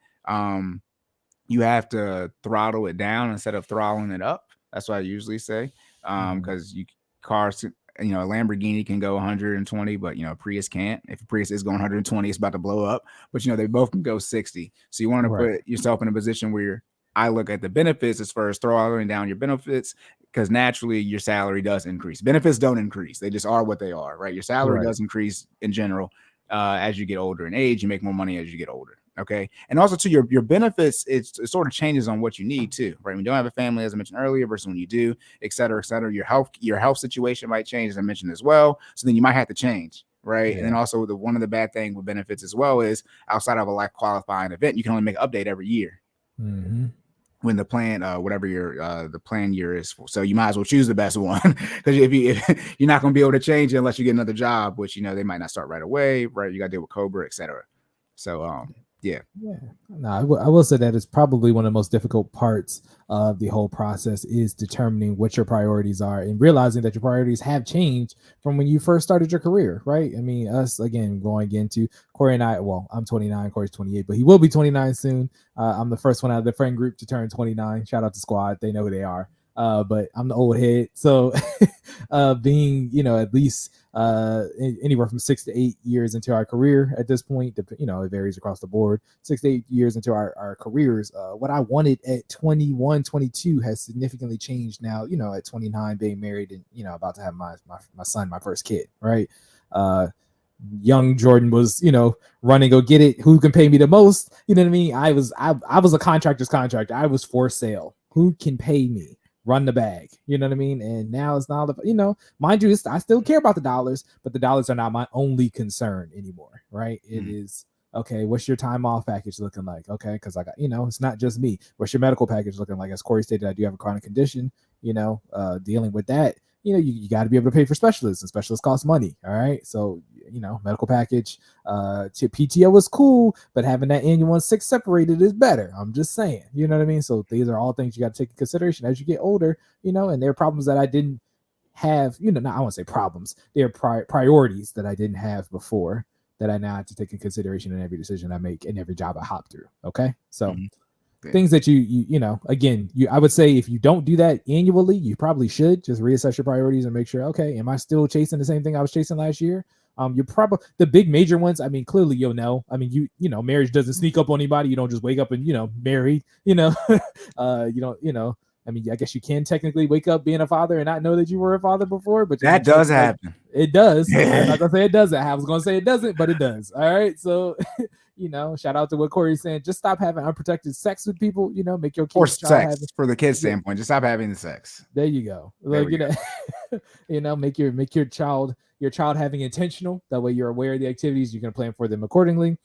you have to throttle it down instead of throttling it up. That's what I usually say. Because cars, a Lamborghini can go 120, but Prius can't. If a Prius is going 120, it's about to blow up. But they both can go 60. So you want to put yourself in a position where I look at the benefits as far as throttling down your benefits, because naturally your salary does increase. Benefits don't increase; they just are what they are, right? Your salary does increase in general as you get older in age. You make more money as you get older. Okay. And also to your benefits, it sort of changes on what you need too, right? When you don't have a family, as I mentioned earlier, versus when you do, et cetera, et cetera. Your health situation might change, as I mentioned as well. So then you might have to change, right? And then also one of the bad things with benefits as well is outside of a life qualifying event, you can only make an update every year. When the plan, whatever the plan year is for. So you might as well choose the best one, because if you're not going to be able to change it unless you get another job, which they might not start right away, right? You got to deal with Cobra, et cetera. So yeah. No, I will say that it's probably one of the most difficult parts of the whole process is determining what your priorities are and realizing that your priorities have changed from when you first started your career, right? I mean, us again going into Cory and I. Well, I'm 29, Cory's 28, but he will be 29 soon. I'm the first one out of the friend group to turn 29. Shout out to Squad, they know who they are. But I'm the old head, so being at least anywhere from 6 to 8 years into our career at this point, it varies across the board. 6 to 8 years into our careers, what I wanted at 21, 22 has significantly changed now. At 29, being married and about to have my son, my first kid, right? Young Jordan was, running, go get it. Who can pay me the most? You know what I mean? I was a contractor's contractor. I was for sale. Who can pay me? Run the bag, you know what I mean? And now it's not, mind you, I still care about the dollars, but the dollars are not my only concern anymore, right? It is, okay, what's your time off package looking like? Okay, because I got, it's not just me. What's your medical package looking like? As Cory stated, I do have a chronic condition, dealing with that. You got to be able to pay for specialists, and specialists cost money. All right. So, medical package, PTO is cool, but having that annual 6 separated is better. I'm just saying, you know what I mean? So these are all things you got to take in consideration as you get older, and there are problems that I didn't have, not, I won't say problems. There are priorities that I didn't have before that I now have to take in consideration in every decision I make and every job I hop through. Okay. So things that I would say if you don't do that annually, you probably should just reassess your priorities and make sure, okay, am I still chasing the same thing I was chasing last year? You're probably the big major ones. I mean, clearly you'll know. I mean, marriage doesn't sneak up on anybody. You don't just wake up and married. You don't. I mean, I guess you can technically wake up being a father and not know that you were a father before, but that does happen. It does. I'm not gonna say it doesn't. I was gonna say it doesn't, but it does. All right. So, shout out to what Cory's saying. Just stop having unprotected sex with people. Make your kids for the kids' standpoint. Just stop having the sex. There you go. Make your child having intentional. That way, you're aware of the activities. You can plan for them accordingly.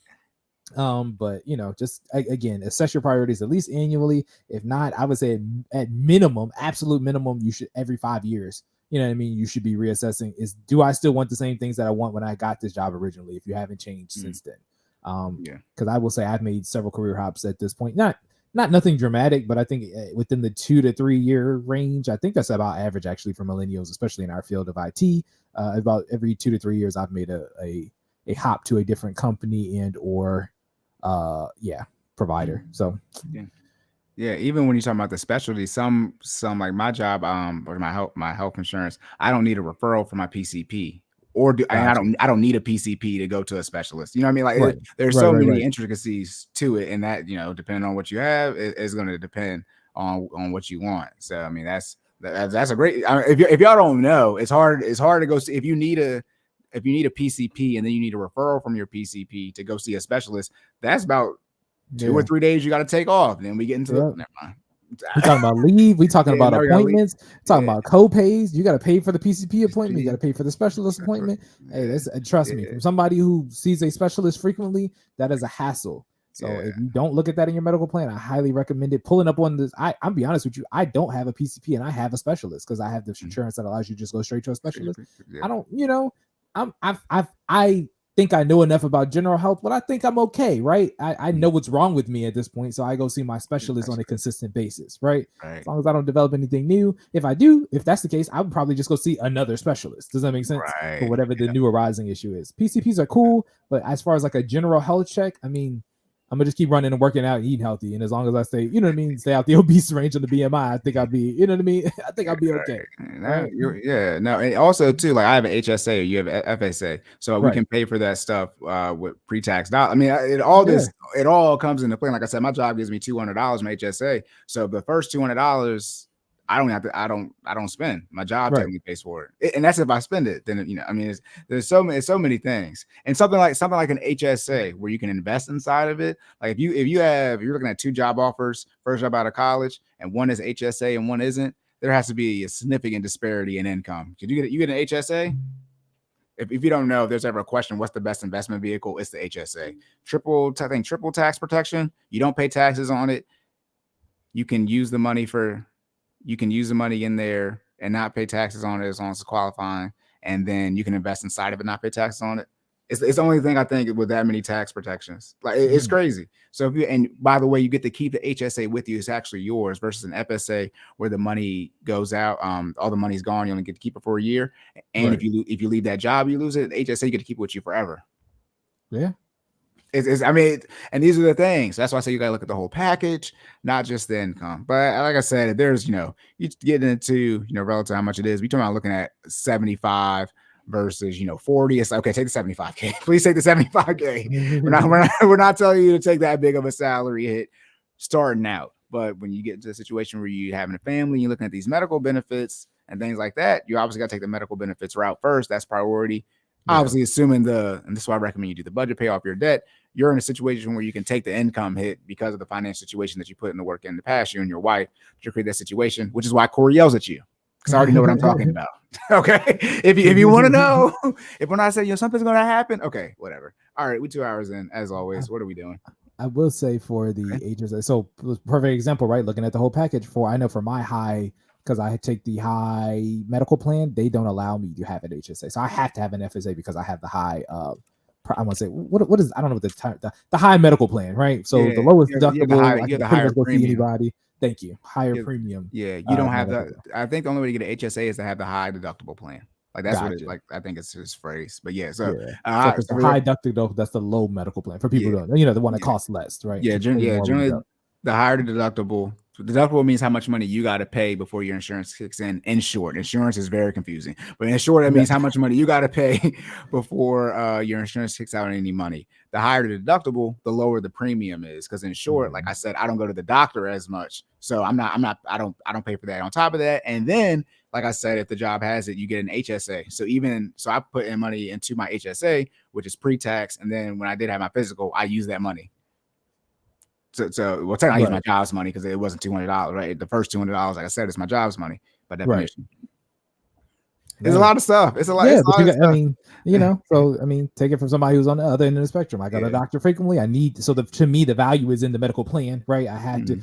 But just again, assess your priorities at least annually. If not, I would say at minimum, absolute minimum, you should every 5 years. You know what I mean? You should be reassessing. Do I still want the same things that I want when I got this job originally? If you haven't changed since then, because I will say I've made several career hops at this point. Not nothing dramatic, but I think within the 2 to 3 year range, I think that's about average actually for millennials, especially in our field of IT. About every 2 to 3 years, I've made a hop to a different company and or provider. So even when you're talking about the specialty, some like my job, or my health insurance, I don't need a referral for my PCP, or I don't need a PCP to go to a specialist. You know what I mean? Like there's so many intricacies to it, and that depending on what you have, is going to depend on what you want. So I mean that's a great. If y'all don't know, it's hard to go see if you need a PCP and then you need a referral from your PCP to go see a specialist. That's about 2 or 3 days you got to take off. Then we get into never mind. We talking about leave. We talking about now we gotta leave. appointments. Talking about co-pays. You got to pay for the PCP appointment. You got to pay for the specialist appointment. Hey, that's trust me. From somebody who sees a specialist frequently, that is a hassle. So if you don't look at that in your medical plan, I highly recommend it. Pulling up on this, I'm be honest with you, I don't have a PCP and I have a specialist because I have the insurance that allows you to just go straight to a specialist. I don't, I think I know enough about general health, but I think I'm okay, right? I know what's wrong with me at this point, so I go see my specialist on a consistent basis, right? As long as I don't develop anything new. If that's the case, I would probably just go see another specialist. Does that make sense? For whatever the new arising issue is. PCPs are cool, but as far as like a general health check, I mean, I'm gonna just keep running and working out and eating healthy. And as long as I stay, stay out the obese range on the BMI, I think I'll be, I think I'll be okay. Right? No, and also too, like I have an HSA, you have FSA, so we can pay for that stuff with pre-tax. I mean, it all comes into play. Like I said, my job gives me $200 from HSA, so the first $200. I don't spend. My job technically pays for it. And that's if I spend it. Then I mean, there's so many things. And something like an HSA where you can invest inside of it. Like if you're looking at 2 job offers, first job out of college, and one is HSA and one isn't, there has to be a significant disparity in income. Because you get an HSA. If you don't know, if there's ever a question, what's the best investment vehicle? It's the HSA. Triple tax protection. You don't pay taxes on it. You can use the money in there and not pay taxes on it as long as it's qualifying. And then you can invest inside of it, not pay taxes on it. It's the only thing I think with that many tax protections. Like it's crazy. So and by the way, you get to keep the HSA with you. It's actually yours versus an FSA where the money goes out. All the money's gone. You only get to keep it for a year. And if you leave that job, you lose it. The HSA, you get to keep it with you forever. Yeah. I mean, and these are the things. That's why I say you gotta look at the whole package, not just the income. But like I said, if there's you get into relative to how much it is. We talking about looking at 75 versus 40. It's like, okay, take the 75K. Please take the 75K. We're not telling you to take that big of a salary hit starting out. But when you get into a situation where you're having a family, you're looking at these medical benefits and things like that, you obviously got to take the medical benefits route first. That's priority. Obviously, assuming and this is why I recommend you do the budget, pay off your debt. You're in a situation where you can take the income hit because of the financial situation that you put in the work in the past, you and your wife, to create that situation, which is why Cory yells at you. Because I already know what I'm talking about. Okay. If you want to know, if when I say something's gonna happen, okay, whatever. All right, we're 2 hours in, as always. What are we doing? I will say for the HSA, so perfect example, right? Looking at the whole package I know for my high, because I take the high medical plan, they don't allow me to have an HSA. So I have to have an FSA because I have the high, I want to say, what is, I don't know what the high medical plan, right? So the lowest deductible, I can pretty much go see anybody. Thank you. Higher premium. Yeah, you don't have that. I think the only way to get an HSA is to have the high deductible plan. Like that's what it like. I think it's his phrase. But yeah, so the high deductible, that's the low medical plan for people who don't, the one that costs less, right? Yeah, generally the higher the deductible. Deductible means how much money you got to pay before your insurance kicks in. In short, insurance is very confusing, but in short, that means how much money you got to pay before your insurance kicks out any money. The higher the deductible, the lower the premium is. Because in short, like I said, I don't go to the doctor as much, so I don't pay for that. On top of that, and then like I said, if the job has it, you get an HSA. So I put in money into my HSA, which is pre-tax, and then when I did have my physical, I use that money. So technically I use my job's money because it wasn't $200, right? The first $200, like I said, is my job's money by definition. There's a lot of stuff. It's a lot. Yeah, but I mean, so I mean, take it from somebody who's on the other end of the spectrum. I got a doctor frequently. To me, the value is in the medical plan, right? I had to,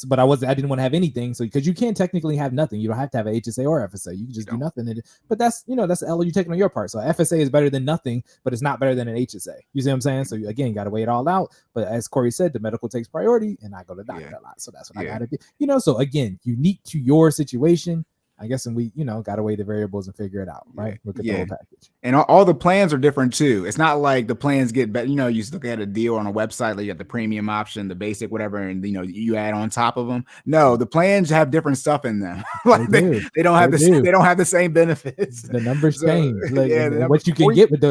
but I didn't want to have anything. So because you can't technically have nothing, you don't have to have a HSA or FSA. You can just do nothing. But that's that's the L you taking on your part. So FSA is better than nothing, but it's not better than an HSA. You see what I'm saying? So again, you got to weigh it all out. But as Cory said, the medical takes priority, and I go to the doctor a lot. So that's what I got to do. So again, unique to your situation. I guess, and we, got to weigh the variables and figure it out, right? Look at the whole package. And all the plans are different too. It's not like the plans get better. You look at a deal on a website, like you got the premium option, the basic, whatever, and you add on top of them. No, the plans have different stuff in them. Like they don't have they don't have the same benefits. The numbers change. Like, what you can get with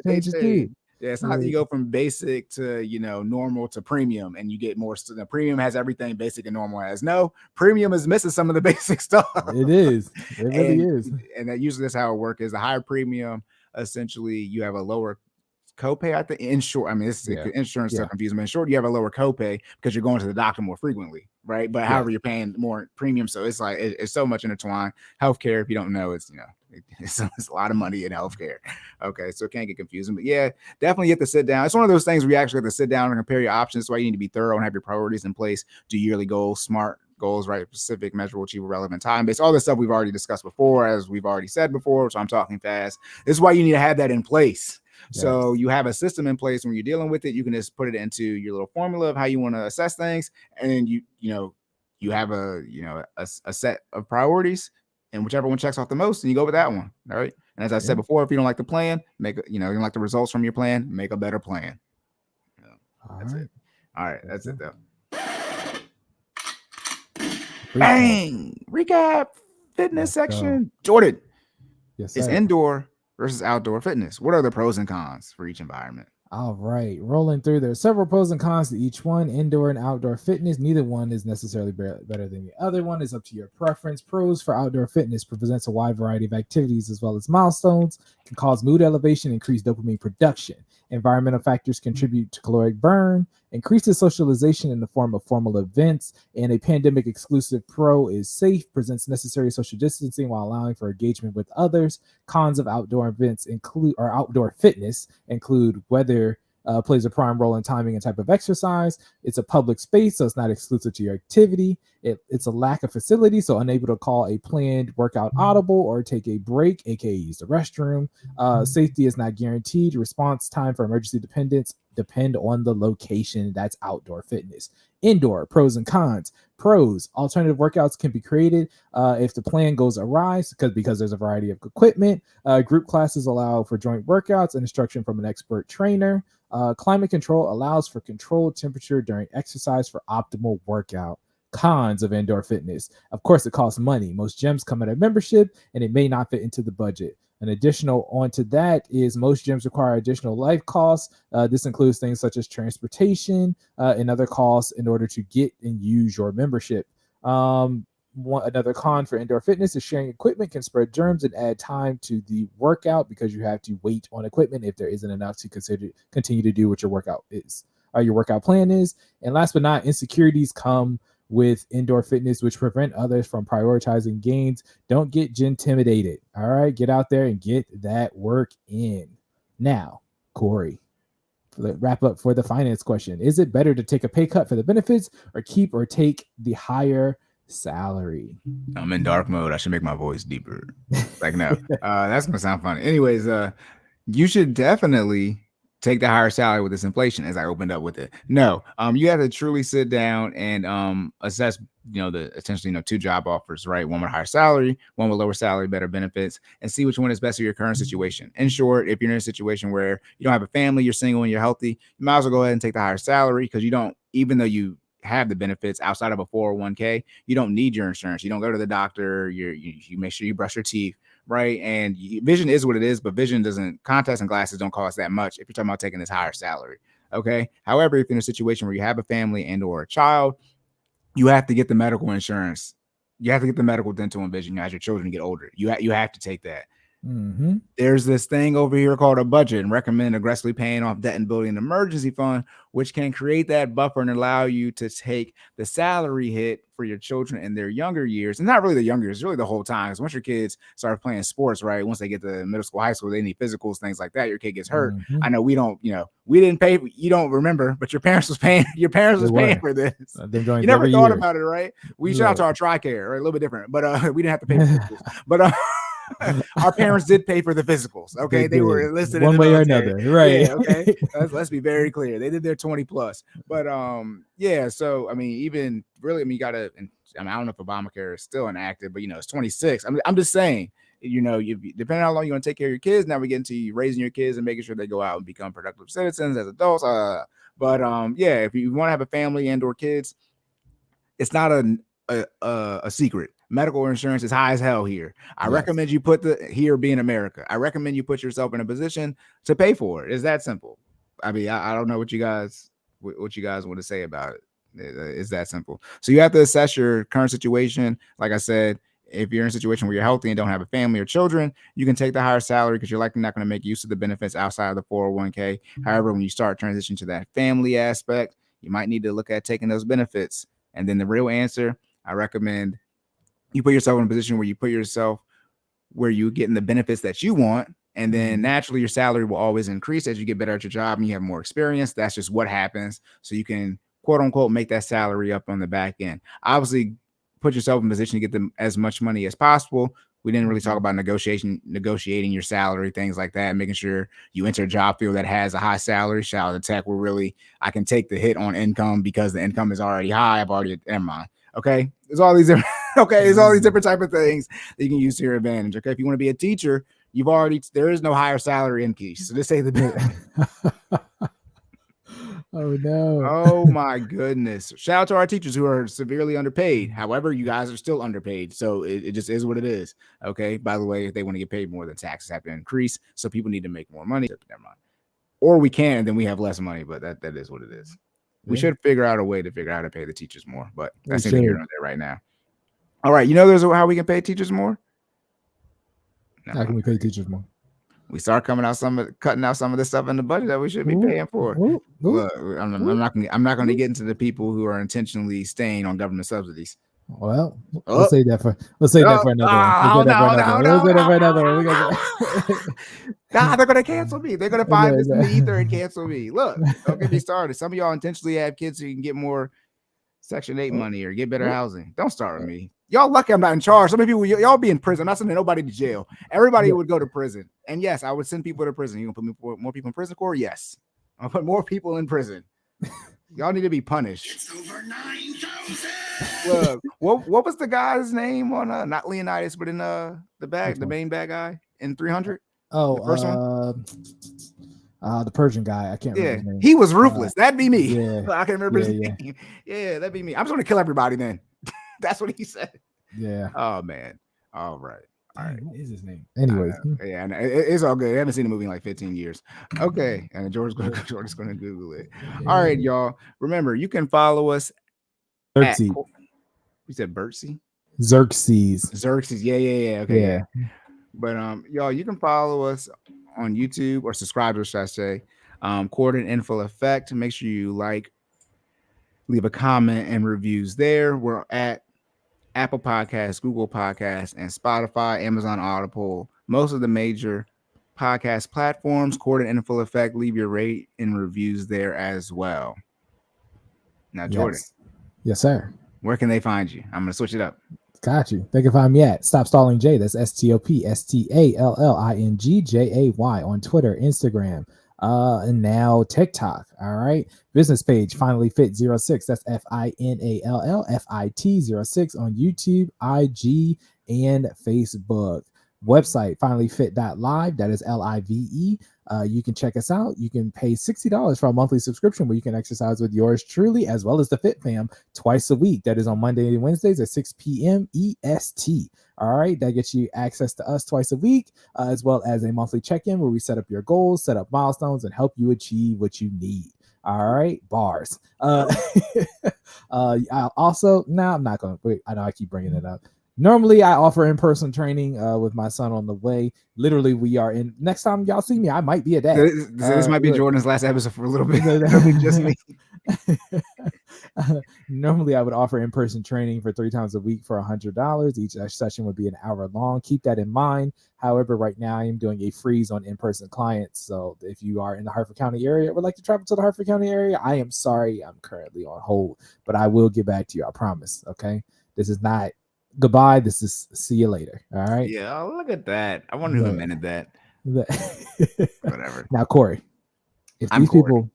changes too. Yeah, it's not that you go from basic to normal to premium, and you get more. The premium has everything basic and normal has. No, premium is missing some of the basic stuff. It is. It really is. And that usually that's how it works. Is a higher premium. Essentially, you have a lower copay. I think in short, I mean, this is insurance stuff confusing. But in short, you have a lower copay because you're going to the doctor more frequently right? But however, you're paying more premium. So it's like it's so much intertwined. Healthcare, if you don't know, it's it's a lot of money in healthcare. Okay, so it can't get confusing. But yeah, definitely you have to sit down. It's one of those things where you actually have to sit down and compare your options. That's why you need to be thorough and have your priorities in place. Do yearly goals, smart goals, right? Specific, measurable, achievable, relevant, time-based. All this stuff we've already discussed before, as we've already said before. So I'm talking fast. This is why you need to have that in place. So you have a system in place when you're dealing with it. You can just put it into your little formula of how you want to assess things, and then you have a set of priorities, and whichever one checks off the most, and you go with that one. All right. And as I said before, if you don't like the plan, you don't like the results from your plan, make a better plan. That's it. All right. That's it though. Bang! Recap fitness section. Jordan. Yes, it's indoor versus outdoor fitness. What are the pros and cons for each environment? All right, rolling through. There are several pros and cons to each one. Indoor and outdoor fitness, neither one is necessarily better than the other one. Is up to your preference. Pros for outdoor fitness presents a wide variety of activities as well as milestones, can cause mood elevation, increase dopamine production. Environmental factors contribute to caloric burn, increases socialization in the form of formal events, and a pandemic exclusive pro is safe, presents necessary social distancing while allowing for engagement with others. Cons of outdoor events outdoor fitness include weather plays a prime role in timing and type of exercise. It's a public space, so it's not exclusive to your activity. It's a lack of facility, so unable to call a planned workout audible or take a break, aka use the restroom. Safety is not guaranteed. Response time for emergency depend on the location. That's outdoor fitness. Indoor, pros and cons. Pros, alternative workouts can be created if the plan goes awry because there's a variety of equipment. Group classes allow for joint workouts and instruction from an expert trainer. Climate control allows for controlled temperature during exercise for optimal workout. Cons of indoor fitness. Of course, it costs money. Most gyms come at a membership and it may not fit into the budget. An additional onto that is most gyms require additional life costs. This includes things such as transportation and other costs in order to get and use your membership. Another con for indoor fitness is sharing equipment can spread germs and add time to the workout because you have to wait on equipment if there isn't enough to continue to do what your workout is or your workout plan is. And last but not, insecurities come with indoor fitness, which prevent others from prioritizing gains. Don't get intimidated. All right, get out there and get that work in. Now, Cory, for the wrap up for the finance question, is it better to take a pay cut for the benefits or keep or take the higher salary? I'm in dark mode. I should make my voice deeper. Like, no, that's gonna sound funny. Anyways, you should definitely take the higher salary with this inflation. As I opened up with it, no, you have to truly sit down and assess, the essentially, two job offers, right? One with higher salary, one with lower salary, better benefits, and see which one is best for your current situation. In short, if you're in a situation where you don't have a family, you're single, and you're healthy, you might as well go ahead and take the higher salary because you don't, even though you have the benefits outside of a 401k, you don't need your insurance. You don't go to the doctor. You make sure you brush your teeth, right? And vision is what it is, but contacts and glasses don't cost that much if you're talking about taking this higher salary. Okay. However, if you're in a situation where you have a family and or a child, you have to get the medical insurance. You have to get the medical, dental, and vision as your children get older. You have to take that. Mm-hmm. There's this thing over here called a budget, and recommend aggressively paying off debt and building an emergency fund, which can create that buffer and allow you to take the salary hit for your children in their younger years. And not really the younger years, really the whole time. Because once your kids start playing sports, right? Once they get to middle school, high school, they need physicals, things like that. Your kid gets hurt. Mm-hmm. I know we don't, we didn't pay. You don't remember, but your parents was paying. Your parents was paying for this. You never thought about it, right? We shout out to our TRICARE, right? A little bit different, but we didn't have to pay for physicals. But our parents did pay for the physicals. Okay, they were enlisted one in the way military. or another, right? Yeah, okay, let's be very clear. They did their 20 plus, but yeah. So I mean, even really, you gotta. I don't know if Obamacare is still enacted, but it's 26. I'm just saying. Depending on how long you're gonna take care of your kids. Now we get into you raising your kids and making sure they go out and become productive citizens as adults. But yeah, if you want to have a family and or kids, it's not a secret. Medical insurance is high as hell here. I recommend you here being America. I recommend you put yourself in a position to pay for it. It's that simple. I mean, I don't know what you guys want to say about it. It's that simple. So you have to assess your current situation. Like I said, if you're in a situation where you're healthy and don't have a family or children, you can take the higher salary because you're likely not going to make use of the benefits outside of the 401k. However, when you start transitioning to that family aspect, you might need to look at taking those benefits And then the real answer, I recommend you put yourself in a position where you're getting the benefits that you want. And then naturally your salary will always increase as you get better at your job and you have more experience. That's just what happens. So you can quote unquote make that salary up on the back end. Obviously, put yourself in a position to get them as much money as possible. We didn't really talk about negotiating your salary, things like that, making sure you enter a job field that has a high salary. Shout out to tech. I can take the hit on income because the income is already high. Never mind. Okay. There's all these different type of things that you can use to your advantage. Okay. If you want to be a teacher, there is no higher salary increase. So this ain't the bit. Oh no. Oh my goodness. Shout out to our teachers who are severely underpaid. However, you guys are still underpaid. So it just is what it is. Okay. By the way, if they want to get paid more, then taxes have to increase. So people need to make more money. Never mind. Or we can, and then we have less money, but that is what it is. We should figure out a way to figure out how to pay the teachers more, but that's neither here nor there right now. All right. There's how we can pay teachers more. How can we pay teachers more? We start cutting out some of this stuff in the budget that we should be paying for. Look, I'm not going to get into the people who are intentionally staying on government subsidies. Well, let's say that for another one. God, they're going to cancel me. They're going to find this in the ether and cancel me. Look, don't get me started. Some of y'all intentionally have kids so you can get more Section 8 money or get better housing. Don't start with me. Y'all lucky I'm not in charge. Some of people, y'all be in prison. I'm not sending nobody to jail. Everybody would go to prison. And yes, I would send people to prison. You gonna put more people in prison, Cory? Yes. I'll put more people in prison. Y'all need to be punished. It's over 9,000. Look, what was the guy's name on not Leonidas, but in the main bad guy in 300? Oh, the first one? The Persian guy. I can't remember his name. He was ruthless. That'd be me. Yeah. I can't remember his name. Yeah, that'd be me. I'm just gonna kill everybody then. That's what he said. Yeah. Oh man. All right. What is his name? Anyways. Yeah, and it's all good. I haven't seen the movie in like 15 years. Okay. And George's gonna Google it. All right, y'all. Remember, you can follow us Xerxes. You said Bertsy? Xerxes. Yeah. Okay. Yeah. But y'all, you can follow us on YouTube or subscribe to us, should I say. Coordinate in full effect. Make sure you leave a comment and reviews there. We're at Apple Podcasts, Google Podcasts, and Spotify, Amazon Audible, most of the major podcast platforms. Coordinate in full effect. Leave your rate and reviews there as well. Now, Jordan. Yes, sir. Where can they find you? I'm going to switch it up. Got you. They can find me at Stop Stalling J. That's STOPSTALLINGJAY on Twitter, Instagram, and now TikTok. All right. Business page, FinallyFit06. That's FINALLFIT06 on YouTube, IG, and Facebook. Website, FinallyFit.live. That is LIVE. You can check us out. You can pay $60 for a monthly subscription where you can exercise with yours truly, as well as the Fit Fam twice a week. That is on Monday and Wednesdays at 6 p.m. EST. All right. That gets you access to us twice a week, as well as a monthly check-in where we set up your goals, set up milestones, and help you achieve what you need. All right. Bars. I'm not going to wait. I know I keep bringing it up. Normally, I offer in-person training with my son on the way. Literally, we are in. Next time y'all see me, I might be a dad. This might be Jordan's last episode for a little bit. Just me. Normally, I would offer in-person training for 3 times a week for $100. Each session would be an hour long. Keep that in mind. However, right now, I am doing a freeze on in-person clients. So if you are in the Hartford County area or would like to travel to the Hartford County area, I am sorry. I'm currently on hold, but I will get back to you. I promise. Okay. This is not goodbye. This is see you later. All right. Yeah. Look at that. I wonder who invented that. Whatever. Now, Cory, if these people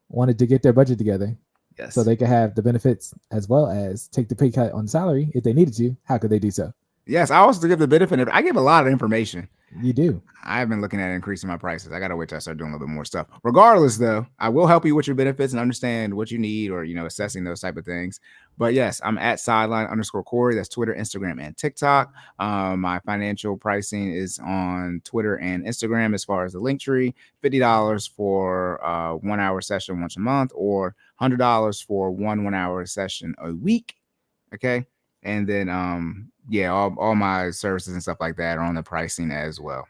wanted to get their budget together, yes, so they could have the benefits as well as take the pay cut on salary if they needed to, how could they do so? Yes, I also give the benefit. I give a lot of information. You do. I've been looking at increasing my prices. I gotta wait till I start doing a little bit more stuff. Regardless, though, I will help you with your benefits and understand what you need, or assessing those type of things. But yes, I'm at sideline_Cory. That's Twitter, Instagram, and TikTok. My financial pricing is on Twitter and Instagram as far as the link tree. $50 for 1 hour session once a month, or $100 for 1 hour session a week. Okay. And then all my services and stuff like that are on the pricing as well.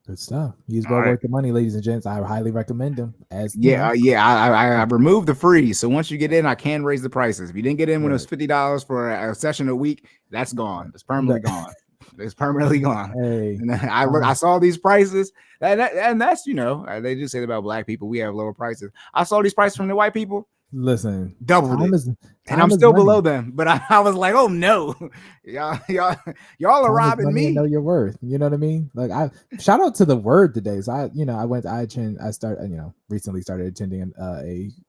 Good stuff. He's well worth the money, ladies and gents. I highly recommend him. I removed the freeze. So once you get in, I can raise the prices. If you didn't get in when it was $50 for a session a week, that's gone. It's permanently gone. It's permanently gone. Hey, and I saw these prices, and that's they do say about black people we have lower prices. I saw these prices from the white people. Listen, doubled it, and I'm still below them. But I was like, oh no, y'all are robbing me. Know your worth. You know what I mean? Like, I shout out to the word today. So I recently started attending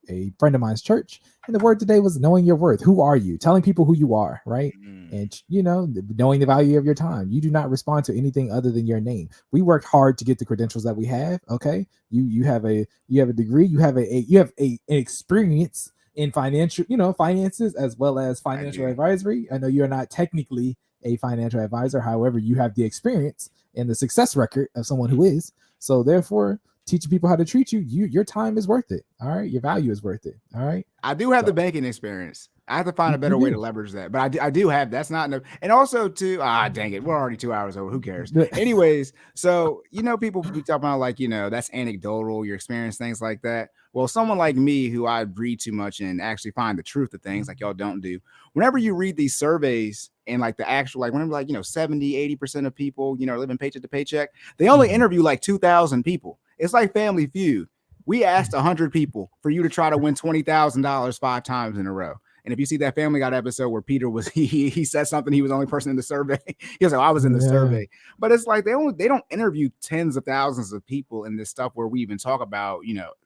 a friend of mine's church, and the word today was knowing your worth. Who are you? Telling people who you are, right? And knowing the value of your time. You do not respond to anything other than your name. We worked hard to get the credentials that we have. Okay, you have a degree. You have an experience in finances as well as financial advisory. I know you're not technically a financial advisor, however, you have the experience and the success record of someone who is. So therefore, teaching people how to treat you, your time is worth it. All right, your value is worth it. All right. I do have the banking experience. I have to find a better way to leverage that, but I do have. That's not enough. And also, too, dang it, we're already 2 hours over. Who cares? Anyways, so people we talk about that's anecdotal, your experience, things like that. Well, someone like me who I read too much and actually find the truth of things like y'all don't do. Whenever you read these surveys and the actual whenever 70-80% of people are living paycheck to paycheck, they only interview 2,000 people. It's like Family Feud. We asked 100 people for you to try to win $20,000 5 times in a row. And if you see that Family Guy episode where Peter was, he said something, he was the only person in the survey. He was like, I was in the survey. But it's like they don't interview tens of thousands of people in this stuff where we even talk about,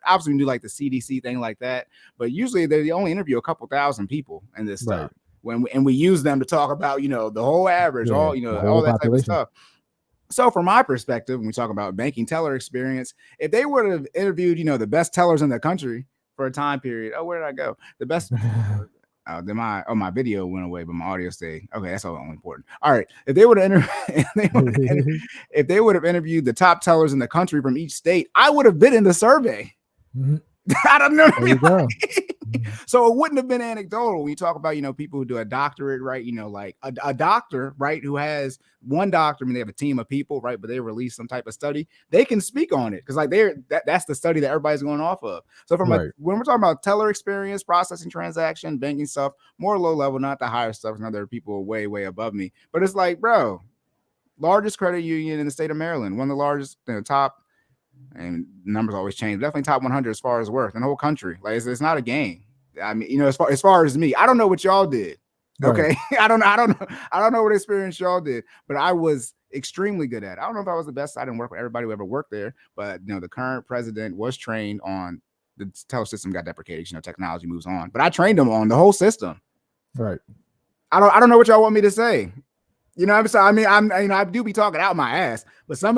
obviously we do the CDC thing like that. But usually they only interview a couple thousand people in this stuff. And we use them to talk about, the whole average, all that type of stuff. So from my perspective, when we talk about banking teller experience, if they would have interviewed, the best tellers in the country for a time period, where did I go? The best. My video went away, but my audio stayed. Okay, that's all important. All right, if they would have interviewed the top tellers in the country from each state, I would have been in the survey. I don't know. So it wouldn't have been anecdotal when you talk about, people who do a doctorate, right? Like a doctor, right? Who has one doctor, they have a team of people, right? But they release some type of study. They can speak on it because that's the study that everybody's going off of. So when we're talking about teller experience, processing transaction, banking stuff, more low level, not the higher stuff. Now there are people way, way above me, but it's like, bro, largest credit union in the state of Maryland, one of the largest, top. And numbers always change. Definitely top 100 as far as worth in the whole country. It's not a game. I mean, as far as me, I don't know what y'all did. Okay, I don't know what experience y'all did, but I was extremely good at it. I don't know if I was the best. I didn't work with everybody who ever worked there, but the current president was trained on the teller system. Got deprecated. Technology moves on, but I trained him on the whole system. Right. I don't know what y'all want me to say. I'm sorry. I mean, I do be talking out my ass, but you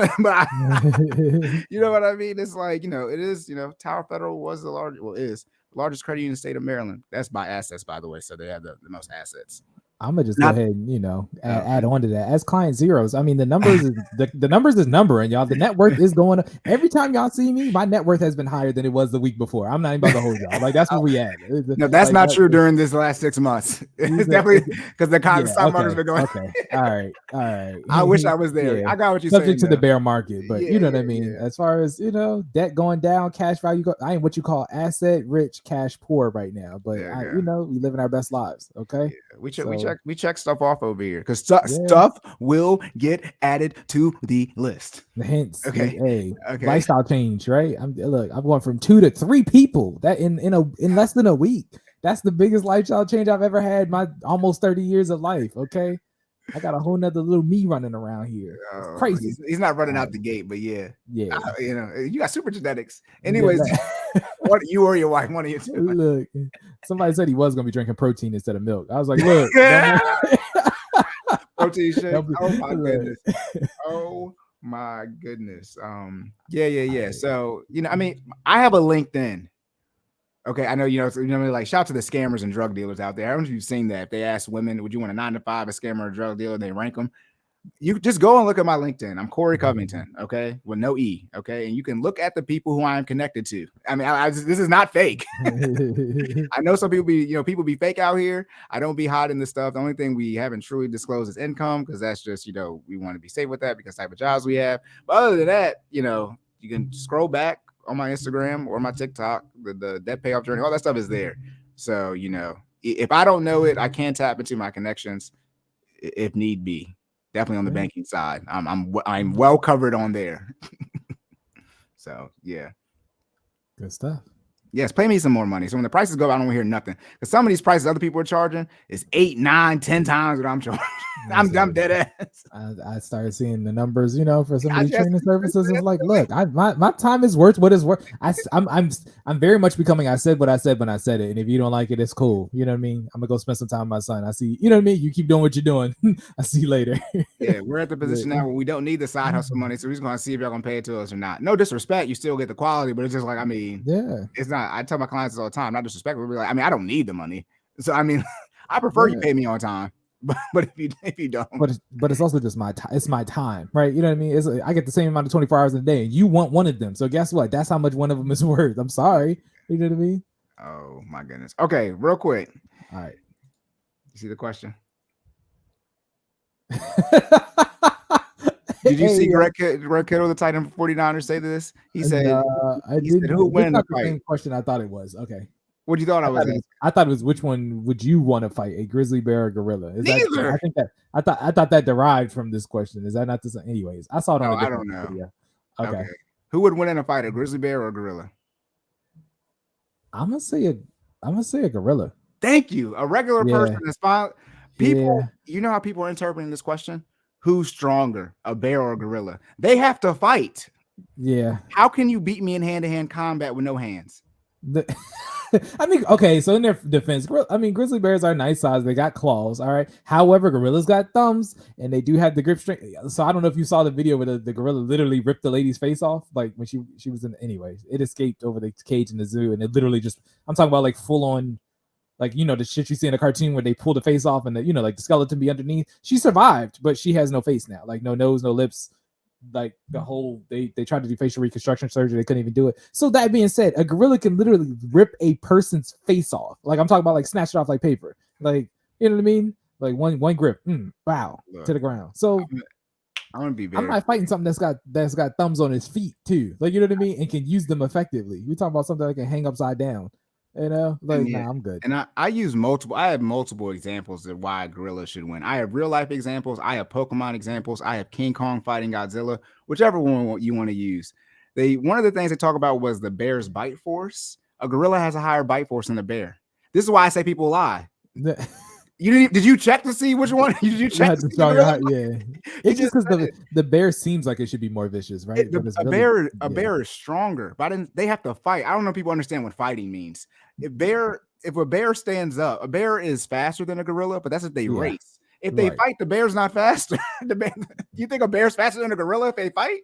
know what I mean? It's like, it is, Tower Federal was is the largest credit union in the state of Maryland. That's by assets, by the way. So they have the most assets. I'm gonna just go ahead and add on to that as client zeros. I mean, the numbers is the numbers is numbering, y'all. The net worth is going up. Every time y'all see me, my net worth has been higher than it was the week before. I'm not even about to hold y'all. That's where we at. No, that's not true during this last 6 months. It's definitely because the stock market's been going. Okay, all right. I wish I was there. Yeah. I got what you're saying. Subject to the bear market, but you know what I mean. Yeah. As far as debt going down, cash value I ain't what you call asset rich, cash poor right now. But we living our best lives. Okay, we check stuff off over here because stuff will get added to the list. Hence, lifestyle change, right? I'm going from 2 to 3 people that in less than a week. That's the biggest lifestyle change I've ever had in my almost 30 years of life. Okay, I got a whole nother little me running around here. It's crazy. He's not running out the gate, but yeah. You got super genetics. Anyways, what you or your wife? One of you two. Look, somebody said he was gonna be drinking protein instead of milk. I was like, look, protein shake. Oh my goodness. Oh my goodness. Yeah. So I have a LinkedIn. Okay, I know like shout out to the scammers and drug dealers out there. I don't know if you've seen that. If they ask women, would you want a 9 to 5, a scammer, or a drug dealer, they rank them. You just go and look at my LinkedIn. I'm Cory Covington, okay, with no E, okay, and you can look at the people who I am connected to. I mean, this is not fake. I know some people people be fake out here. I don't be hiding this stuff. The only thing we haven't truly disclosed is income, because that's just we want to be safe with that because type of jobs we have. But other than that, you can scroll back on my Instagram or my TikTok. The debt payoff journey, all that stuff is there. So if I don't know it, I can tap into my connections if need be. Definitely on the banking side. I'm well covered on there. So yeah. Good stuff. Yes, pay me some more money. So when the prices go up, I don't hear nothing. Because some of these prices other people are charging is 8, 9, 10 times what I'm charging. I'm dead ass. I started seeing the numbers, for some of these training services. It's like, look, my time is worth what it's worth. I'm very much becoming. I said what I said when I said it, and if you don't like it, it's cool. You know what I mean? I'm gonna go spend some time with my son. I see. You know what I mean? You keep doing what you're doing. I see you later. Yeah, we're at the position now where we don't need the side hustle money, so we're just gonna see if y'all gonna pay it to us or not. No disrespect, you still get the quality, but it's just like, it's not. I tell my clients all the time, not disrespectful. We're like, I don't need the money, so I prefer you pay me on time. But if you don't, but it's also just my time. It's my time, right? You know what I mean? I get the same amount of 24 hours in a day, and you want one of them. So guess what? That's how much one of them is worth. I'm sorry. You know what I mean? Oh my goodness. Okay, real quick. All right. You see the question? Did you see Greg Kittle, the tight end for 49ers, say this? He said, I did. Who win the fight? Same question I thought it was. Okay. What you thought I was? I thought it was which one would you want to fight, a grizzly bear or gorilla? Neither. I thought that derived from this question. Is that not the same? Anyways, I saw it on a different video. Okay. Who would win in a fight, a grizzly bear or a gorilla? I'm gonna say a gorilla. Thank you. A regular person is fine. People, you know how people are interpreting this question? Who's stronger, a bear or a gorilla? They have to fight. Yeah. How can you beat me in hand-to-hand combat with no hands? Okay, so in their defense, grizzly bears are nice size. They got claws, all right. However, gorillas got thumbs, and they do have the grip strength. So I don't know if you saw the video where the gorilla literally ripped the lady's face off, like when she was in. Anyways, it escaped over the cage in the zoo, and it literally I'm talking about like full on, like the shit you see in a cartoon where they pull the face off and like the skeleton be underneath. She survived, but she has no face now, like no nose, no lips. Like the whole they tried to do facial reconstruction surgery, they couldn't even do it. So that being said, a gorilla can literally rip a person's face off. Like I'm talking about, like snatch it off like paper. Like, you know what I mean? Like one grip, wow, to the ground. So I'm gonna be. I'm not fighting something that's got thumbs on his feet too. Like, you know what I mean, and can use them effectively. We're talking about something that can hang upside down. Nah, I'm good. And I have multiple examples of why a gorilla should win. I have real life examples. I have Pokemon examples. I have King Kong fighting Godzilla, whichever one you want to use. One of the things they talk about was the bear's bite force. A gorilla has a higher bite force than a bear. This is why I say people lie. Did you check to see which one? Did you check? Yeah. It's just because the bear seems like it should be more vicious, right? A bear is stronger, but they have to fight. I don't know if people understand what fighting means. If a bear stands up, a bear is faster than a gorilla, but that's if they race. If they fight, the bear's not faster. You think a bear's faster than a gorilla if they fight?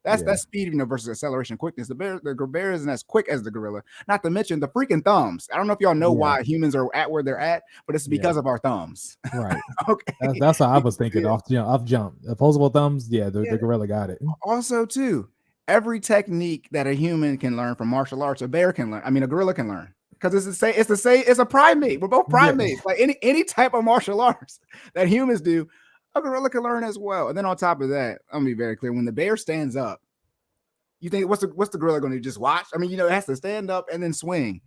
That's speed, versus acceleration, quickness. The bear isn't as quick as the gorilla. Not to mention the freaking thumbs. I don't know if y'all know why humans are at where they're at, but it's because of our thumbs. Right. Okay. That's how I was thinking. Off jump. Opposable thumbs. The gorilla got it. Also, too, every technique that a human can learn from martial arts, a bear can learn. A gorilla can learn. Because it's a primate. We're both primates. Like any type of martial arts that humans do, a gorilla can learn as well. And then on top of that, I'm gonna be very clear. When the bear stands up, you think what's the gorilla gonna do? Just watch? It has to stand up and then swing.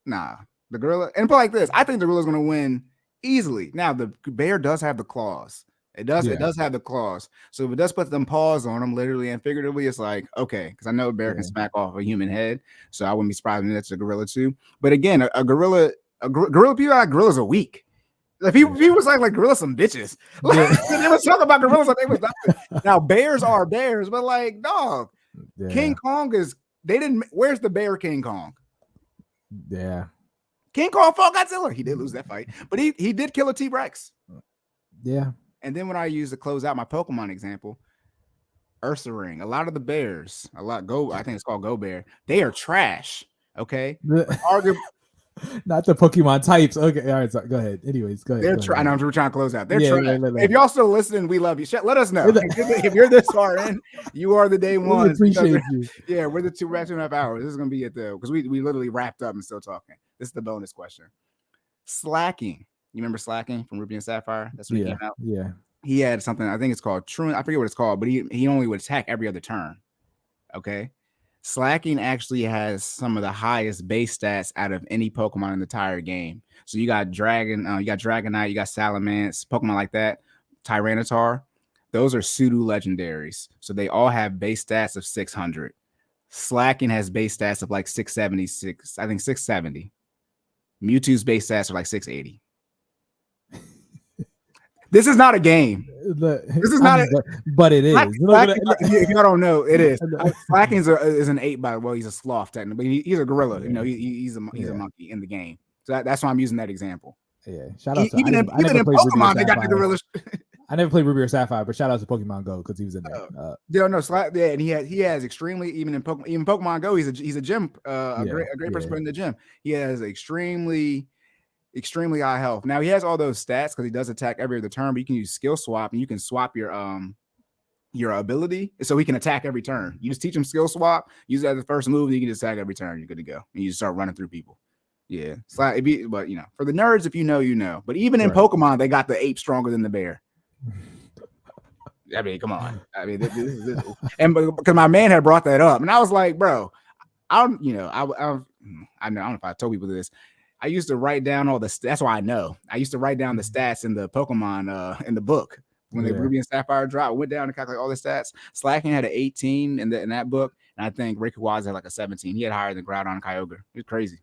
Nah, the gorilla, and put like this, I think the gorilla's gonna win easily. Now the bear does have the claws. It does have the claws. So if it does put them paws on them, literally and figuratively, it's like, okay, because I know a bear can smack off a human head. So I wouldn't be surprised if that's a gorilla too. But again, gorilla people like gorillas are weak. Like people was like gorillas some bitches. They was talking about gorillas like they was nothing. Now bears are bears, but like dog, King Kong where's the bear King Kong? Yeah. King Kong fought Godzilla. He did lose that fight, but he did kill a T-Rex. Yeah. And then when I use to close out my Pokemon example, Ursaring, a lot of the bears, I think it's called Go Bear, they are trash. Okay. Not the Pokemon types. Okay, all right. So go ahead. Anyways, go ahead. They're go trying. I ahead. know we're trying to close out. They're Yeah, trying. look. If y'all still listening, we love you. Let us know. If you're this far in, you are the day We ones. appreciate you. Yeah, we're the 2.5 hours. This is gonna be it though, because we literally wrapped up and still talking. This is the bonus question. Slacking. You remember slacking from Ruby and Sapphire? That's when he came out. Yeah. He had something. I think it's called truant. I forget what it's called, but he only would attack every other turn. Okay. Slacking actually has some of the highest base stats out of any Pokemon in the entire game. So you got Dragon, you got Dragonite, you got Salamence, Pokemon like that, Tyranitar. Those are pseudo legendaries. So they all have base stats of 600. Slacking has base stats of like 676, I think 670. Mewtwo's base stats are like 680. This is not a game. This is not but it is. If y'all don't know, it is. Slacking is an ape, by the way. He's a sloth, technically. He's a gorilla. You know, he's a monkey in the game. So that's why I'm using that example. Yeah. Shout out to even in Pokemon, they got the gorillas. I never played Ruby or Sapphire, but shout out to Pokemon Go because he was in there. And he has extremely even in Pokemon Go. He's a gym, a great person in the gym. He has extremely high health. Now he has all those stats because he does attack every other turn, but you can use skill swap and you can swap your ability so he can attack every turn. You just teach him skill swap, use that as the first move, and you can just attack every turn. You're good to go. And you just start running through people. Yeah. But you know, for the nerds, if you know, you know. But even in Pokemon, they got the ape stronger than the bear. I mean, come on. I mean, this is and because my man had brought that up, and I was like, bro, I don't know if I told people this. I used to write down all the. That's why I know. I used to write down the stats in the Pokemon in the book when the Ruby and Sapphire dropped. I went down and calculated all the stats. Slacking had an 18 in that book, and I think Rayquaza had like a 17. He had higher than Groudon and Kyogre. He was crazy.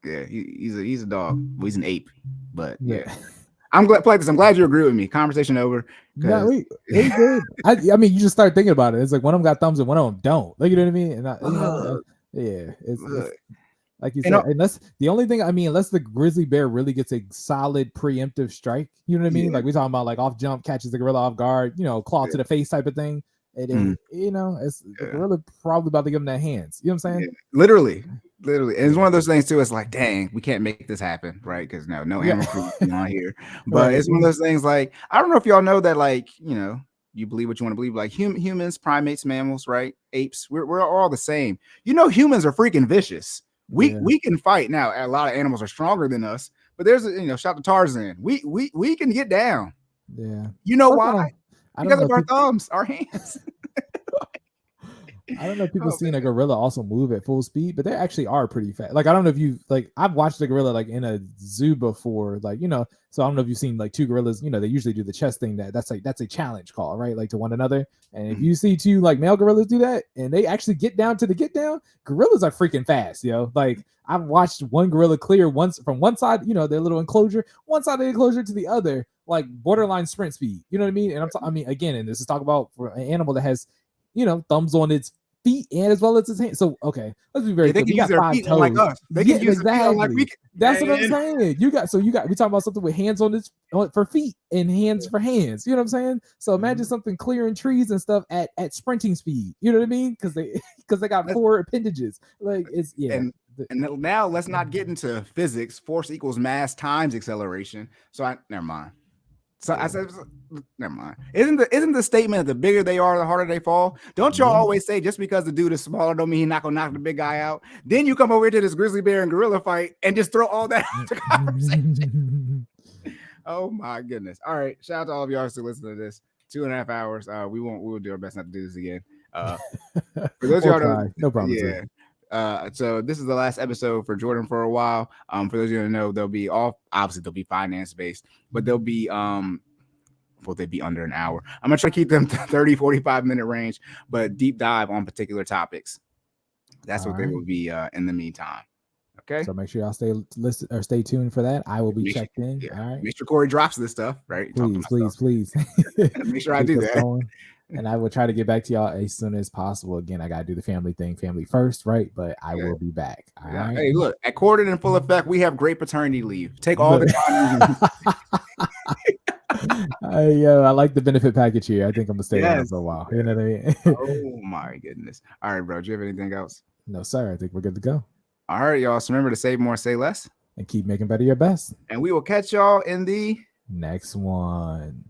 Yeah, he's a dog. Well, he's an ape, but yeah. I'm glad, Play this. I'm glad you agree with me. Conversation over. No, we good. I mean, you just start thinking about it. It's like one of them got thumbs and one of them don't. Like, you know what I mean? And it's like you said, unless the only thing, I mean, unless the grizzly bear really gets a solid preemptive strike, you know what I mean? Like we're talking about like off jump, catches the gorilla off guard, you know, claw to the face type of thing. And then, you know, it's the gorilla probably about to give him that hands. You know what I'm saying? Literally. And it's one of those things too. It's like, dang, we can't make this happen, right? Because no animal food on here. But it's one of those things. Like, I don't know if y'all know that, like, you know, you believe what you want to believe. Like humans, primates, mammals, right? Apes, we're all the same. You know, humans are freaking vicious. We can fight now. A lot of animals are stronger than us, but there's shout to Tarzan. We can get down. Yeah. You know why? Because of our thumbs, our hands. I don't know if people seen a gorilla also move at full speed, but they actually are pretty fast. Like, I don't know if you I've watched a gorilla like in a zoo before, like, you know, so I don't know if you've seen like two gorillas, you know, they usually do the chest thing that's a challenge call, right? Like to one another. And if you see two like male gorillas do that and they actually get down, gorillas are freaking fast, Like I've watched one gorilla clear once from one side, you know, their little enclosure, one side of the enclosure to the other, like borderline sprint speed. You know what I mean? And I mean, again, and this is talk about for an animal that has, you know, thumbs on its feet and as well as his hands. So okay, let's be very clear. They can use their feet like us. They can use exactly. Like we can. That's what I'm saying. We talking about something with hands on for feet and hands for hands. You know what I'm saying? So imagine something clearing trees and stuff at sprinting speed. You know what I mean? Because they got four appendages. Like it's And now let's not get into physics. Force equals mass times acceleration. So never mind. So I said, never mind. Isn't the statement that the bigger they are, the harder they fall? Don't y'all always say just because the dude is smaller don't mean he's not gonna knock the big guy out? Then you come over here to this grizzly bear and gorilla fight and just throw all that into conversation. Oh my goodness! All right, shout out to all of y'all who listen to this. 2.5 hours. We'll do our best not to do this again. For those of y'all no problem. Yeah. So this is the last episode for Jordan for a while. For those of you who know, they'll be finance based, but they'll be they'd be under an hour. I'm gonna try to keep them 30-45 minute range, but deep dive on particular topics. That's what they will be in the meantime. Okay. So make sure y'all stay tuned for that. I will be checked in. Yeah. All right. Mr. Cory drops this stuff, right? Please. Make sure I do that. And I will try to get back to y'all as soon as possible. Again, I gotta do the family first, right? But I will be back. All right. Hey, look, at Quartered in full effect, we have great paternity leave. Take all the time. I like the benefit package here. I think I'm gonna stay around for a while. You know what I mean? Oh my goodness. All right, bro. Do you have anything else? No, sir. I think we're good to go. All right, y'all. So remember to save more, say less, and keep making better your best. and we will catch y'all in the Next one.